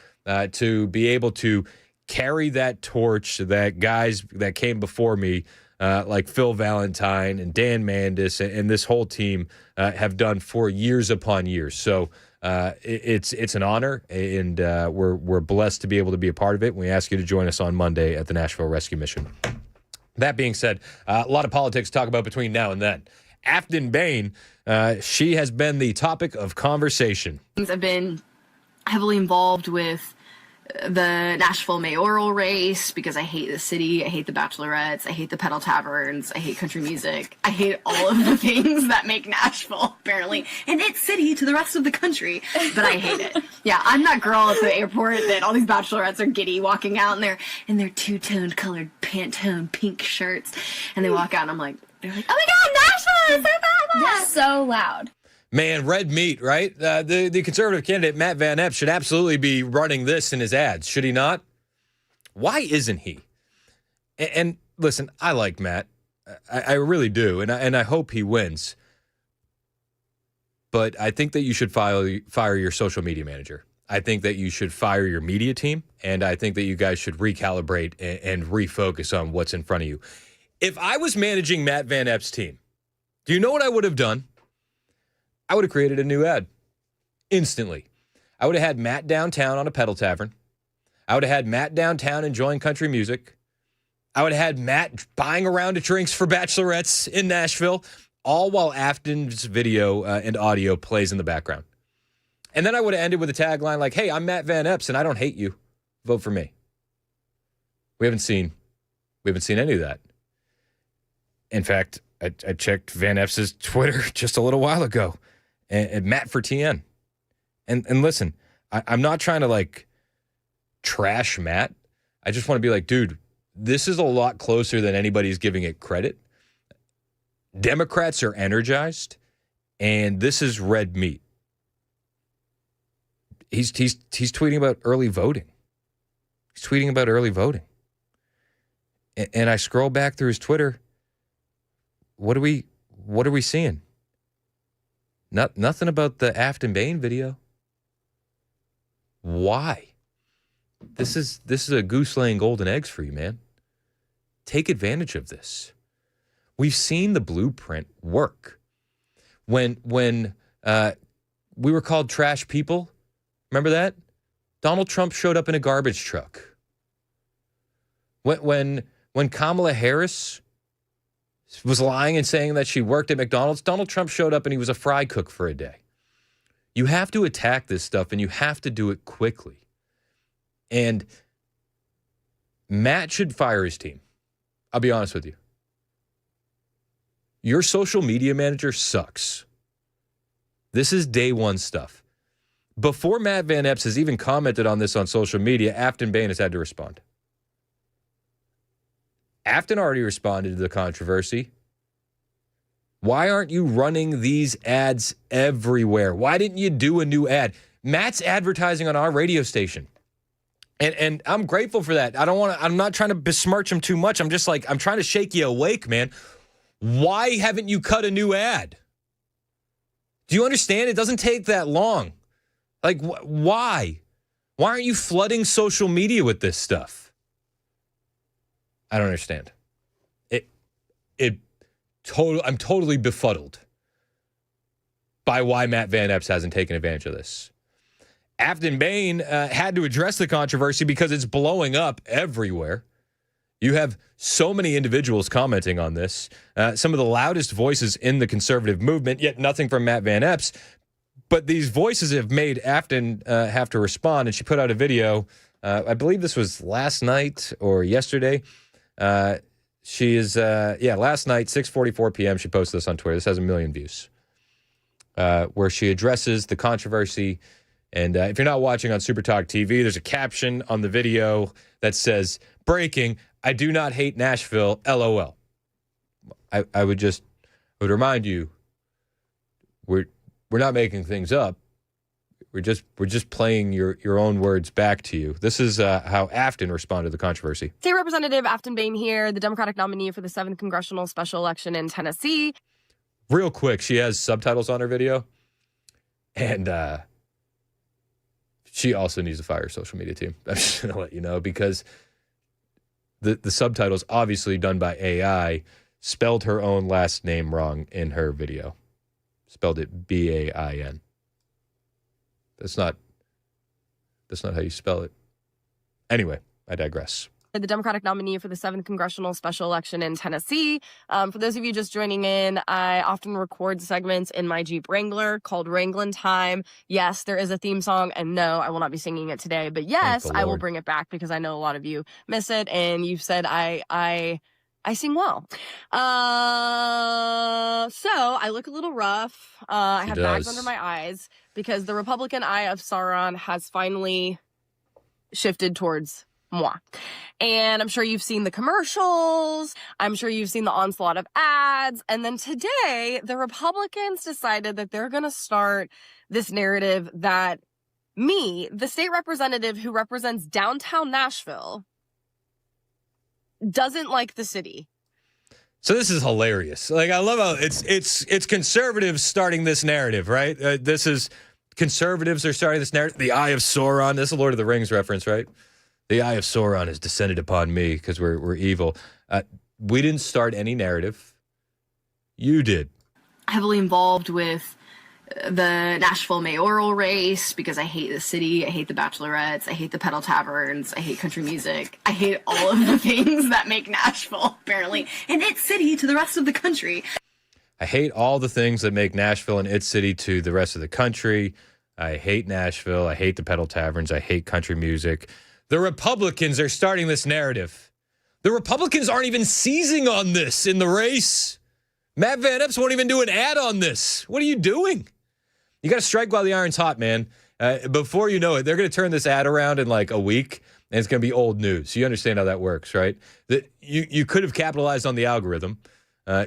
to be able to carry that torch that guys that came before me, like Phil Valentine and Dan Mandis and this whole team have done for years upon years. So it's an honor, and we're blessed to be able to be a part of it. We ask you to join us on Monday at the Nashville Rescue Mission. That being said, a lot of politics to talk about between now and then. Afton Bain, she has been the topic of conversation. I've been heavily involved with the Nashville mayoral race because I hate the city, I hate the bachelorettes, I hate the pedal taverns, I hate country music, I hate all of the things that make Nashville apparently an it city to the rest of the country, but I hate it. Yeah, I'm that girl at the airport that all these bachelorettes are giddy walking out in their two-toned colored Pantone pink shirts, and they walk out and I'm like, they're like, oh my God, Nashville is so bad. They're so loud. Man, red meat, right? The conservative candidate, Matt Van Epp, should absolutely be running this in his ads, should he not? Why isn't he? And listen, I like Matt. I really do, and I hope he wins. But I think that you should fire your social media manager. I think that you should fire your media team, and I think that you guys should recalibrate and refocus on what's in front of you. If I was managing Matt Van Epp's team, do you know what I would have done? I would have created a new ad instantly. I would have had Matt downtown on a pedal tavern. I would have had Matt downtown enjoying country music. I would have had Matt buying a round of drinks for bachelorettes in Nashville, all while Afton's video and audio plays in the background. And then I would have ended with a tagline like, hey, I'm Matt Van Epps and I don't hate you. Vote for me. We haven't seen any of that. In fact, I checked Van Epps' Twitter just a little while ago. And Matt for TN. And listen, I'm not trying to like trash Matt. I just want to be like, dude, this is a lot closer than anybody's giving it credit. Democrats are energized, and this is red meat. He's tweeting about early voting. He's tweeting about early voting. And I scroll back through his Twitter. What are we seeing? Nothing about the Afton Bain video. Why? This is a goose laying golden eggs for you, man. Take advantage of this. We've seen the blueprint work. When we were called trash people, remember that? Donald Trump showed up in a garbage truck. When Kamala Harris was lying and saying that she worked at McDonald's, Donald Trump showed up and he was a fry cook for a day. You have to attack this stuff, and you have to do it quickly. And Matt should fire his team. I'll be honest with you. Your social media manager sucks. This is day one stuff. Before Matt Van Epps has even commented on this on social media, Afton Bain has had to respond. Afton already responded to the controversy. Why aren't you running these ads everywhere? Why didn't you do a new ad? Matt's advertising on our radio station. And I'm grateful for that. I'm not trying to besmirch him too much. I'm just like, I'm trying to shake you awake, man. Why haven't you cut a new ad? Do you understand? It doesn't take that long. Like, why? Why aren't you flooding social media with this stuff? I don't understand. I'm totally befuddled by why Matt Van Epps hasn't taken advantage of this. Afton Bain had to address the controversy because it's blowing up everywhere. You have so many individuals commenting on this, some of the loudest voices in the conservative movement, yet nothing from Matt Van Epps. But these voices have made Afton have to respond, and she put out a video. I believe this was last night or yesterday. She is, last night, 6:44 p.m., she posted this on Twitter. This has 1 million views, where she addresses the controversy. And if you're not watching on Super Talk TV, there's a caption on the video that says, "Breaking, I do not hate Nashville, LOL." I would remind you, we're not making things up. We're just playing your own words back to you. This is how Afton responded to the controversy. State Representative Afton Bain here, the Democratic nominee for the 7th Congressional Special Election in Tennessee. Real quick, she has subtitles on her video, and she also needs to fire her social media team. I'm just going to let you know, because the subtitles, obviously done by AI, spelled her own last name wrong in her video. Spelled it B-A-I-N. That's not how you spell it. Anyway, I digress. The Democratic nominee for the 7th Congressional Special Election in Tennessee. For those of you just joining in, I often record segments in my Jeep Wrangler called Wranglin' Time. Yes, there is a theme song, and no, I will not be singing it today. But yes, I will bring it back because I know a lot of you miss it, and you've said I sing well. So I look a little rough. I have bags under my eyes because the Republican eye of Sauron has finally shifted towards moi. And I'm sure you've seen the commercials. I'm sure you've seen the onslaught of ads. And then today, the Republicans decided that they're going to start this narrative that me, the state representative who represents downtown Nashville, doesn't like the city. So this is hilarious. Like, I love how it's conservatives starting this narrative, right? This is conservatives are starting this narrative. The Eye of Sauron. This is a Lord of the Rings reference, right? The Eye of Sauron has descended upon me because we're evil. We didn't start any narrative. You did. Heavily involved with the Nashville mayoral race because I hate the city, I hate the bachelorettes, I hate the pedal taverns, I hate country music, I hate all of the things that make Nashville, apparently, and its city to the rest of the country. I hate all the things that make Nashville and its city to the rest of the country. I hate Nashville, I hate the pedal taverns, I hate country music. The Republicans are starting this narrative. The Republicans aren't even seizing on this in the race. Matt Van Epps won't even do an ad on this. What are you doing? You got to strike while the iron's hot, man. Before you know it, they're going to turn this ad around in like a week, and it's going to be old news. You understand how that works, right? That you could have capitalized on the algorithm.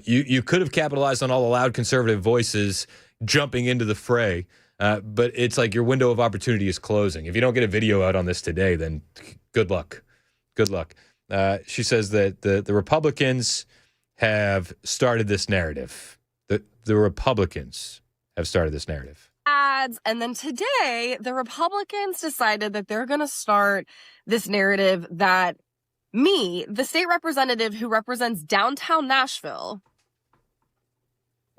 You could have capitalized on all the loud conservative voices jumping into the fray. But it's like your window of opportunity is closing. If you don't get a video out on this today, then good luck. Good luck. She says that the Republicans have started this narrative. The Republicans have started this narrative. Ads. And then today, the Republicans decided that they're going to start this narrative that me, the state representative who represents downtown Nashville,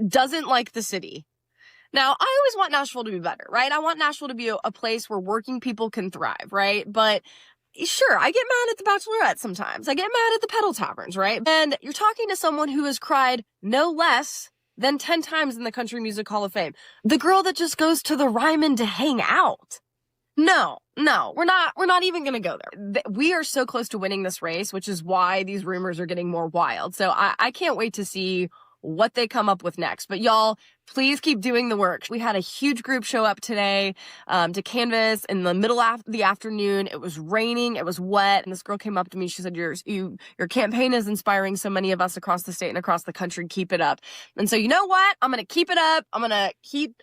doesn't like the city. Now, I always want Nashville to be better, right? I want Nashville to be a place where working people can thrive, right? But sure, I get mad at the Bachelorette sometimes. I get mad at the pedal taverns, right? And you're talking to someone who has cried no less than 10 times in the Country Music Hall of Fame. The girl that just goes to the Ryman to hang out. No, we're not even going to go there. We are so close to winning this race, which is why these rumors are getting more wild. So I can't wait to see what they come up with next. But y'all, please keep doing the work. We had a huge group show up today to canvass in the middle of the afternoon. It was raining. It was wet. And this girl came up to me. She said, your campaign is inspiring so many of us across the state and across the country. Keep it up. And so you know what? I'm going to keep it up. I'm going to keep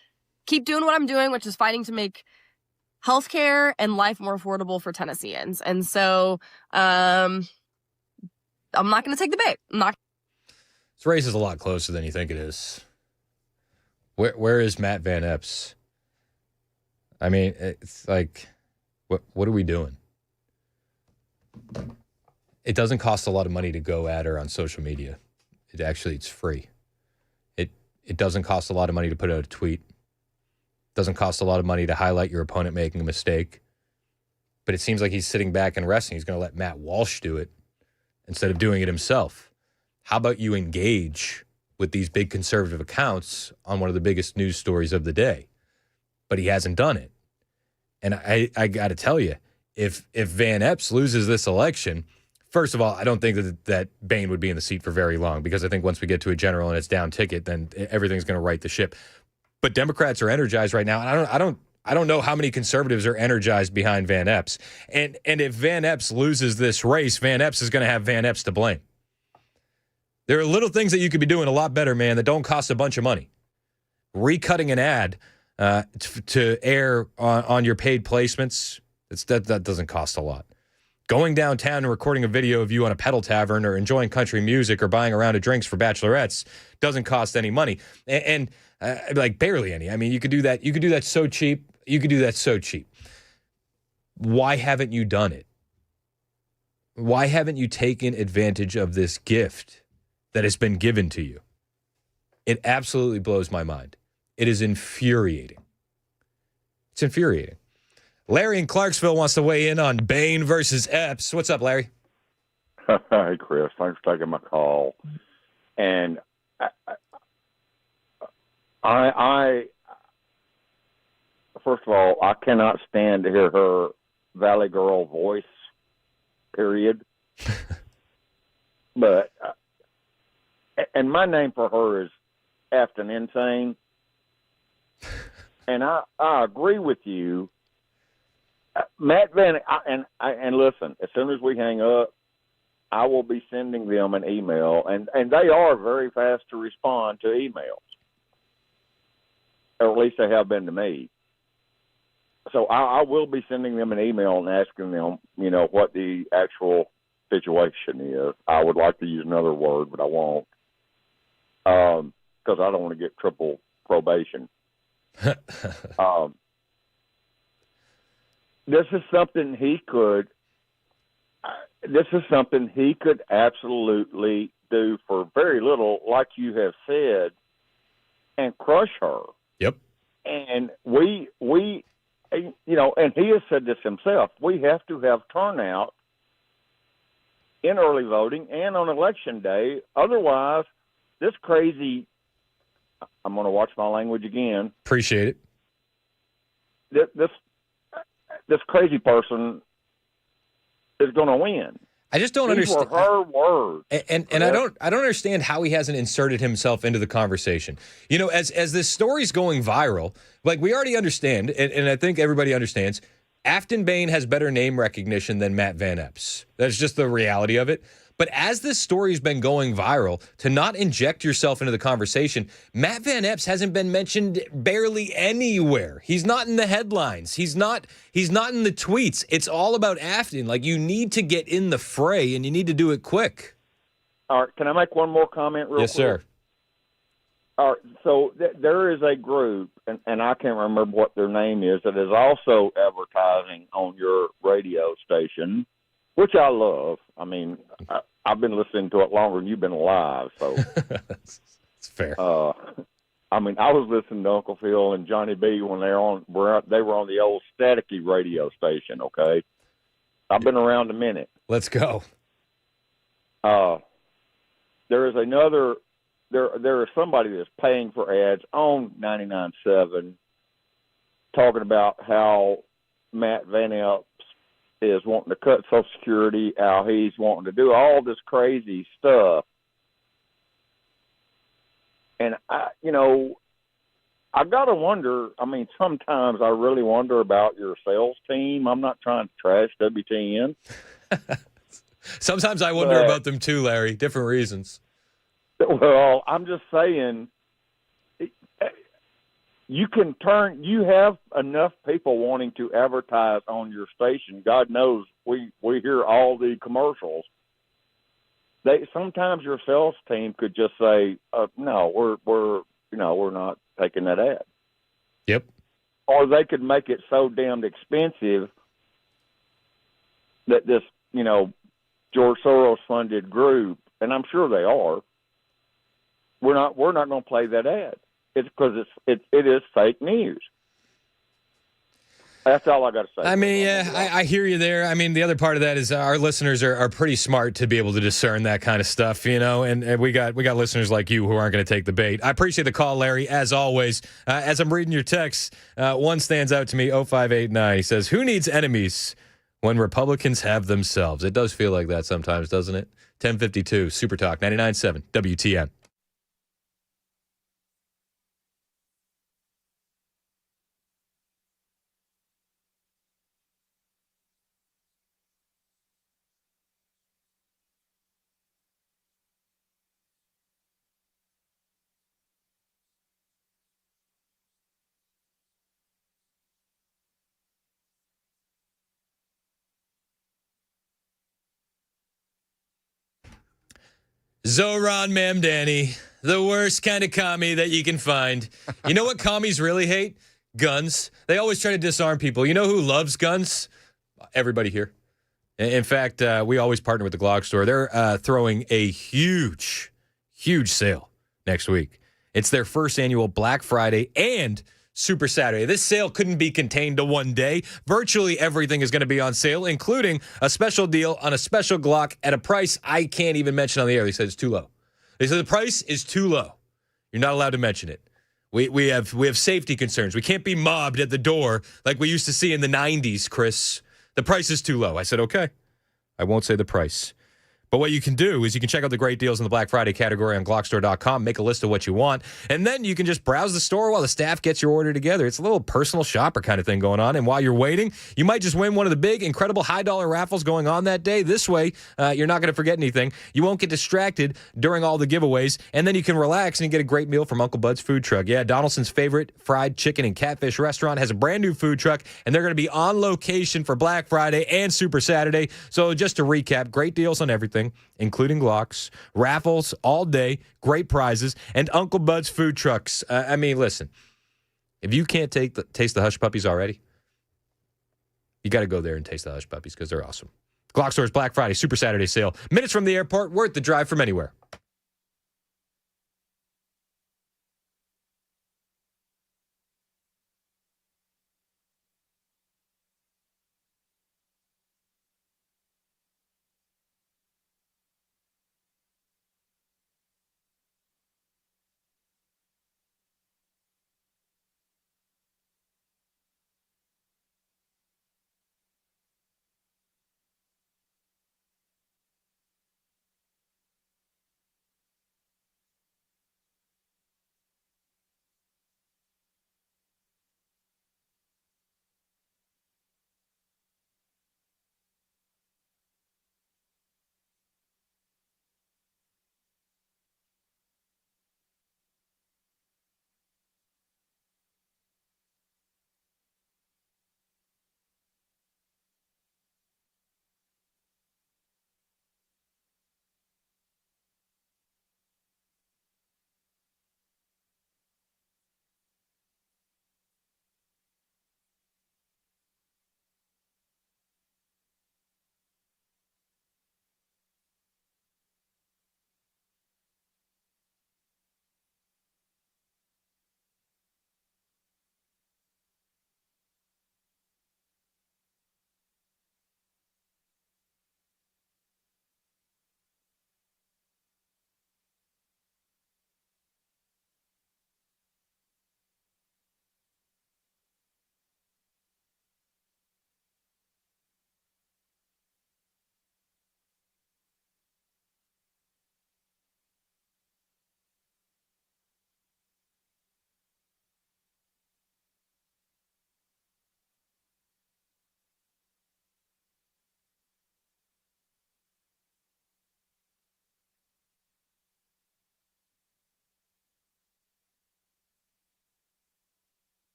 doing what I'm doing, which is fighting to make healthcare and life more affordable for Tennesseans. And so I'm not going to take the bait. This race is a lot closer than you think it is. Where is Matt Van Epps? I mean, it's like, what are we doing? It doesn't cost a lot of money to go at her on social media. It's free. It doesn't cost a lot of money to put out a tweet. It doesn't cost a lot of money to highlight your opponent making a mistake. But it seems like he's sitting back and resting. He's going to let Matt Walsh do it. instead of doing it himself? How about you engage with these big conservative accounts on one of the biggest news stories of the day? But he hasn't done it. And I got to tell you, if Van Epps loses this election, first of all, I don't think that Boehner would be in the seat for very long, because I think once we get to a general and it's down ticket, then everything's going to right the ship. But Democrats are energized right now, and I don't know how many conservatives are energized behind Van Epps. And if Van Epps loses this race, Van Epps is going to have Van Epps to blame. There are little things that you could be doing a lot better, man, that don't cost a bunch of money. Recutting an ad to air on your paid placements, that doesn't cost a lot. Going downtown and recording a video of you on a pedal tavern or enjoying country music or buying a round of drinks for bachelorettes doesn't cost any money. And like barely any. I mean, you could do that. You could do that so cheap. You could do that so cheap. Why haven't you done it? Why haven't you taken advantage of this gift that has been given to you? It absolutely blows my mind. It is infuriating. It's infuriating. Larry in Clarksville wants to weigh in on Boehner versus Epps. What's up, Larry? Hey, Chris. Thanks for taking my call. And I first of all, I cannot stand to hear her Valley Girl voice, period. But, and my name for her is Afton Insane. And I agree with you. Matt Van, and listen, as soon as we hang up, I will be sending them an email, and they are very fast to respond to emails, or at least they have been to me. So I will be sending them an email and asking them, what the actual situation is. I would like to use another word, but I won't, because I don't want to get triple probation. This is something he could absolutely do for very little, like you have said, and crush her. Yep. And we and he has said this himself, we have to have turnout in early voting and on election day. Otherwise, this crazy, I'm going to watch my language again. Appreciate it. This crazy person is going to win. I just don't These understand were her words. And I don't understand how he hasn't inserted himself into the conversation. As this story's going viral, like we already understand, and I think everybody understands, Afton Boehner has better name recognition than Matt Van Epps. That's just the reality of it. But as this story's been going viral, to not inject yourself into the conversation, Matt Van Epps hasn't been mentioned barely anywhere. He's not in the headlines. He's not in the tweets. It's all about Afton. Like, you need to get in the fray, and you need to do it quick. All right, can I make one more comment real quick? Yes, sir. All right, so there is a group, and I can't remember what their name is, that is also advertising on your radio station, which I love. I mean, I've been listening to it longer than you've been alive, so. It's fair. I mean, I was listening to Uncle Phil and Johnny B when they were on the old staticky radio station, okay? I've been around a minute. Let's go. There is another, there is somebody that's paying for ads on 99.7 talking about how Matt Van Epps is wanting to cut Social Security, how he's wanting to do all this crazy stuff. And, I've got to wonder, I mean, sometimes I really wonder about your sales team. I'm not trying to trash WTN. Sometimes I wonder about them too, Larry. Different reasons. Well, I'm just saying, you have enough people wanting to advertise on your station. God knows we hear all the commercials. Sometimes your sales team could just say, no, we're not taking that ad. Yep. Or they could make it so damned expensive that this, George Soros funded group, and I'm sure they are, we're not going to play that ad. It's because it is fake news. That's all I got to say. I mean, yeah, I hear you there. I mean, the other part of that is our listeners are pretty smart to be able to discern that kind of stuff, and we got listeners like you who aren't going to take the bait. I appreciate the call, Larry, as always. As I'm reading your texts, one stands out to me, 0589. He says, who needs enemies when Republicans have themselves? It does feel like that sometimes, doesn't it? 1052, Super Talk, 99.7, WTN. Zohran Mamdani, the worst kind of commie that you can find. You know what commies really hate? Guns. They always try to disarm people. You know who loves guns? Everybody here. In fact, we always partner with the Glock store. They're throwing a huge sale next week. It's their first annual Black Friday and Super Saturday. This sale couldn't be contained to one day. Virtually everything is going to be on sale, including a special deal on a special Glock at a price I can't even mention on the air. They said it's too low. They said the price is too low. You're not allowed to mention it. We have safety concerns. We can't be mobbed at the door like we used to see in the 90s, Chris. The price is too low. I said, okay. I won't say the price. But what you can do is you can check out the great deals in the Black Friday category on Glockstore.com, make a list of what you want, and then you can just browse the store while the staff gets your order together. It's a little personal shopper kind of thing going on, and while you're waiting, you might just win one of the big, incredible high-dollar raffles going on that day. This way, you're not going to forget anything. You won't get distracted during all the giveaways, and then you can relax and get a great meal from Uncle Bud's food truck. Yeah, Donaldson's favorite fried chicken and catfish restaurant has a brand new food truck, and they're going to be on location for Black Friday and Super Saturday. So just to recap, great deals on everything, including Glocks, raffles all day, great prizes, and Uncle Bud's food trucks. I mean, listen, if you can't taste the Hush Puppies already, you got to go there and taste the Hush Puppies because they're awesome. Glock Store's Black Friday, Super Saturday sale. Minutes from the airport, worth the drive from anywhere.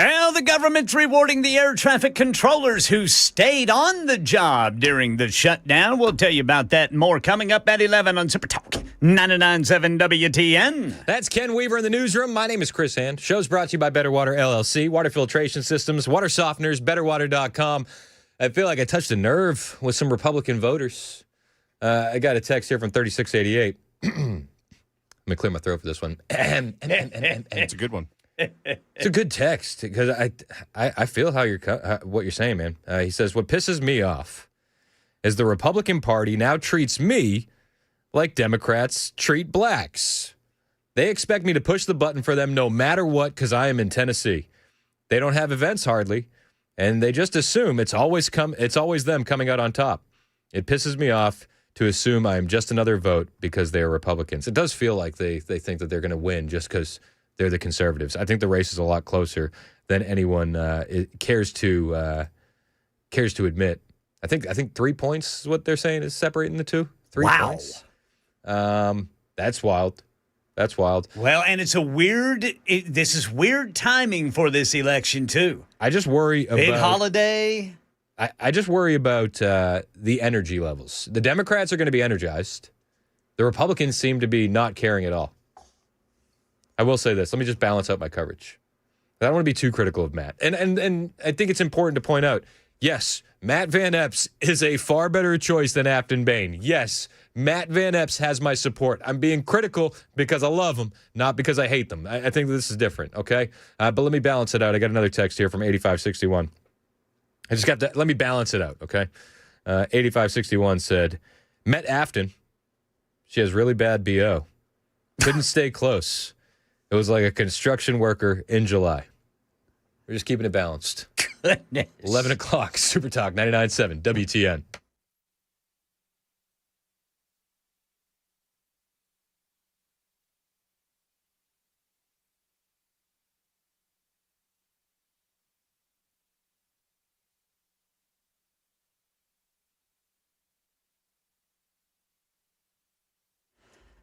Well, the government's rewarding the air traffic controllers who stayed on the job during the shutdown. We'll tell you about that and more coming up at 11 on Super Talk 99.7 WTN. That's Ken Weaver in the newsroom. My name is Chris Hand. Show's brought to you by Better Water LLC, water filtration systems, water softeners, betterwater.com. I feel like I touched a nerve with some Republican voters. I got a text here from 3688. I'm going to clear my throat for this one. It's a good one. It's a good text because I feel how what you're saying, man. He says, what pisses me off is the Republican Party now treats me like Democrats treat blacks. They expect me to push the button for them no matter what because I am in Tennessee. They don't have events hardly, and they just assume it's always them coming out on top. It pisses me off to assume I am just another vote because they are Republicans. It does feel like they think that they're going to win just because they're the conservatives. I think the race is a lot closer than anyone cares to admit. I think 3 points is what they're saying is separating the two. 3 points. That's wild. That's wild. Well, and it's this is weird timing for this election, too. I just worry about... Big holiday. I just worry about the energy levels. The Democrats are going to be energized. The Republicans seem to be not caring at all. I will say this. Let me just balance out my coverage. I don't want to be too critical of Matt. And I think it's important to point out, yes, Matt Van Epps is a far better choice than Afton Bain. Yes, Matt Van Epps has my support. I'm being critical because I love him, not because I hate them. I think this is different, okay? But let me balance it out. I got another text here from 8561. Let me balance it out, okay? 8561 said, met Afton. She has really bad BO. Couldn't stay close. It was like a construction worker in July. We're just keeping it balanced. Goodness. 11 o'clock, Super Talk 99.7 WTN.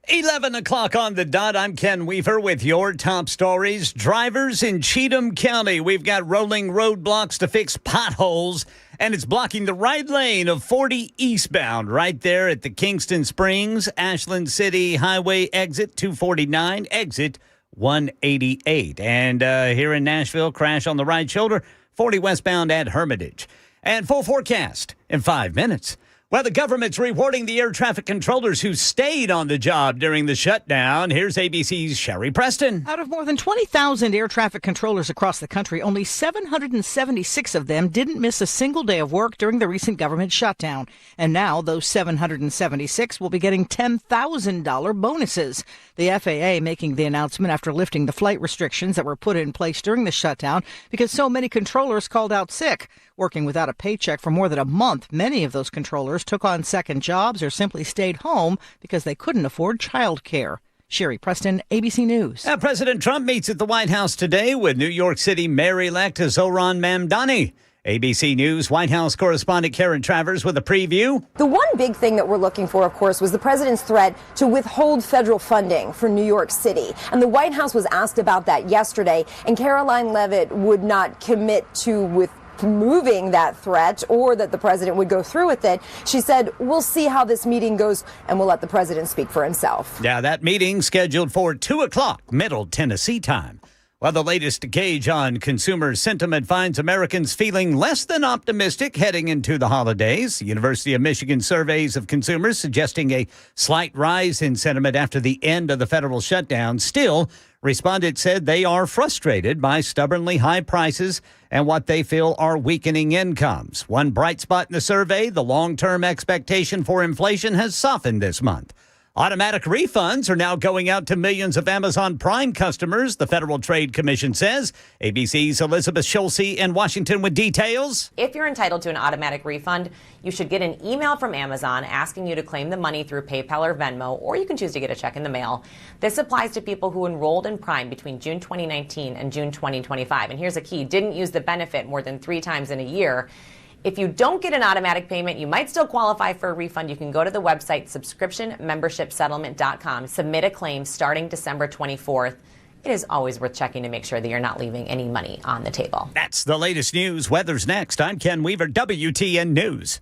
$11 o'clock on the dot. I'm Ken Weaver with your top stories. Drivers in Cheatham County. We've got rolling roadblocks to fix potholes, and it's blocking the right lane of 40 eastbound right there at the Kingston Springs, Ashland City Highway exit 249, exit 188. And here in Nashville, crash on the right shoulder, 40 westbound at Hermitage. And full forecast in 5 minutes. Well, the government's rewarding the air traffic controllers who stayed on the job during the shutdown. Here's ABC's Sherry Preston. Out of more than 20,000 air traffic controllers across the country, only 776 of them didn't miss a single day of work during the recent government shutdown. And now those 776 will be getting $10,000 bonuses. The FAA making the announcement after lifting the flight restrictions that were put in place during the shutdown because so many controllers called out sick. Working without a paycheck for more than a month, many of those controllers took on second jobs or simply stayed home because they couldn't afford child care. Sherry Preston, ABC News. President Trump meets at the White House today with New York City Mayor-elect Zohran Mamdani. ABC News White House correspondent Karen Travers with a preview. The one big thing that we're looking for, of course, was the president's threat to withhold federal funding for New York City. And the White House was asked about that yesterday, and Caroline Leavitt would not commit to removing that threat or that the president would go through with it. She said, we'll see how this meeting goes and we'll let the president speak for himself. Yeah, that meeting scheduled for 2 o'clock Middle Tennessee time. Well, the latest gauge on consumer sentiment finds Americans feeling less than optimistic heading into the holidays. The University of Michigan surveys of consumers suggesting a slight rise in sentiment after the end of the federal shutdown. Still, respondents said they are frustrated by stubbornly high prices and what they feel are weakening incomes. One bright spot in the survey, the long-term expectation for inflation has softened this month. Automatic refunds are now going out to millions of Amazon Prime customers, the Federal Trade Commission says. ABC's Elizabeth Schulze in Washington with details. If you're entitled to an automatic refund, you should get an email from Amazon asking you to claim the money through PayPal or Venmo, or you can choose to get a check in the mail. This applies to people who enrolled in Prime between June 2019 and June 2025. And here's a key: didn't use the benefit more than 3 times in a year. If you don't get an automatic payment, you might still qualify for a refund. You can go to the website subscriptionmembershipsettlement.com, submit a claim starting December 24th. it is always worth checking to make sure that you're not leaving any money on the table. That's the latest news. Weather's next. I'm Ken Weaver, WTN News.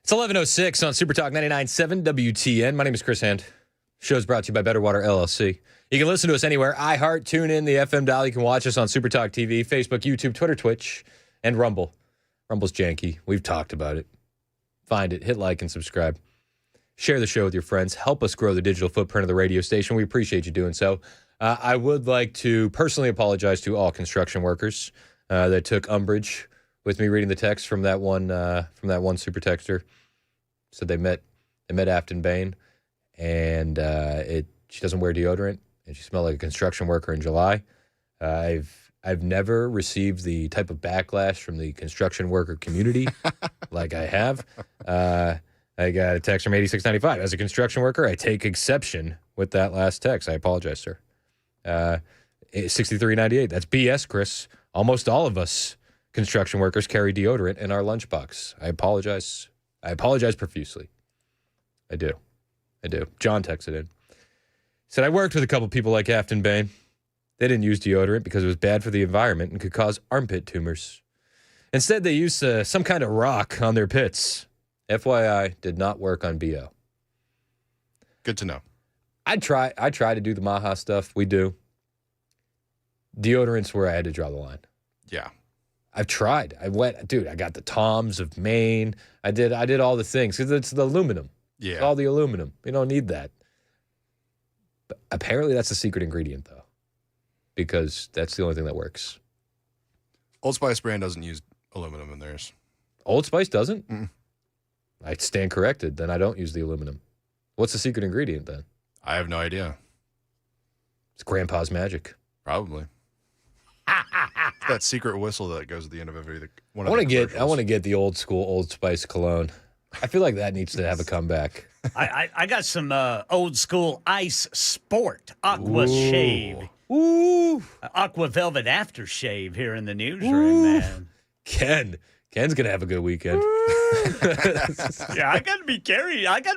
It's 11:06 on Super Talk 99.7 WTN. My name is Chris Hand. Show's brought to you by Better Water LLC. You can listen to us anywhere. iHeart, TuneIn, the FM dial. You can watch us on Super Talk TV, Facebook, YouTube, Twitter, Twitch, and Rumble. Rumble's janky. We've talked about it. Find it, hit like, and subscribe. Share the show with your friends. Help us grow the digital footprint of the radio station. We appreciate you doing so. I would like to personally apologize to all construction workers that took umbrage with me reading the text from that one super texter. So they met Afton Bain, and she doesn't wear deodorant, and she smelled like a construction worker in July. I've never received the type of backlash from the construction worker community like I have. I got a text from 8695. As a construction worker, I take exception with that last text. I apologize, sir. 6398. That's BS, Chris. Almost all of us construction workers carry deodorant in our lunchbox. I apologize. I apologize profusely. I do. John texted in. Said, I worked with a couple people like Afton Bain. They didn't use deodorant because it was bad for the environment and could cause armpit tumors. Instead, they used some kind of rock on their pits. FYI, did not work on BO. Good to know. I try to do the Maha stuff. We do. Deodorant's where I had to draw the line. Yeah. I've tried. I got the Toms of Maine. I did all the things because it's the aluminum. Yeah. It's all the aluminum. We don't need that. But apparently that's the secret ingredient, though, because that's the only thing that works. Old Spice brand doesn't use aluminum in theirs. Old Spice doesn't? I stand corrected. Then I don't use the aluminum. What's the secret ingredient, then? I have no idea. It's Grandpa's magic. Probably. That secret whistle that goes at the end of every one. I want to get the old school Old Spice cologne. I feel like that needs to have a comeback. I got some old school ice sport aqua shave. Ooh. Aqua velvet aftershave here in the newsroom, man. Ken's gonna have a good weekend. Yeah, I gotta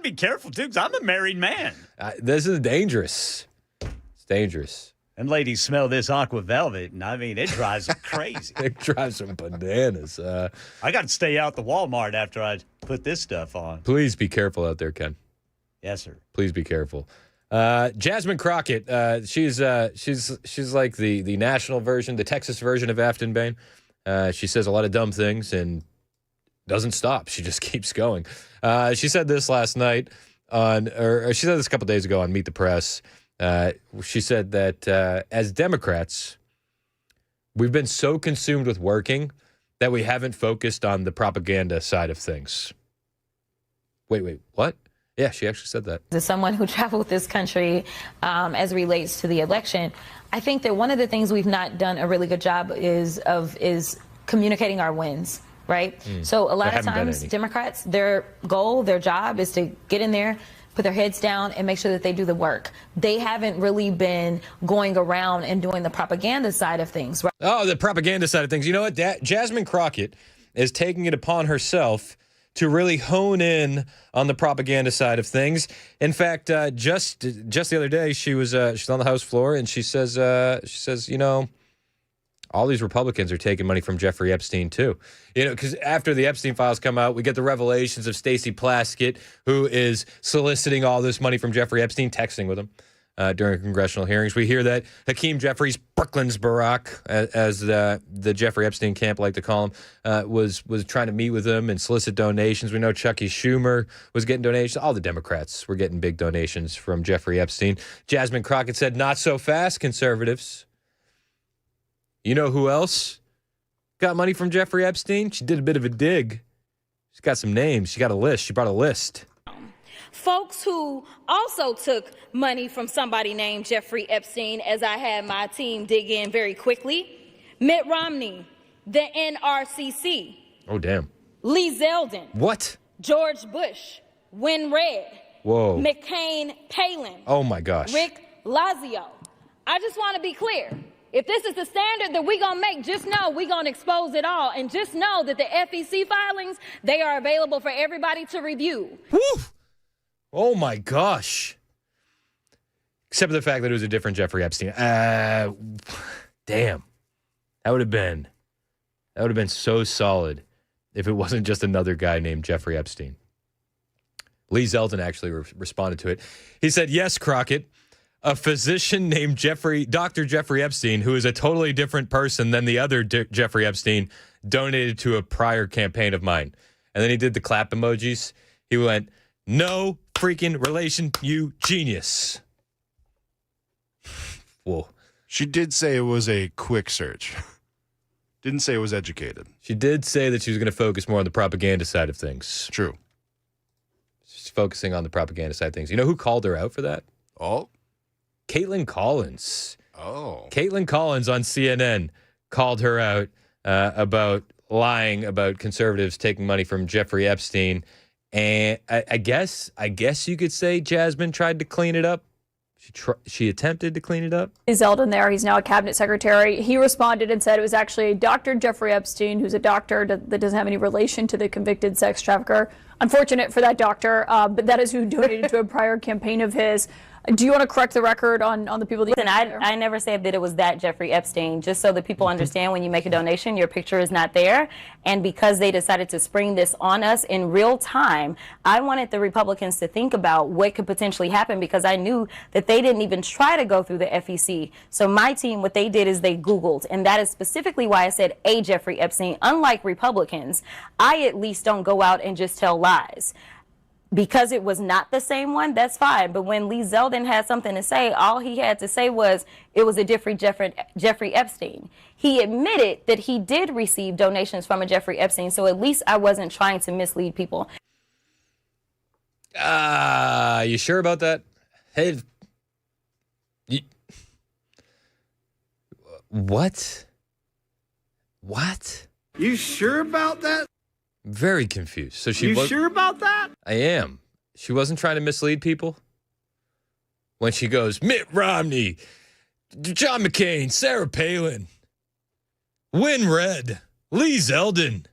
be careful too, because I'm a married man. This is dangerous. It's dangerous. And ladies smell this aqua velvet, and I mean, it drives them crazy. It drives them bananas. I got to stay out the Walmart after I put this stuff on. Please be careful out there, Ken. Yes, sir. Please be careful. Jasmine Crockett, she's like the national version, the Texas version of Afton Bain. She says a lot of dumb things and doesn't stop. She just keeps going. She said this last night or she said this a couple days ago on Meet the Press. She said that as Democrats, we've been so consumed with working that we haven't focused on the propaganda side of things. Wait, what? Yeah, she actually said that. As someone who traveled this country as it relates to the election, I think that one of the things we've not done a really good job is communicating our wins, right? So a lot of times Democrats, their goal, their job is to get in there, put their heads down and make sure that they do the work. They haven't really been going around and doing the propaganda side of things. Right? Oh, the propaganda side of things. You know what? Jasmine Crockett is taking it upon herself to really hone in on the propaganda side of things. In fact, just the other day, she's on the House floor and she says, you know, all these Republicans are taking money from Jeffrey Epstein, too. You know, because after the Epstein files come out, we get the revelations of Stacey Plaskett, who is soliciting all this money from Jeffrey Epstein, texting with him during congressional hearings. We hear that Hakeem Jeffries, Brooklyn's Barack, as the Jeffrey Epstein camp like to call him, was trying to meet with him and solicit donations. We know Chucky Schumer was getting donations. All the Democrats were getting big donations from Jeffrey Epstein. Jasmine Crockett said, not so fast, conservatives. You know who else got money from Jeffrey Epstein? She did a bit of a dig. She's got some names. She got a list. She brought a list. Folks who also took money from somebody named Jeffrey Epstein, as I had my team dig in very quickly. Mitt Romney, the NRCC. Oh, damn. Lee Zeldin. What? George Bush. Win Red. Whoa. McCain Palin. Oh, my gosh. Rick Lazio. I just want to be clear. If this is the standard that we're going to make, just know we're going to expose it all. And just know that the FEC filings, they are available for everybody to review. Woo! Oh, my gosh. Except for the fact that it was a different Jeffrey Epstein. Damn. That would have been so solid if it wasn't just another guy named Jeffrey Epstein. Lee Zeldin actually responded to it. He said, yes, Crockett. A physician named Dr. Jeffrey Epstein, who is a totally different person than the other Jeffrey Epstein, donated to a prior campaign of mine. And then he did the clap emojis. He went, no freaking relation, you genius. Whoa. She did say it was a quick search. Didn't say it was educated. She did say that she was going to focus more on the propaganda side of things. True. She's focusing on the propaganda side of things. You know who called her out for that? Oh. Caitlin Collins. Oh. Caitlin Collins on CNN called her out about lying about conservatives taking money from Jeffrey Epstein. And I guess you could say Jasmine tried to clean it up. She attempted to clean it up. Zeldin there, he's now a cabinet secretary. He responded and said it was actually Dr. Jeffrey Epstein, who's a doctor that doesn't have any relation to the convicted sex trafficker. Unfortunate for that doctor, but that is who donated to a prior campaign of his. Do you want to correct the record on the people that... Listen, I never said that it was that Jeffrey Epstein, just so that people understand when you make a donation, your picture is not there. And because they decided to spring this on us in real time, I wanted the Republicans to think about what could potentially happen because I knew that they didn't even try to go through the FEC. So my team, what they did is they Googled, and that is specifically why I said a Jeffrey Epstein. Unlike Republicans, I at least don't go out and just tell lies. Because it was not the same one, that's fine. But when Lee Zeldin had something to say, all he had to say was it was a different Jeffrey Epstein. He admitted that he did receive donations from a Jeffrey Epstein, so at least I wasn't trying to mislead people. You sure about that? Hey, what? You sure about that? Very confused. So she You sure about that? I am. She wasn't trying to mislead people? When she goes, Mitt Romney, John McCain, Sarah Palin, Win Red, Lee Zeldin,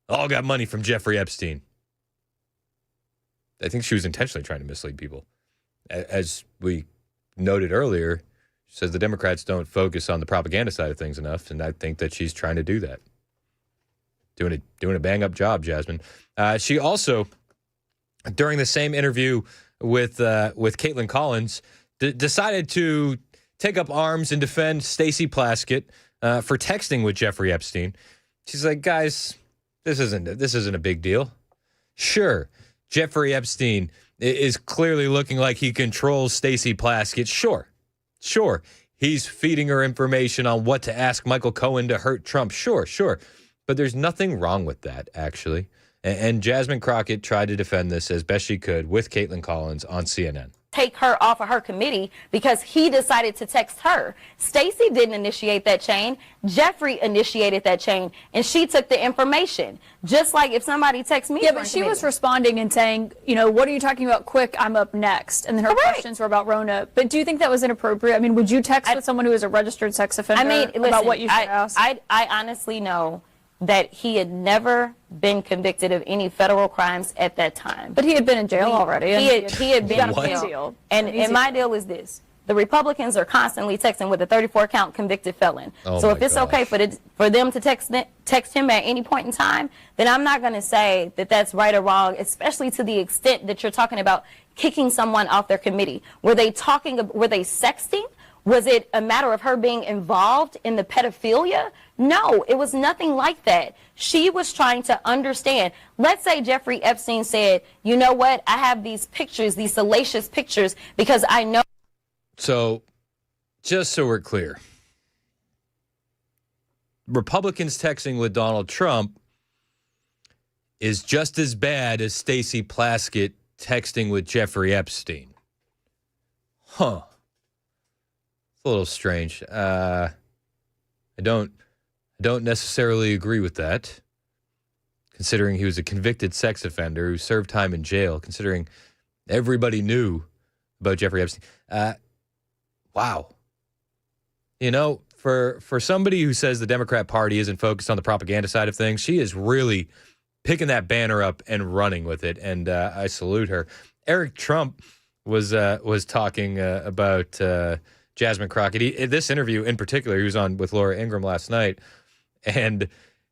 all got money from Jeffrey Epstein. I think she was intentionally trying to mislead people. As we noted earlier, she says the Democrats don't focus on the propaganda side of things enough, and I think that she's trying to do that. Doing a bang-up job, Jasmine. She also, during the same interview with Caitlin Collins, decided to take up arms and defend Stacey Plaskett for texting with Jeffrey Epstein. She's like, guys, this isn't a big deal. Sure, Jeffrey Epstein is clearly looking like he controls Stacey Plaskett. Sure. He's feeding her information on what to ask Michael Cohen to hurt Trump. Sure. But there's nothing wrong with that, actually. And Jasmine Crockett tried to defend this as best she could with Caitlin Collins on CNN. Take her off of her committee because he decided to text her. Stacey didn't initiate that chain. Jeffrey initiated that chain, and she took the information. Just like if somebody texts me. Yeah, but she was responding and saying, what are you talking about? Quick, I'm up next. And then her questions were about Rona. But do you think that was inappropriate? I mean, would you text with someone who is a registered sex offender about what you should ask? I honestly know that he had never been convicted of any federal crimes at that time. But he had been in jail already. He had been in jail. And my deal is this. The Republicans are constantly texting with a 34-count convicted felon. So if it's okay for them to text him at any point in time, then I'm not going to say that that's right or wrong, especially to the extent that you're talking about kicking someone off their committee. Were they sexting? Was it a matter of her being involved in the pedophilia? No, it was nothing like that. She was trying to understand. Let's say Jeffrey Epstein said, you know what? I have these pictures, these salacious pictures, because I know. So, just so we're clear, Republicans texting with Donald Trump is just as bad as Stacey Plaskett texting with Jeffrey Epstein. Huh. A little strange. I don't necessarily agree with that, considering he was a convicted sex offender who served time in jail, considering everybody knew about Jeffrey Epstein. Wow. For somebody who says the Democrat Party isn't focused on the propaganda side of things, she is really picking that banner up and running with it, and I salute her. Eric Trump was talking about Jasmine Crockett. This interview in particular, he was on with Laura Ingraham last night, and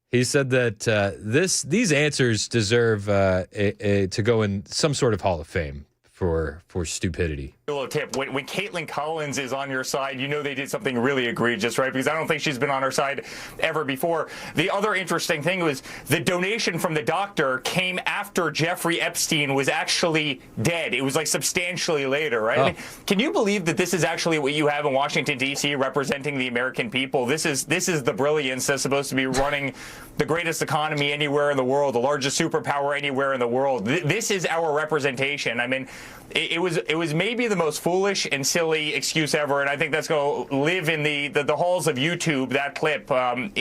he said that these answers deserve to go in some sort of Hall of Fame for stupidity. A little tip, when Caitlin Collins is on your side, they did something really egregious, right? Because I don't think she's been on her side ever before. The other interesting thing was the donation from the doctor came after Jeffrey Epstein was actually dead. It was like substantially later, right? Oh. I mean, can you believe that this is actually what you have in Washington, D.C., representing the American people? This is the brilliance that's supposed to be running the greatest economy anywhere in the world, the largest superpower anywhere in the world. This is our representation. I mean, it was maybe the most foolish and silly excuse ever, and I think that's going to live in the halls of YouTube. That clip, in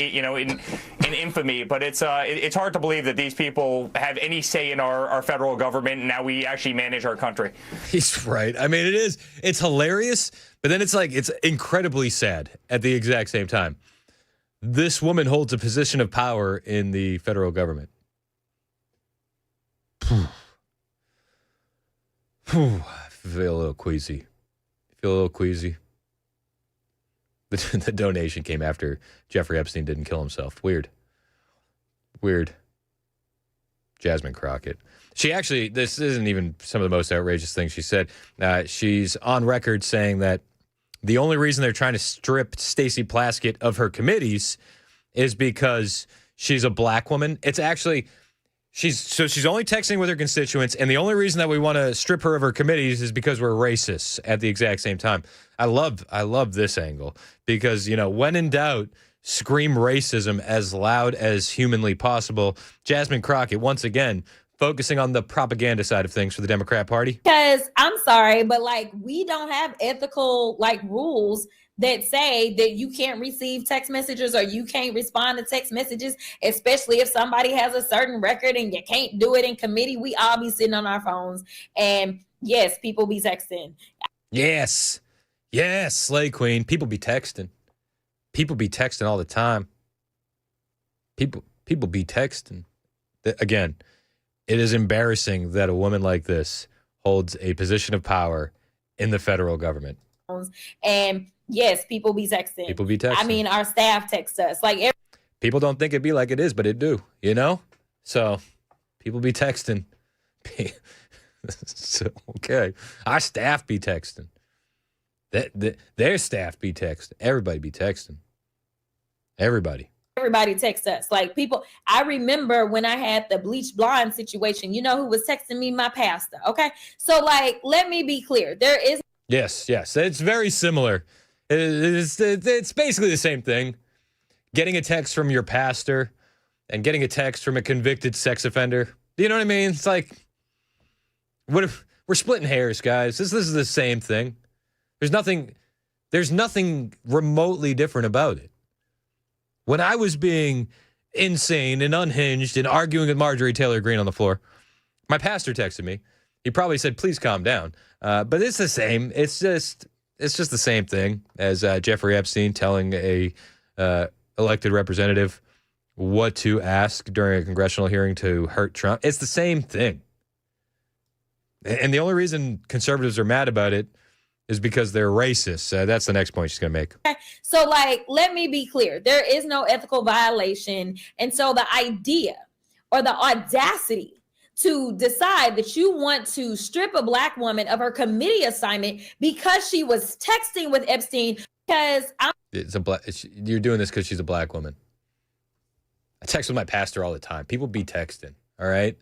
infamy. But it's hard to believe that these people have any say in our federal government, and now we actually manage our country. He's right. I mean, it's hilarious, but then it's incredibly sad at the exact same time. This woman holds a position of power in the federal government. I feel a little queasy. The donation came after Jeffrey Epstein didn't kill himself. Weird. Jasmine Crockett. She actually, this isn't even some of the most outrageous things she said. She's on record saying that the only reason they're trying to strip Stacey Plaskett of her committees is because she's a black woman. It's actually... She's only texting with her constituents, and the only reason that we want to strip her of her committees is because we're racists at the exact same time. I love this angle because, when in doubt, scream racism as loud as humanly possible. Jasmine Crockett, once again, focusing on the propaganda side of things for the Democrat Party. Because I'm sorry, but we don't have ethical rules that say that you can't receive text messages or you can't respond to text messages, especially if somebody has a certain record and you can't do it in committee. We all be sitting on our phones, and yes, people be texting. Yes. Yes, Slay Queen. People be texting. People be texting all the time. People be texting. Again, it is embarrassing that a woman like this holds a position of power in the federal government. And yes, people be texting. People be texting. I mean, our staff texts us. Like people don't think it'd be like it is, but it do, you know? So people be texting. So, okay. Our staff be texting. Their staff be texting. Everybody be texting. Everybody texts us. Like people, I remember when I had the bleach blonde situation, you know who was texting me? My pastor. Okay. So like, let me be clear. There is. Yes. It's very similar. It's basically the same thing. Getting a text from your pastor and getting a text from a convicted sex offender. Do you know what I mean? It's like, what if we're splitting hairs, guys? This is the same thing. There's nothing remotely different about it. When I was being insane and unhinged and arguing with Marjorie Taylor Greene on the floor, my pastor texted me. He probably said, please calm down. But it's the same. It's just the same thing as Jeffrey Epstein telling a elected representative what to ask during a congressional hearing to hurt Trump. It's the same thing. And the only reason conservatives are mad about it is because they're racist. That's the next point she's going to make. Okay. So like, let me be clear. There is no ethical violation. And so the idea or the audacity to decide that you want to strip a black woman of her committee assignment because she was texting with Epstein because you're doing this because she's a black woman. I text with my pastor all the time. People be texting, all right?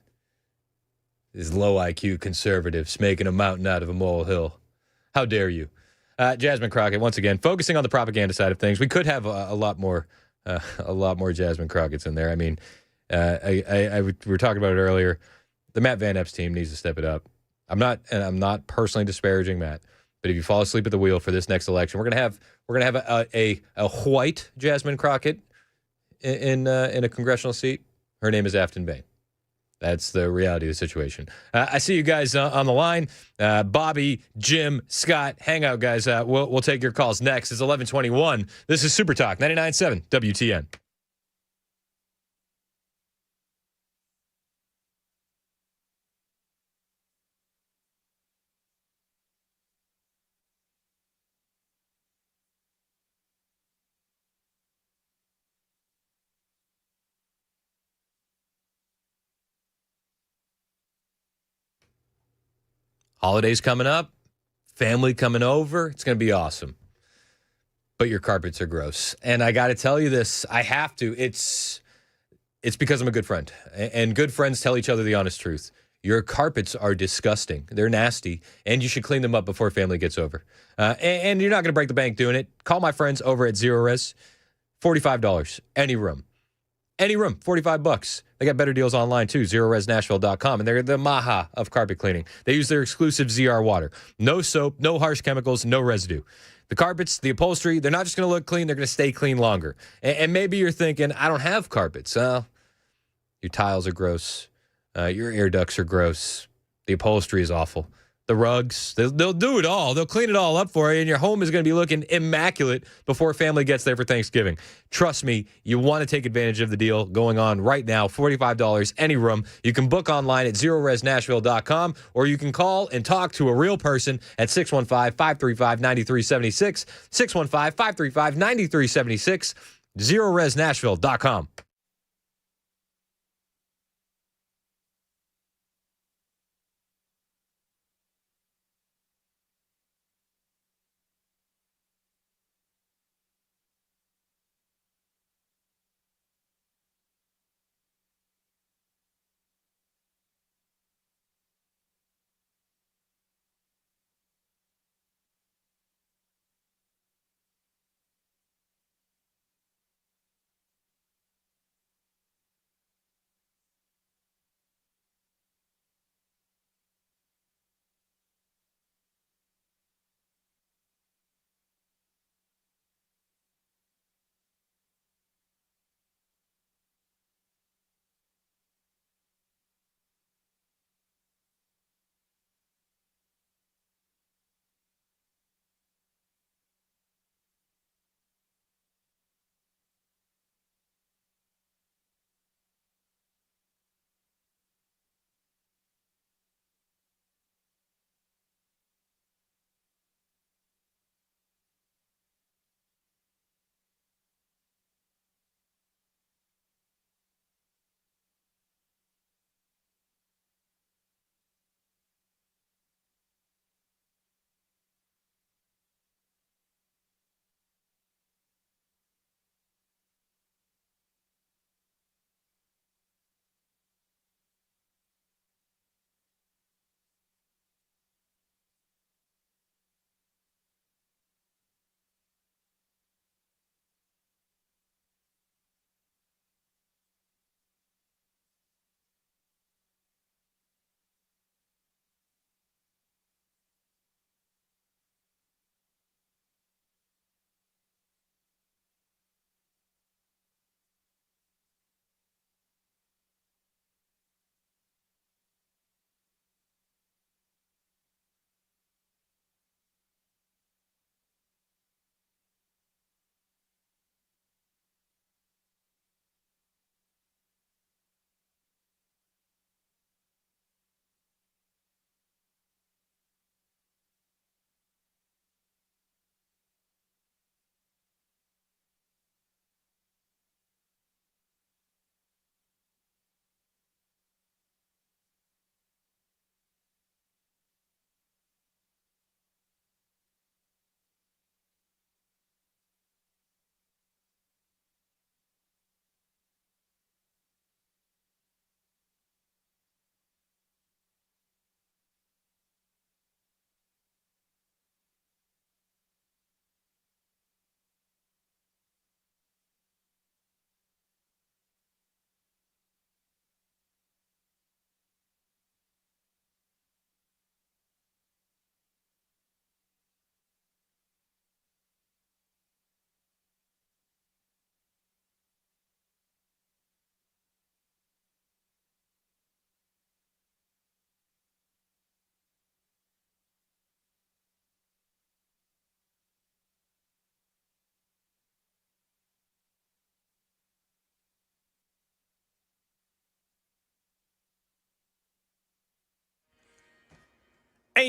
These low IQ conservatives making a mountain out of a molehill. How dare you? Jasmine Crockett, once again, focusing on the propaganda side of things. We could have a lot more Jasmine Crockett's in there. I mean, we were talking about it earlier. The Matt Van Epps team needs to step it up. I'm not personally disparaging Matt, but if you fall asleep at the wheel for this next election, we're gonna have a white Jasmine Crockett in a congressional seat. Her name is Afton Bain. That's the reality of the situation. I see you guys on the line. Bobby, Jim, Scott, hang out, guys. We'll take your calls next. It's 11:21. This is Super Talk 99.7 WTN. Holidays coming up, family coming over. It's going to be awesome. But your carpets are gross. And I got to tell you this. I have to. It's because I'm a good friend. And good friends tell each other the honest truth. Your carpets are disgusting. They're nasty. And you should clean them up before family gets over. And you're not going to break the bank doing it. Call my friends over at Zero Res. $45. Any room. Any room, $45. They got better deals online too, ZeroResNashville.com. And they're the Maha of carpet cleaning. They use their exclusive ZR water. No soap, no harsh chemicals, no residue. The carpets, the upholstery, they're not just going to look clean, they're going to stay clean longer. And maybe you're thinking, I don't have carpets. Your tiles are gross. Your air ducts are gross. The upholstery is awful. The rugs, they'll do it all. They'll clean it all up for you, and your home is going to be looking immaculate before family gets there for Thanksgiving. Trust me, you want to take advantage of the deal going on right now. $45, any room. You can book online at ZeroResNashville.com, or you can call and talk to a real person at 615-535-9376, 615-535-9376, ZeroResNashville.com.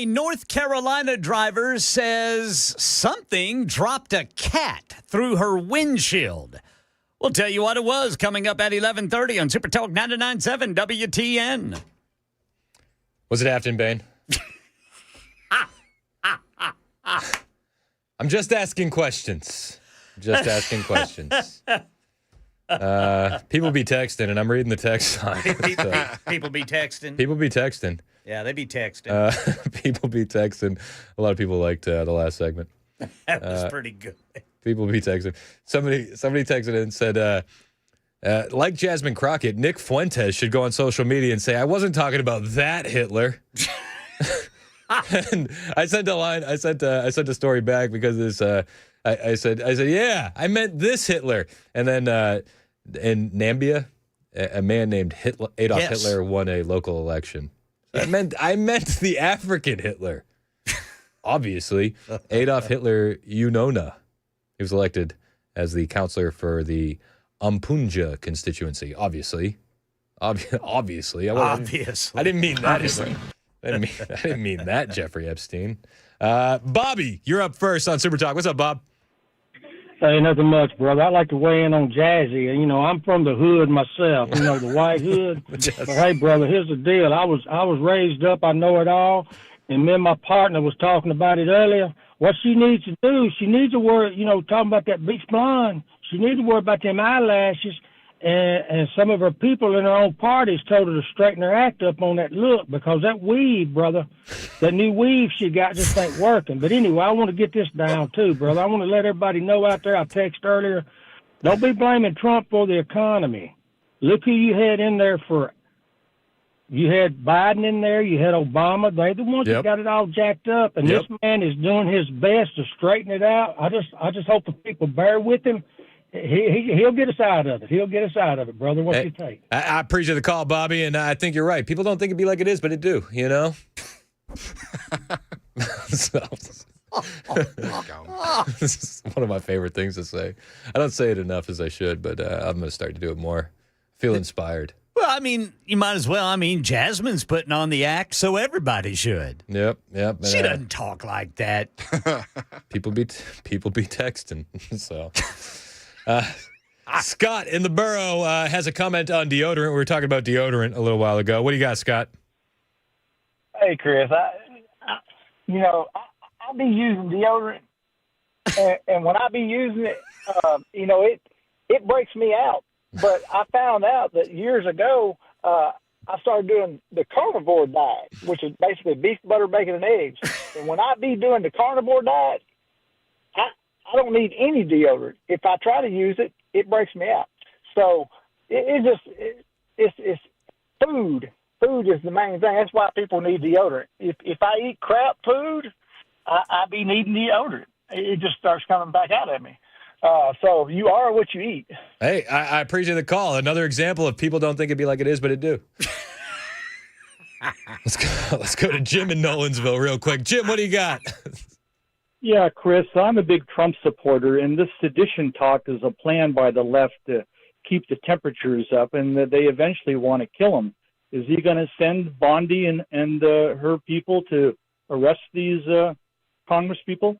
A North Carolina driver says something dropped a cat through her windshield. We'll tell you what it was coming up at 11:30 on Super Talk 99.7 WTN. Was it Afton Bain? I'm just asking questions. Just asking questions. People be texting, and I'm reading the text line. People be texting. People be texting. Yeah, they be texting. People be texting. A lot of people liked the last segment. That was pretty good. People be texting. Somebody texted in and said, like Jasmine Crockett, Nick Fuentes should go on social media and say, I wasn't talking about that Hitler. And I sent a line. I sent a story back because this. I said, yeah, I meant this Hitler. And then in Nambia, a man named Adolf Hitler won a local election. I meant the African Hitler. Obviously, Adolf Hitler Unona. He was elected as the counselor for the Ampunja constituency. Obviously. I didn't mean that. Hitler. I didn't mean that, Jeffrey Epstein. Bobby, you're up first on Super Talk. What's up, Bob? Hey, nothing much, brother. I'd like to weigh in on Jazzy. You know, I'm from the hood myself, you know, the white hood. Yes. But hey, brother, here's the deal. I was raised up. I know it all. And me and my partner was talking about it earlier. What she needs to do, she needs to worry, you know, talking about that beach blonde. She needs to worry about them eyelashes. And some of her people in her own parties told her to straighten her act up on that look because that weave, brother, that new weave she got just ain't working. But anyway, I want to get this down too, brother. I want to let everybody know out there, I texted earlier, don't be blaming Trump for the economy. Look who you had in there for. You had Biden in there. You had Obama. They're the ones that got it all jacked up. And this man is doing his best to straighten it out. I just hope the people bear with him. He'll get us out of it. He'll get us out of it, brother. What's your take? I appreciate the call, Bobby, and I think you're right. People don't think it'd be like it is, but it do, you know? This is one of my favorite things to say. I don't say it enough as I should, but I'm going to start to do it more. I feel inspired. Well, I mean, you might as well. I mean, Jasmine's putting on the act, so everybody should. Yep. She doesn't talk like that. People be texting, so... Scott in the borough has a comment on deodorant. We were talking about deodorant a little while ago. What do you got, Scott? Hey, Chris. I'll be using deodorant, and when I be using it, it breaks me out. But I found out that years ago, I started doing the carnivore diet, which is basically beef, butter, bacon, and eggs. And when I be doing the carnivore diet, I don't need any deodorant. If I try to use it, it breaks me out. So it's food. Food is the main thing. That's why people need deodorant. If I eat crap food, I be needing deodorant. It just starts coming back out at me. So you are what you eat. Hey, I appreciate the call. Another example of people don't think it'd be like it is, but it do. Let's go to Jim in Nolensville real quick. Jim, what do you got? Yeah, Chris, I'm a big Trump supporter, and this sedition talk is a plan by the left to keep the temperatures up, and they eventually want to kill him. Is he going to send Bondi and her people to arrest these Congress people?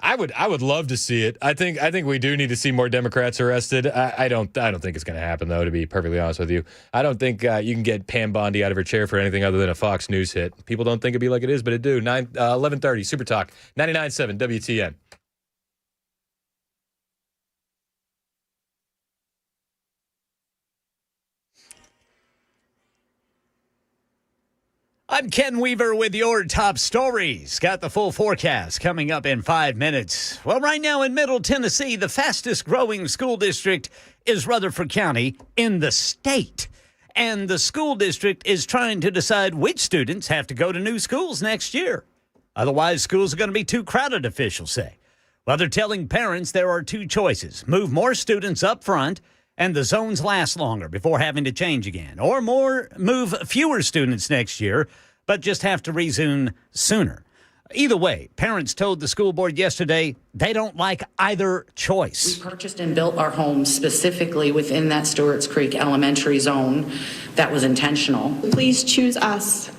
I would love to see it. I think we do need to see more Democrats arrested. I don't think it's going to happen, though, to be perfectly honest with you. I don't think you can get Pam Bondi out of her chair for anything other than a Fox News hit. People don't think it'd be like it is, but it do. 11:30 Super Talk 99.7 WTN. I'm Ken Weaver with your top stories. Got the full forecast coming up in 5 minutes. Well, right now in Middle Tennessee, the fastest growing school district is Rutherford County in the state. And the school district is trying to decide which students have to go to new schools next year. Otherwise, schools are going to be too crowded, officials say. Well, they're telling parents there are two choices. Move more students up front and the zones last longer before having to change again. Or move fewer students next year, but just have to resume sooner. Either way, parents told the school board yesterday they don't like either choice. We purchased and built our homes specifically within that Stewart's Creek elementary zone. That was intentional. Please choose us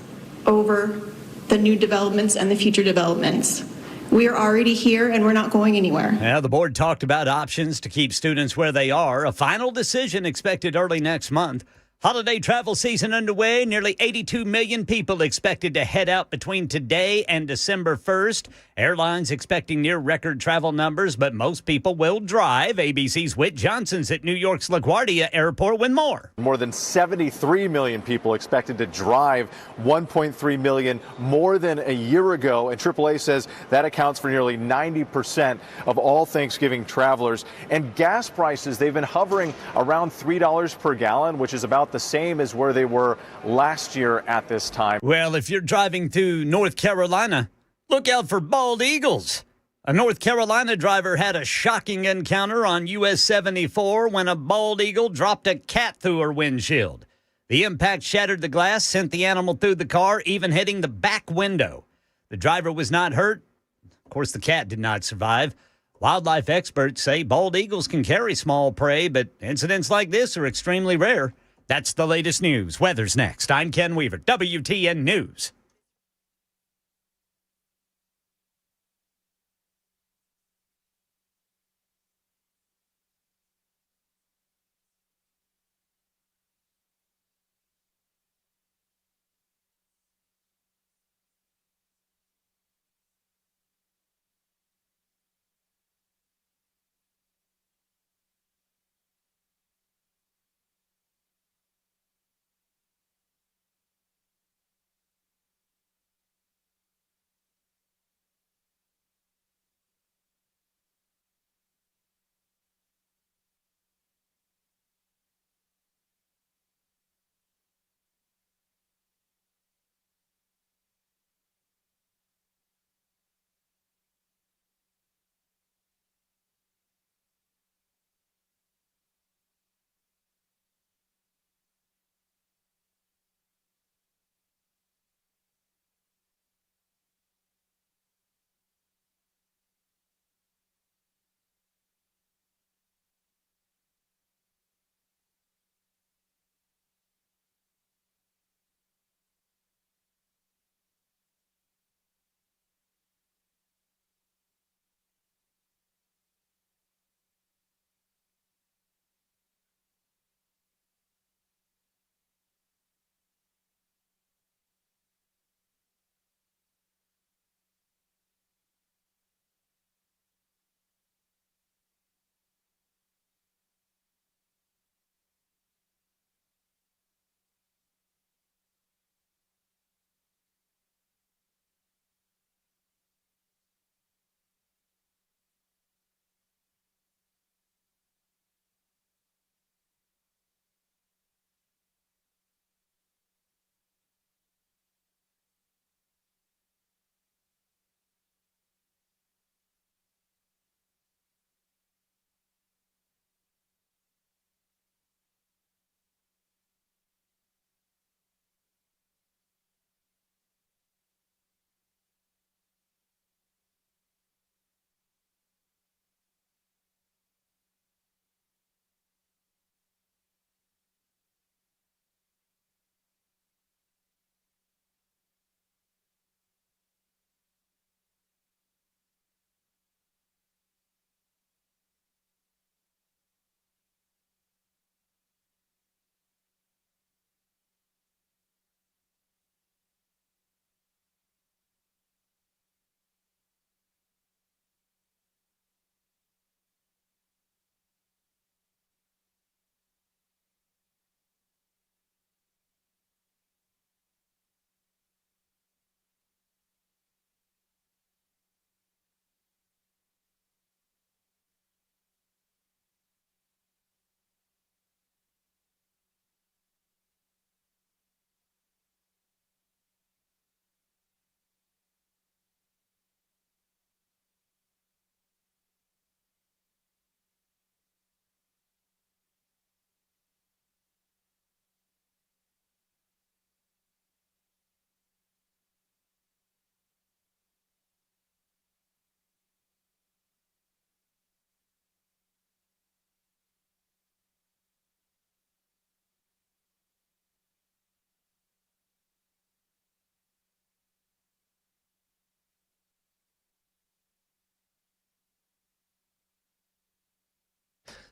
over the new developments and the future developments. We are already here and we're not going anywhere. Yeah, the board talked about options to keep students where they are. A final decision expected early next month. Holiday travel season underway. Nearly 82 million people expected to head out between today and December 1st. Airlines expecting near record travel numbers, but most people will drive. ABC's Whit Johnson's at New York's LaGuardia Airport with more. More than 73 million people expected to drive, 1.3 million more than a year ago. And AAA says that accounts for nearly 90% of all Thanksgiving travelers. And gas prices, they've been hovering around $3 per gallon, which is about the same as where they were last year at this time. Well, if you're driving through North Carolina, look out for bald eagles. A North Carolina driver had a shocking encounter on US 74 when a bald eagle dropped a cat through her windshield. The impact shattered the glass, sent the animal through the car, even hitting the back window. The driver was not hurt. Of course, the cat did not survive. Wildlife experts say bald eagles can carry small prey, but incidents like this are extremely rare. That's the latest news. Weather's next. I'm Ken Weaver, WTN News.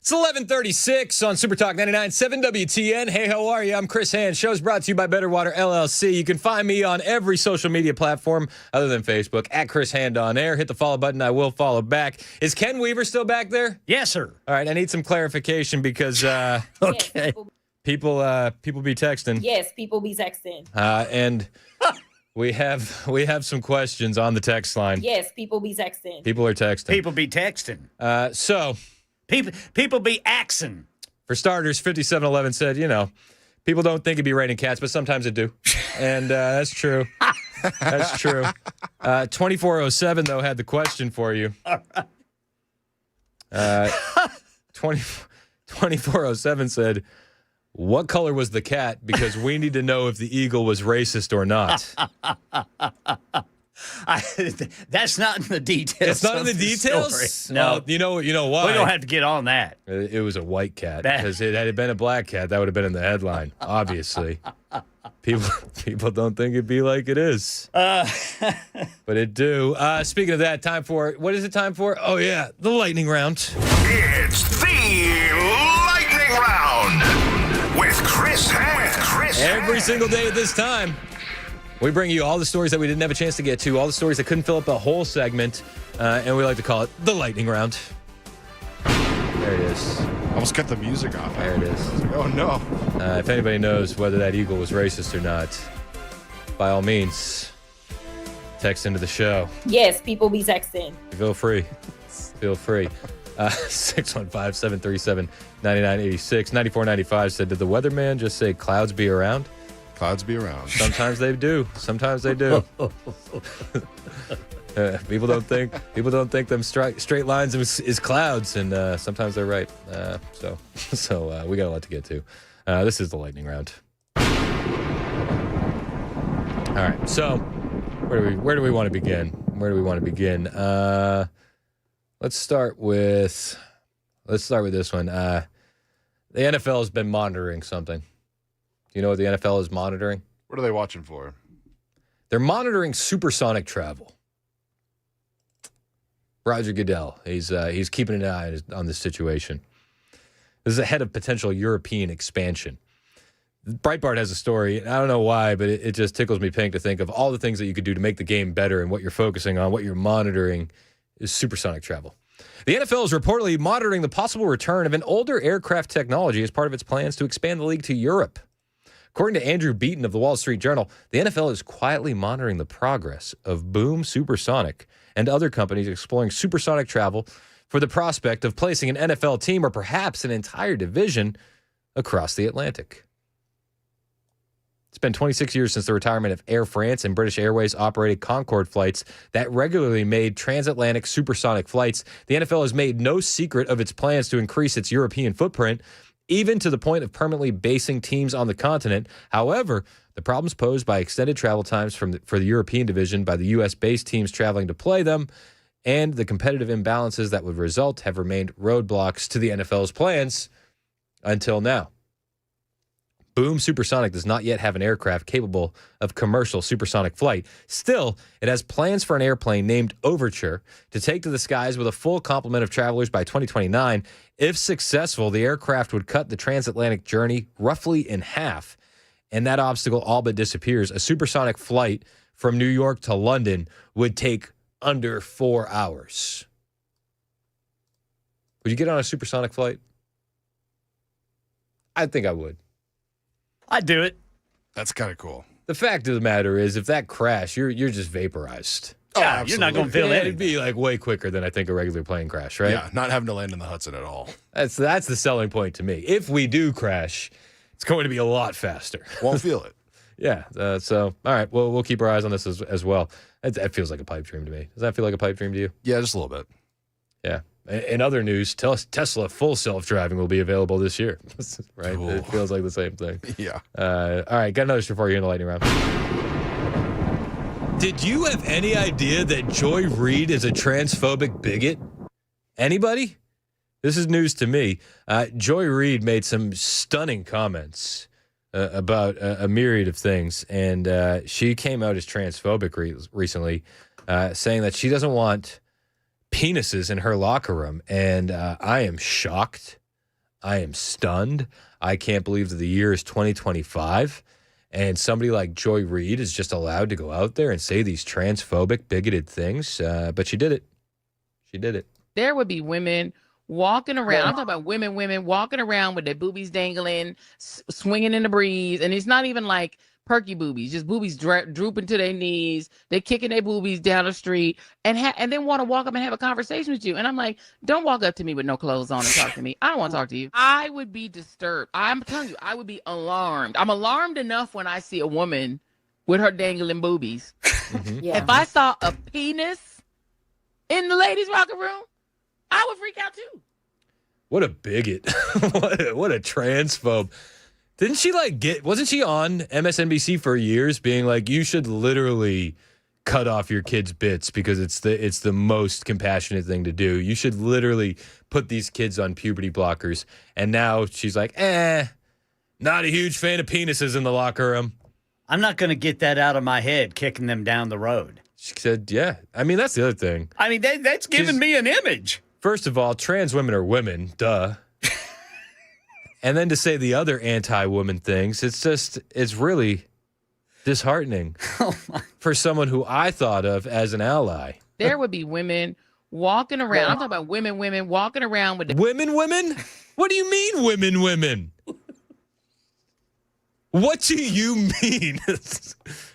It's 11:36 on Super Talk 99.7 WTN. Hey, how are you? I'm Chris Hand. Show's brought to you by Better Water LLC. You can find me on every social media platform other than Facebook, at Chris Hand on air. Hit the follow button. I will follow back. Is Ken Weaver still back there? Yes, sir. All right, I need some clarification because Okay. people be texting. Yes, people be texting. And we have some questions on the text line. Yes, people be texting. People are texting. People be texting. So people be axing. For starters, 5711 said, people don't think it'd be raining cats, but sometimes it do. And that's true. That's true. 2407, though, had the question for you. 2407 said, what color was the cat? Because we need to know if the eagle was racist or not. That's not in the details. It's not in the details? Story. No. You know why? We don't have to get on that. It was a white cat. Because had it been a black cat, that would have been in the headline, obviously. People don't think it'd be like it is. But it do. Speaking of that, what is it time for? Oh, yeah, the lightning round. It's the lightning round with Chris Hand. Every single day at this time, we bring you all the stories that we didn't have a chance to get to, all the stories that couldn't fill up a whole segment, and we like to call it the lightning round. There it is. Almost cut the music off. There it is. Oh, no. If anybody knows whether that eagle was racist or not, by all means, text into the show. Yes, people be texting. Feel free. Feel free. 615-737-9986. 9495 said, did the weatherman just say clouds be around? Clouds be around. Sometimes they do. Sometimes they do. People don't think them straight lines is clouds, and sometimes they're right. So we got a lot to get to. This is the lightning round. All right. So where do we want to begin? Let's start with this one. The NFL has been monitoring something. Do you know what the NFL is monitoring? What are they watching for? They're monitoring supersonic travel. Roger Goodell, he's keeping an eye on this situation. This is ahead of potential European expansion. Breitbart has a story, and I don't know why, but it just tickles me pink to think of all the things that you could do to make the game better, and what you're focusing on, what you're monitoring is supersonic travel. The NFL is reportedly monitoring the possible return of an older aircraft technology as part of its plans to expand the league to Europe. According to Andrew Beaton of the Wall Street Journal, the NFL is quietly monitoring the progress of Boom Supersonic and other companies exploring supersonic travel for the prospect of placing an NFL team or perhaps an entire division across the Atlantic. It's been 26 years since the retirement of Air France, and British Airways operated Concorde flights that regularly made transatlantic supersonic flights. The NFL has made no secret of its plans to increase its European footprint, even to the point of permanently basing teams on the continent. However, the problems posed by extended travel times for the European division by the U.S.-based teams traveling to play them and the competitive imbalances that would result have remained roadblocks to the NFL's plans until now. Boom Supersonic does not yet have an aircraft capable of commercial supersonic flight. Still, it has plans for an airplane named Overture to take to the skies with a full complement of travelers by 2029. If successful, the aircraft would cut the transatlantic journey roughly in half, and that obstacle all but disappears. A supersonic flight from New York to London would take under 4 hours. Would you get on a supersonic flight? I think I would. I'd do it. That's kind of cool. The fact of the matter is, if that crash, you're just vaporized. Yeah, you're not going to feel anything. It'd be like way quicker than I think a regular plane crash, right? Yeah, not having to land in the Hudson at all. That's the selling point to me. If we do crash, it's going to be a lot faster. Won't feel it. Yeah. So, all right. Well, we'll keep our eyes on this as well. That feels like a pipe dream to me. Does that feel like a pipe dream to you? Yeah, just a little bit. Yeah. In other news, Tesla full self-driving will be available this year. Right? Ooh. It feels like the same thing. Yeah. All right. Got another story for you in the lightning round. Did you have any idea that Joy Reid is a transphobic bigot? Anybody? This is news to me. Joy Reid made some stunning comments about a myriad of things, and she came out as transphobic recently, saying that she doesn't want penises in her locker room, and I am shocked. I am stunned. I can't believe that the year is 2025. And somebody like Joy Reid is just allowed to go out there and say these transphobic, bigoted things. But she did it. She did it. There would be women walking around. I'm talking about women walking around with their boobies dangling, swinging in the breeze. And it's not even like perky boobies, just boobies drooping to their knees. They're kicking their boobies down the street and then want to walk up and have a conversation with you. And I'm like, don't walk up to me with no clothes on and talk to me. I don't want to talk to you. I would be disturbed. I'm telling you, I would be alarmed. I'm alarmed enough when I see a woman with her dangling boobies. Mm-hmm. If I saw a penis in the ladies' locker room, I would freak out too. What a bigot. what a transphobe. Didn't she wasn't she on MSNBC for years being like, you should literally cut off your kids' bits because it's the most compassionate thing to do. You should literally put these kids on puberty blockers. And now she's like, not a huge fan of penises in the locker room. I'm not going to get that out of my head, kicking them down the road. She said, yeah. I mean, that's the other thing. I mean, that's giving me an image. First of all, trans women are women, duh. And then to say the other anti-woman things, it's really disheartening for someone who I thought of as an ally. There would be women walking around. I'm talking about women walking around with Women? What do you mean women? What do you mean?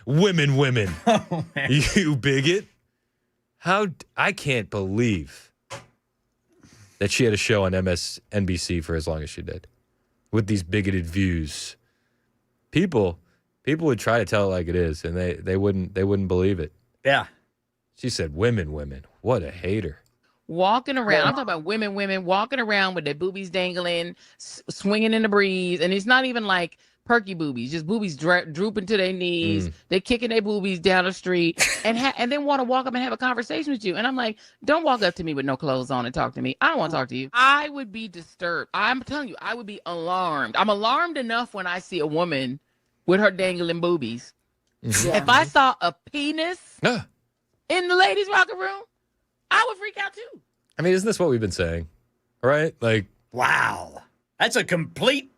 women? Oh, man. You bigot. I can't believe that she had a show on MSNBC for as long as she did with these bigoted views. People would try to tell it like it is, and they wouldn't believe it. Yeah. She said women. What a hater. Walking around. I'm talking about women walking around with their boobies dangling, swinging in the breeze. And it's not even like perky boobies, just boobies drooping to their knees. They're kicking their boobies down the street and then want to walk up and have a conversation with you. And I'm like, don't walk up to me with no clothes on and talk to me. I don't want to talk to you. I would be disturbed. I'm telling you, I would be alarmed. I'm alarmed enough when I see a woman with her dangling boobies. Mm-hmm. If I saw a penis in the ladies' locker room, I would freak out too. I mean, isn't this what we've been saying? Right? Like, wow. That's a complete,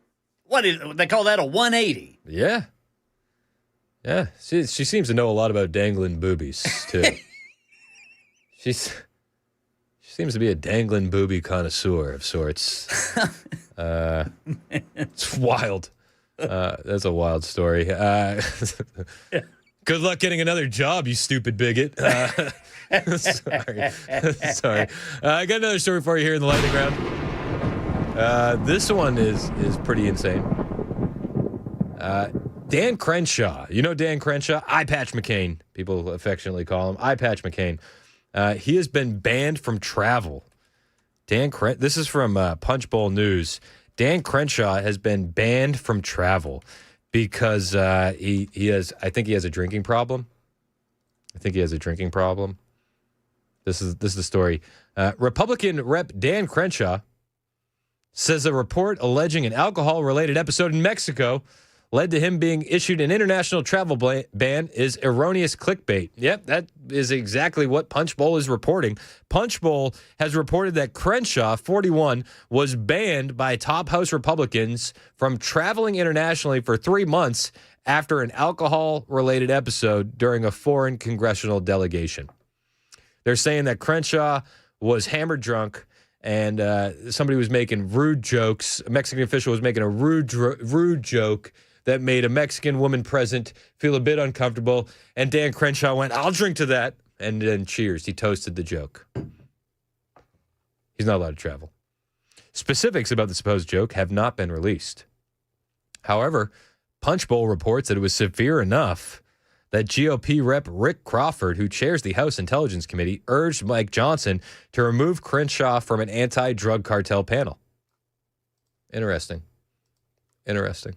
they call that a 180. Yeah. Yeah. She seems to know a lot about dangling boobies, too. She seems to be a dangling booby connoisseur of sorts. It's wild. That's a wild story. Good luck getting another job, you stupid bigot. Sorry. I got another story for you here in the lightning round. This one is pretty insane. Dan Crenshaw. You know Dan Crenshaw? Eye Patch McCain. People affectionately call him Eye Patch McCain. He has been banned from travel. This is from Punch Bowl News. Dan Crenshaw has been banned from travel because he has a drinking problem. This is the story. Republican Rep Dan Crenshaw says a report alleging an alcohol-related episode in Mexico led to him being issued an international travel ban is erroneous clickbait. Yep, that is exactly what Punch Bowl is reporting. Punch Bowl has reported that Crenshaw, 41, was banned by top House Republicans from traveling internationally for 3 months after an alcohol-related episode during a foreign congressional delegation. They're saying that Crenshaw was hammered drunk and somebody was making rude jokes. A Mexican official was making a rude joke that made a Mexican woman present feel a bit uncomfortable. And Dan Crenshaw went, I'll drink to that. And then cheers. He toasted the joke. He's not allowed to travel. Specifics about the supposed joke have not been released. However, Punch Bowl reports that it was severe enough that GOP Rep Rick Crawford, who chairs the House Intelligence Committee, urged Mike Johnson to remove Crenshaw from an anti-drug cartel panel. Interesting. The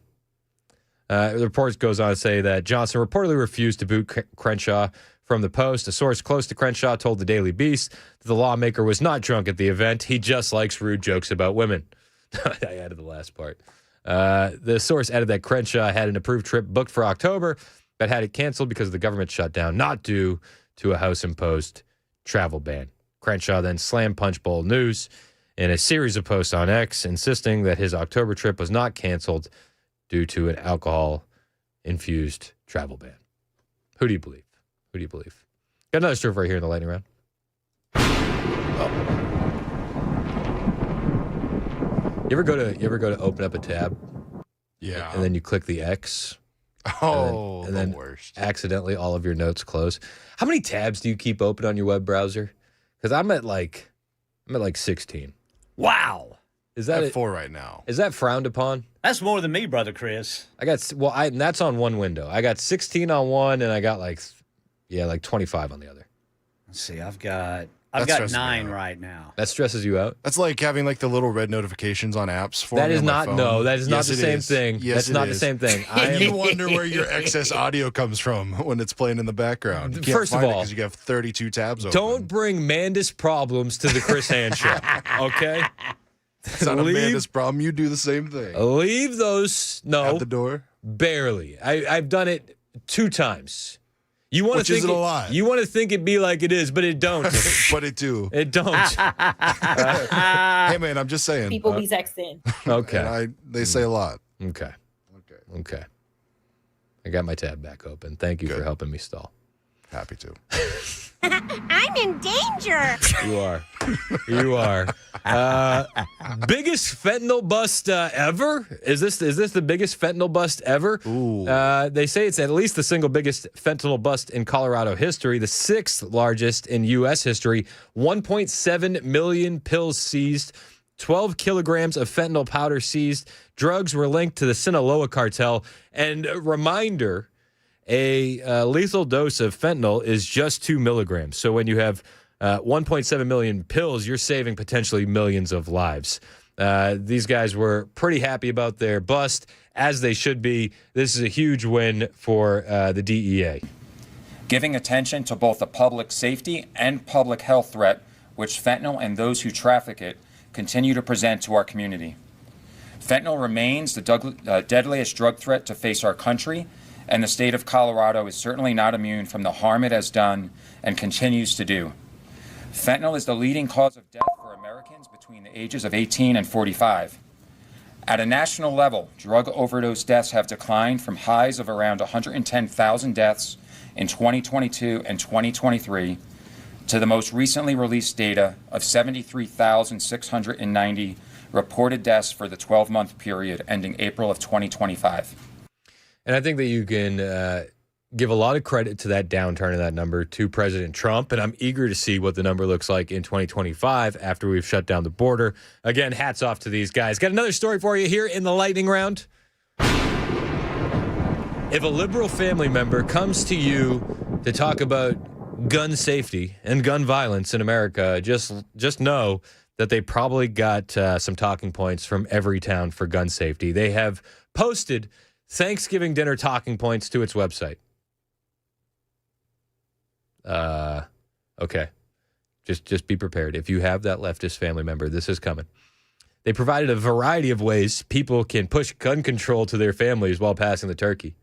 report goes on to say that Johnson reportedly refused to boot Crenshaw from the post. A source close to Crenshaw told the Daily Beast that the lawmaker was not drunk at the event. He just likes rude jokes about women. I added the last part. The source added that Crenshaw had an approved trip booked for October, but had it canceled because of the government shutdown, not due to a House-imposed travel ban. Crenshaw then slammed Punch Bowl News in a series of posts on X insisting that his October trip was not canceled due to an alcohol-infused travel ban. Who do you believe? Who do you believe? Got another story right here in the lightning round. You ever go to open up a tab? Yeah. And then you click the X. Oh, and then the worst. Accidentally all of your notes close. How many tabs do you keep open on your web browser? Because I'm at like 16. Wow. Is that I have 4 right now. Is that frowned upon? That's more than me, Brother Chris. And that's on one window. I got 16 on one, and I got like 25 on the other. Let's see. I've got That stresses me 9 out. right now. That stresses you out? That's like having like the little red notifications on apps for That me is on my not phone. that is not Yes, the it same is. thing. Yes, That's it not the is. same thing. You wonder where your excess audio comes from when it's playing in the background. You can't First of find it all, because you have 32 tabs open. Don't bring Mandis problems to the Chris Hand Show, okay? It's not Amanda's problem. You do the same thing. Leave those Out the door. barely. I've done it 2 times. You want Which to think isn't a lot. You want to think it be like it is, but it don't. But it do. It don't. Hey man, I'm just saying. People be texting. Okay. And they say a lot. Okay. I got my tab back open. Thank you for helping me stall. Happy to. I'm in danger. You are. Biggest fentanyl bust ever? Is this the biggest fentanyl bust ever? Ooh. They say it's at least the single biggest fentanyl bust in Colorado history, the 6th largest in U.S. history. 1.7 million pills seized, 12 kilograms of fentanyl powder seized. Drugs were linked to the Sinaloa cartel. And a reminder, a lethal dose of fentanyl is just 2 milligrams. So when you have 1.7 million pills, you're saving potentially millions of lives. These guys were pretty happy about their bust, as they should be. This is a huge win for the DEA. Giving attention to both the public safety and public health threat which fentanyl and those who traffic it continue to present to our community. Fentanyl remains the deadliest drug threat to face our country, and the state of Colorado is certainly not immune from the harm it has done and continues to do. Fentanyl is the leading cause of death for Americans between the ages of 18 and 45. At a national level, drug overdose deaths have declined from highs of around 110,000 deaths in 2022 and 2023 to the most recently released data of 73,690 reported deaths for the 12-month period ending April of 2025. And I think that you can give a lot of credit to that downturn in that number to President Trump. And I'm eager to see what the number looks like in 2025 after we've shut down the border. Again, hats off to these guys. Got another story for you here in the lightning round. If a liberal family member comes to you to talk about gun safety and gun violence in America, just know that they probably got some talking points from Everytown for gun safety. They have posted Thanksgiving dinner talking points to its website. Okay. Just be prepared. If you have that leftist family member, this is coming. They provided a variety of ways people can push gun control to their families while passing the turkey.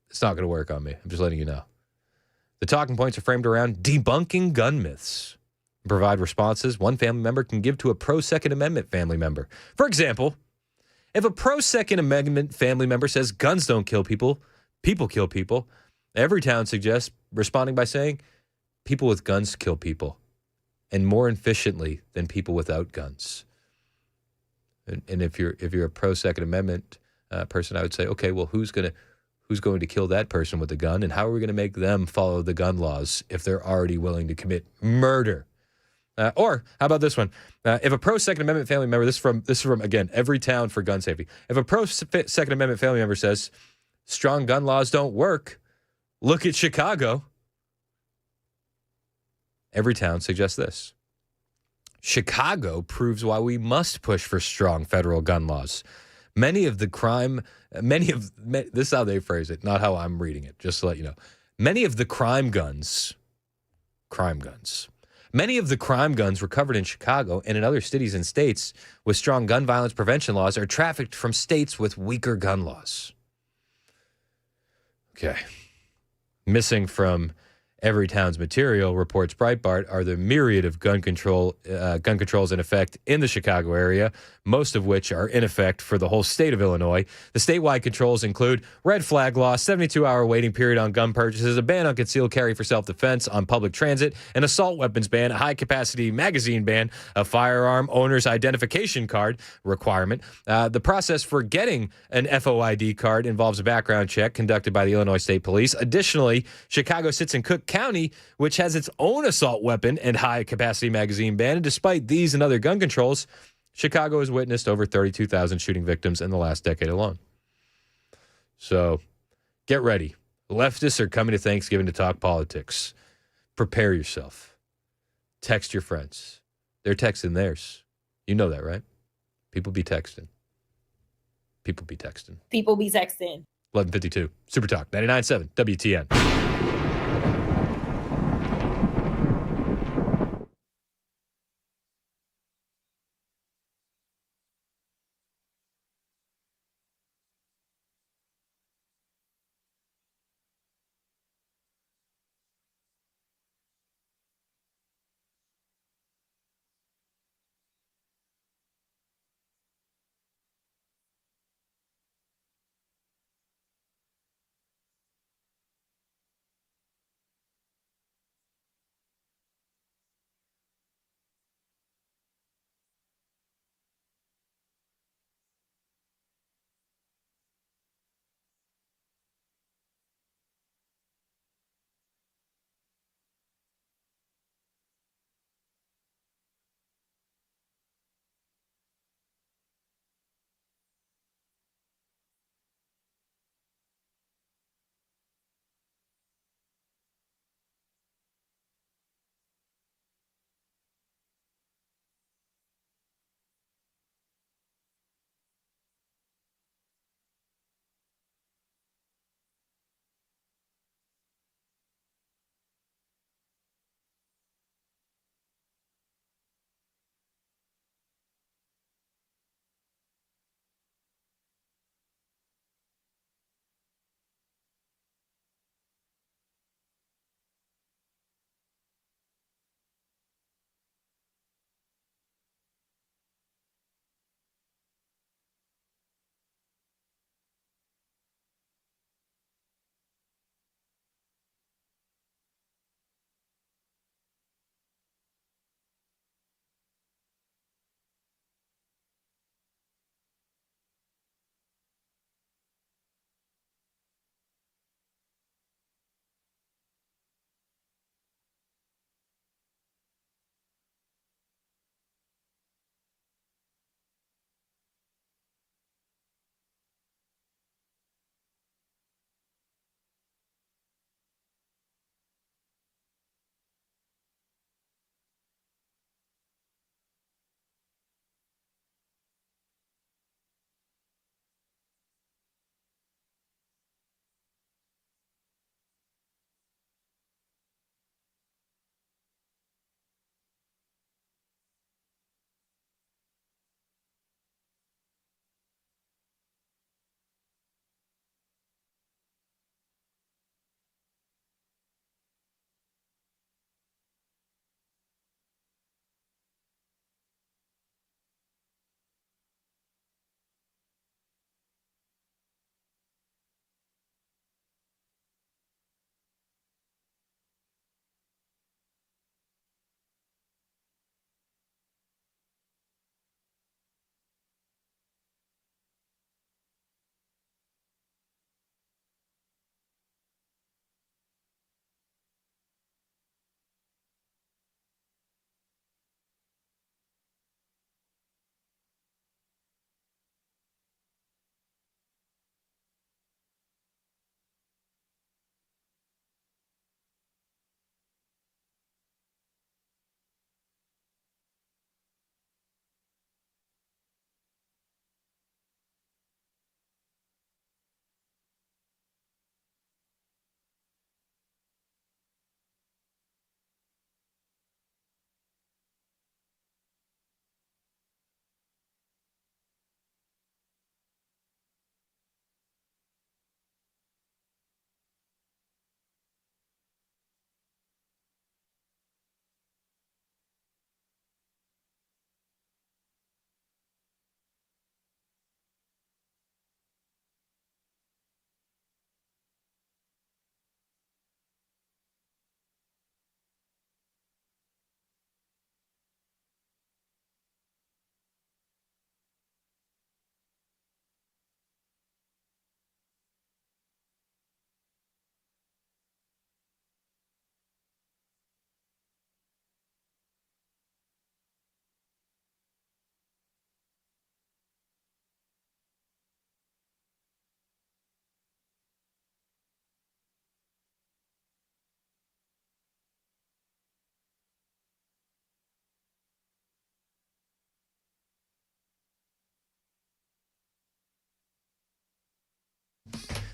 It's not going to work on me. I'm just letting you know. The talking points are framed around debunking gun myths. Provide responses one family member can give to a pro-Second Amendment family member. For example, if a pro-Second Amendment family member says guns don't kill people, people kill people, Everytown suggests responding by saying people with guns kill people, and more efficiently than people without guns. And if you're a pro-Second Amendment person, I would say, okay, well, who's going to kill that person with a gun, and how are we going to make them follow the gun laws if they're already willing to commit murder? Or how about this one? If a pro-Second Amendment family member, this is from again, Everytown for gun safety. If a pro-Second Amendment family member says strong gun laws don't work, look at Chicago. Everytown suggests this. Chicago proves why we must push for strong federal gun laws. This is how they phrase it, not how I'm reading it, just to let you know. Many of the crime guns recovered in Chicago and in other cities and states with strong gun violence prevention laws are trafficked from states with weaker gun laws. Okay. Missing from Everytown's material, reports Breitbart, are the myriad of gun controls in effect in the Chicago area, most of which are in effect for the whole state of Illinois. The statewide controls include red flag law, 72-hour waiting period on gun purchases, a ban on concealed carry for self-defense on public transit, an assault weapons ban, a high-capacity magazine ban, a firearm owner's identification card requirement. The process for getting an FOID card involves a background check conducted by the Illinois State Police. Additionally, Chicago sits in Cook County, which has its own assault weapon and high-capacity magazine ban. And despite these and other gun controls, Chicago has witnessed over 32,000 shooting victims in the last decade alone. So get ready. Leftists are coming to Thanksgiving to talk politics. Prepare yourself. Text your friends. They're texting theirs. You know that, right? People be texting. People be texting. People be texting. 11:52. Super Talk 99.7 WTN.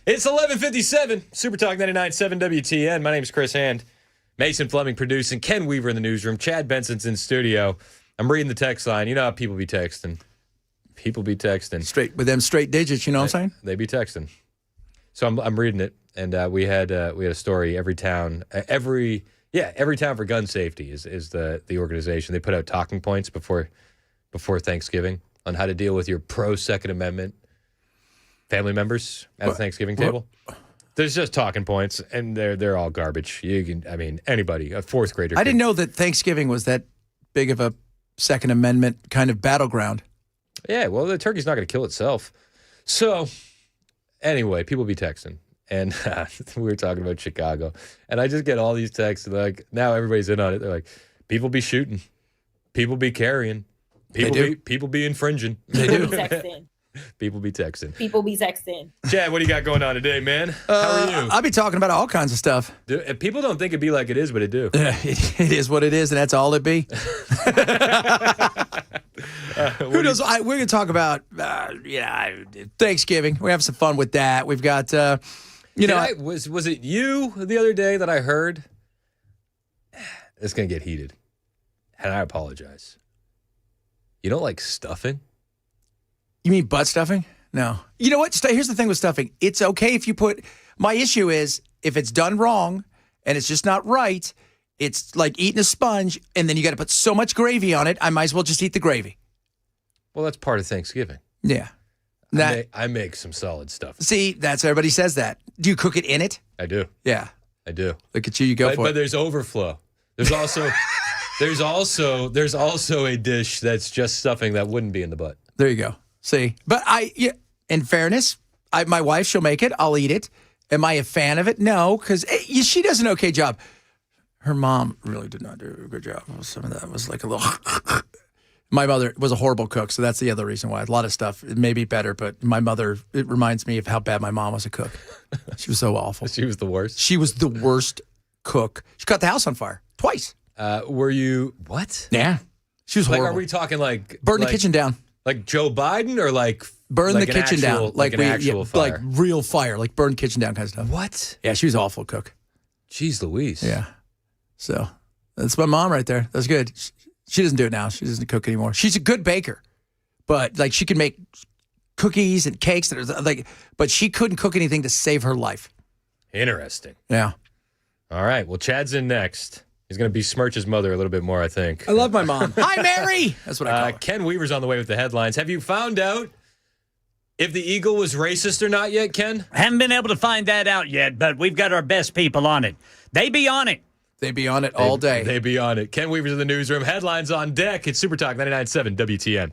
It's 11:57. Super Talk 99.7 WTN. My name is Chris Hand. Mason Fleming producing. Ken Weaver in the newsroom. Chad Benson's in studio. I'm reading the text line. You know how people be texting. People be texting. Straight with them straight digits, you know what I'm saying? They be texting. So I'm reading it, and we had a story. Every town for gun safety is the organization. They put out talking points before Thanksgiving on how to deal with your pro Second Amendment family members at the Thanksgiving table. There's just talking points, and they're all garbage. Anybody, a fourth grader. I didn't know that Thanksgiving was that big of a Second Amendment kind of battleground. Yeah, well, the turkey's not going to kill itself. So, anyway, people be texting. And we were talking about Chicago. And I just get all these texts. Like, now everybody's in on it. They're like, people be shooting. People be carrying. People be infringing. They do. People be texting. People be sexting. Chad, what do you got going on today, man? How are you? I'll be talking about all kinds of stuff. People don't think it'd be like it is, but it do. It is what it is, and that's all it be. Who knows? We're going to talk about Thanksgiving. We have some fun with that. We've got, was it you the other day that I heard? It's going to get heated, and I apologize. You don't like stuffing? You mean butt stuffing? No. You know what? Here's the thing with stuffing. It's okay if you put... My issue is if it's done wrong and it's just not right, it's like eating a sponge and then you got to put so much gravy on it, I might as well just eat the gravy. Well, that's part of Thanksgiving. Yeah. I make some solid stuff. See, everybody says that. Do you cook it in it? I do. Yeah. I do. Look at you. You go for it. But there's overflow. There's also... There's also a dish that's just stuffing that wouldn't be in the butt. There you go. See, but in fairness, my wife, she'll make it. I'll eat it. Am I a fan of it? No, because she does an okay job. Her mom really did not do a good job. Some of that was like a little... My mother was a horrible cook, so that's the other reason why. A lot of stuff, it may be better, but my mother, it reminds me of how bad my mom was a cook. She was so awful. She was the worst? She was the worst cook. She cut the house on fire twice. Were you... What? Yeah. She was horrible. Are we talking like... Burn the kitchen down. Like Joe Biden or like... Burn the kitchen down. Like an actual fire? Like real fire. Like burn kitchen down kind of stuff. What? Yeah, she was an awful cook. Jeez Louise. Yeah. So, that's my mom right there. That's good. She doesn't do it now. She doesn't cook anymore. She's a good baker. But like she can make cookies and cakes that are like... But she couldn't cook anything to save her life. Interesting. Yeah. All right. Well, Chad's in next. He's going to besmirch his mother a little bit more, I think. I love my mom. Hi, Mary! That's what I call her. Ken Weaver's on the way with the headlines. Have you found out if the Eagle was racist or not yet, Ken? Haven't been able to find that out yet, but we've got our best people on it. They be on it. They be on it all day. They be on it. Ken Weaver's in the newsroom. Headlines on deck. It's Super Talk 99.7 WTN.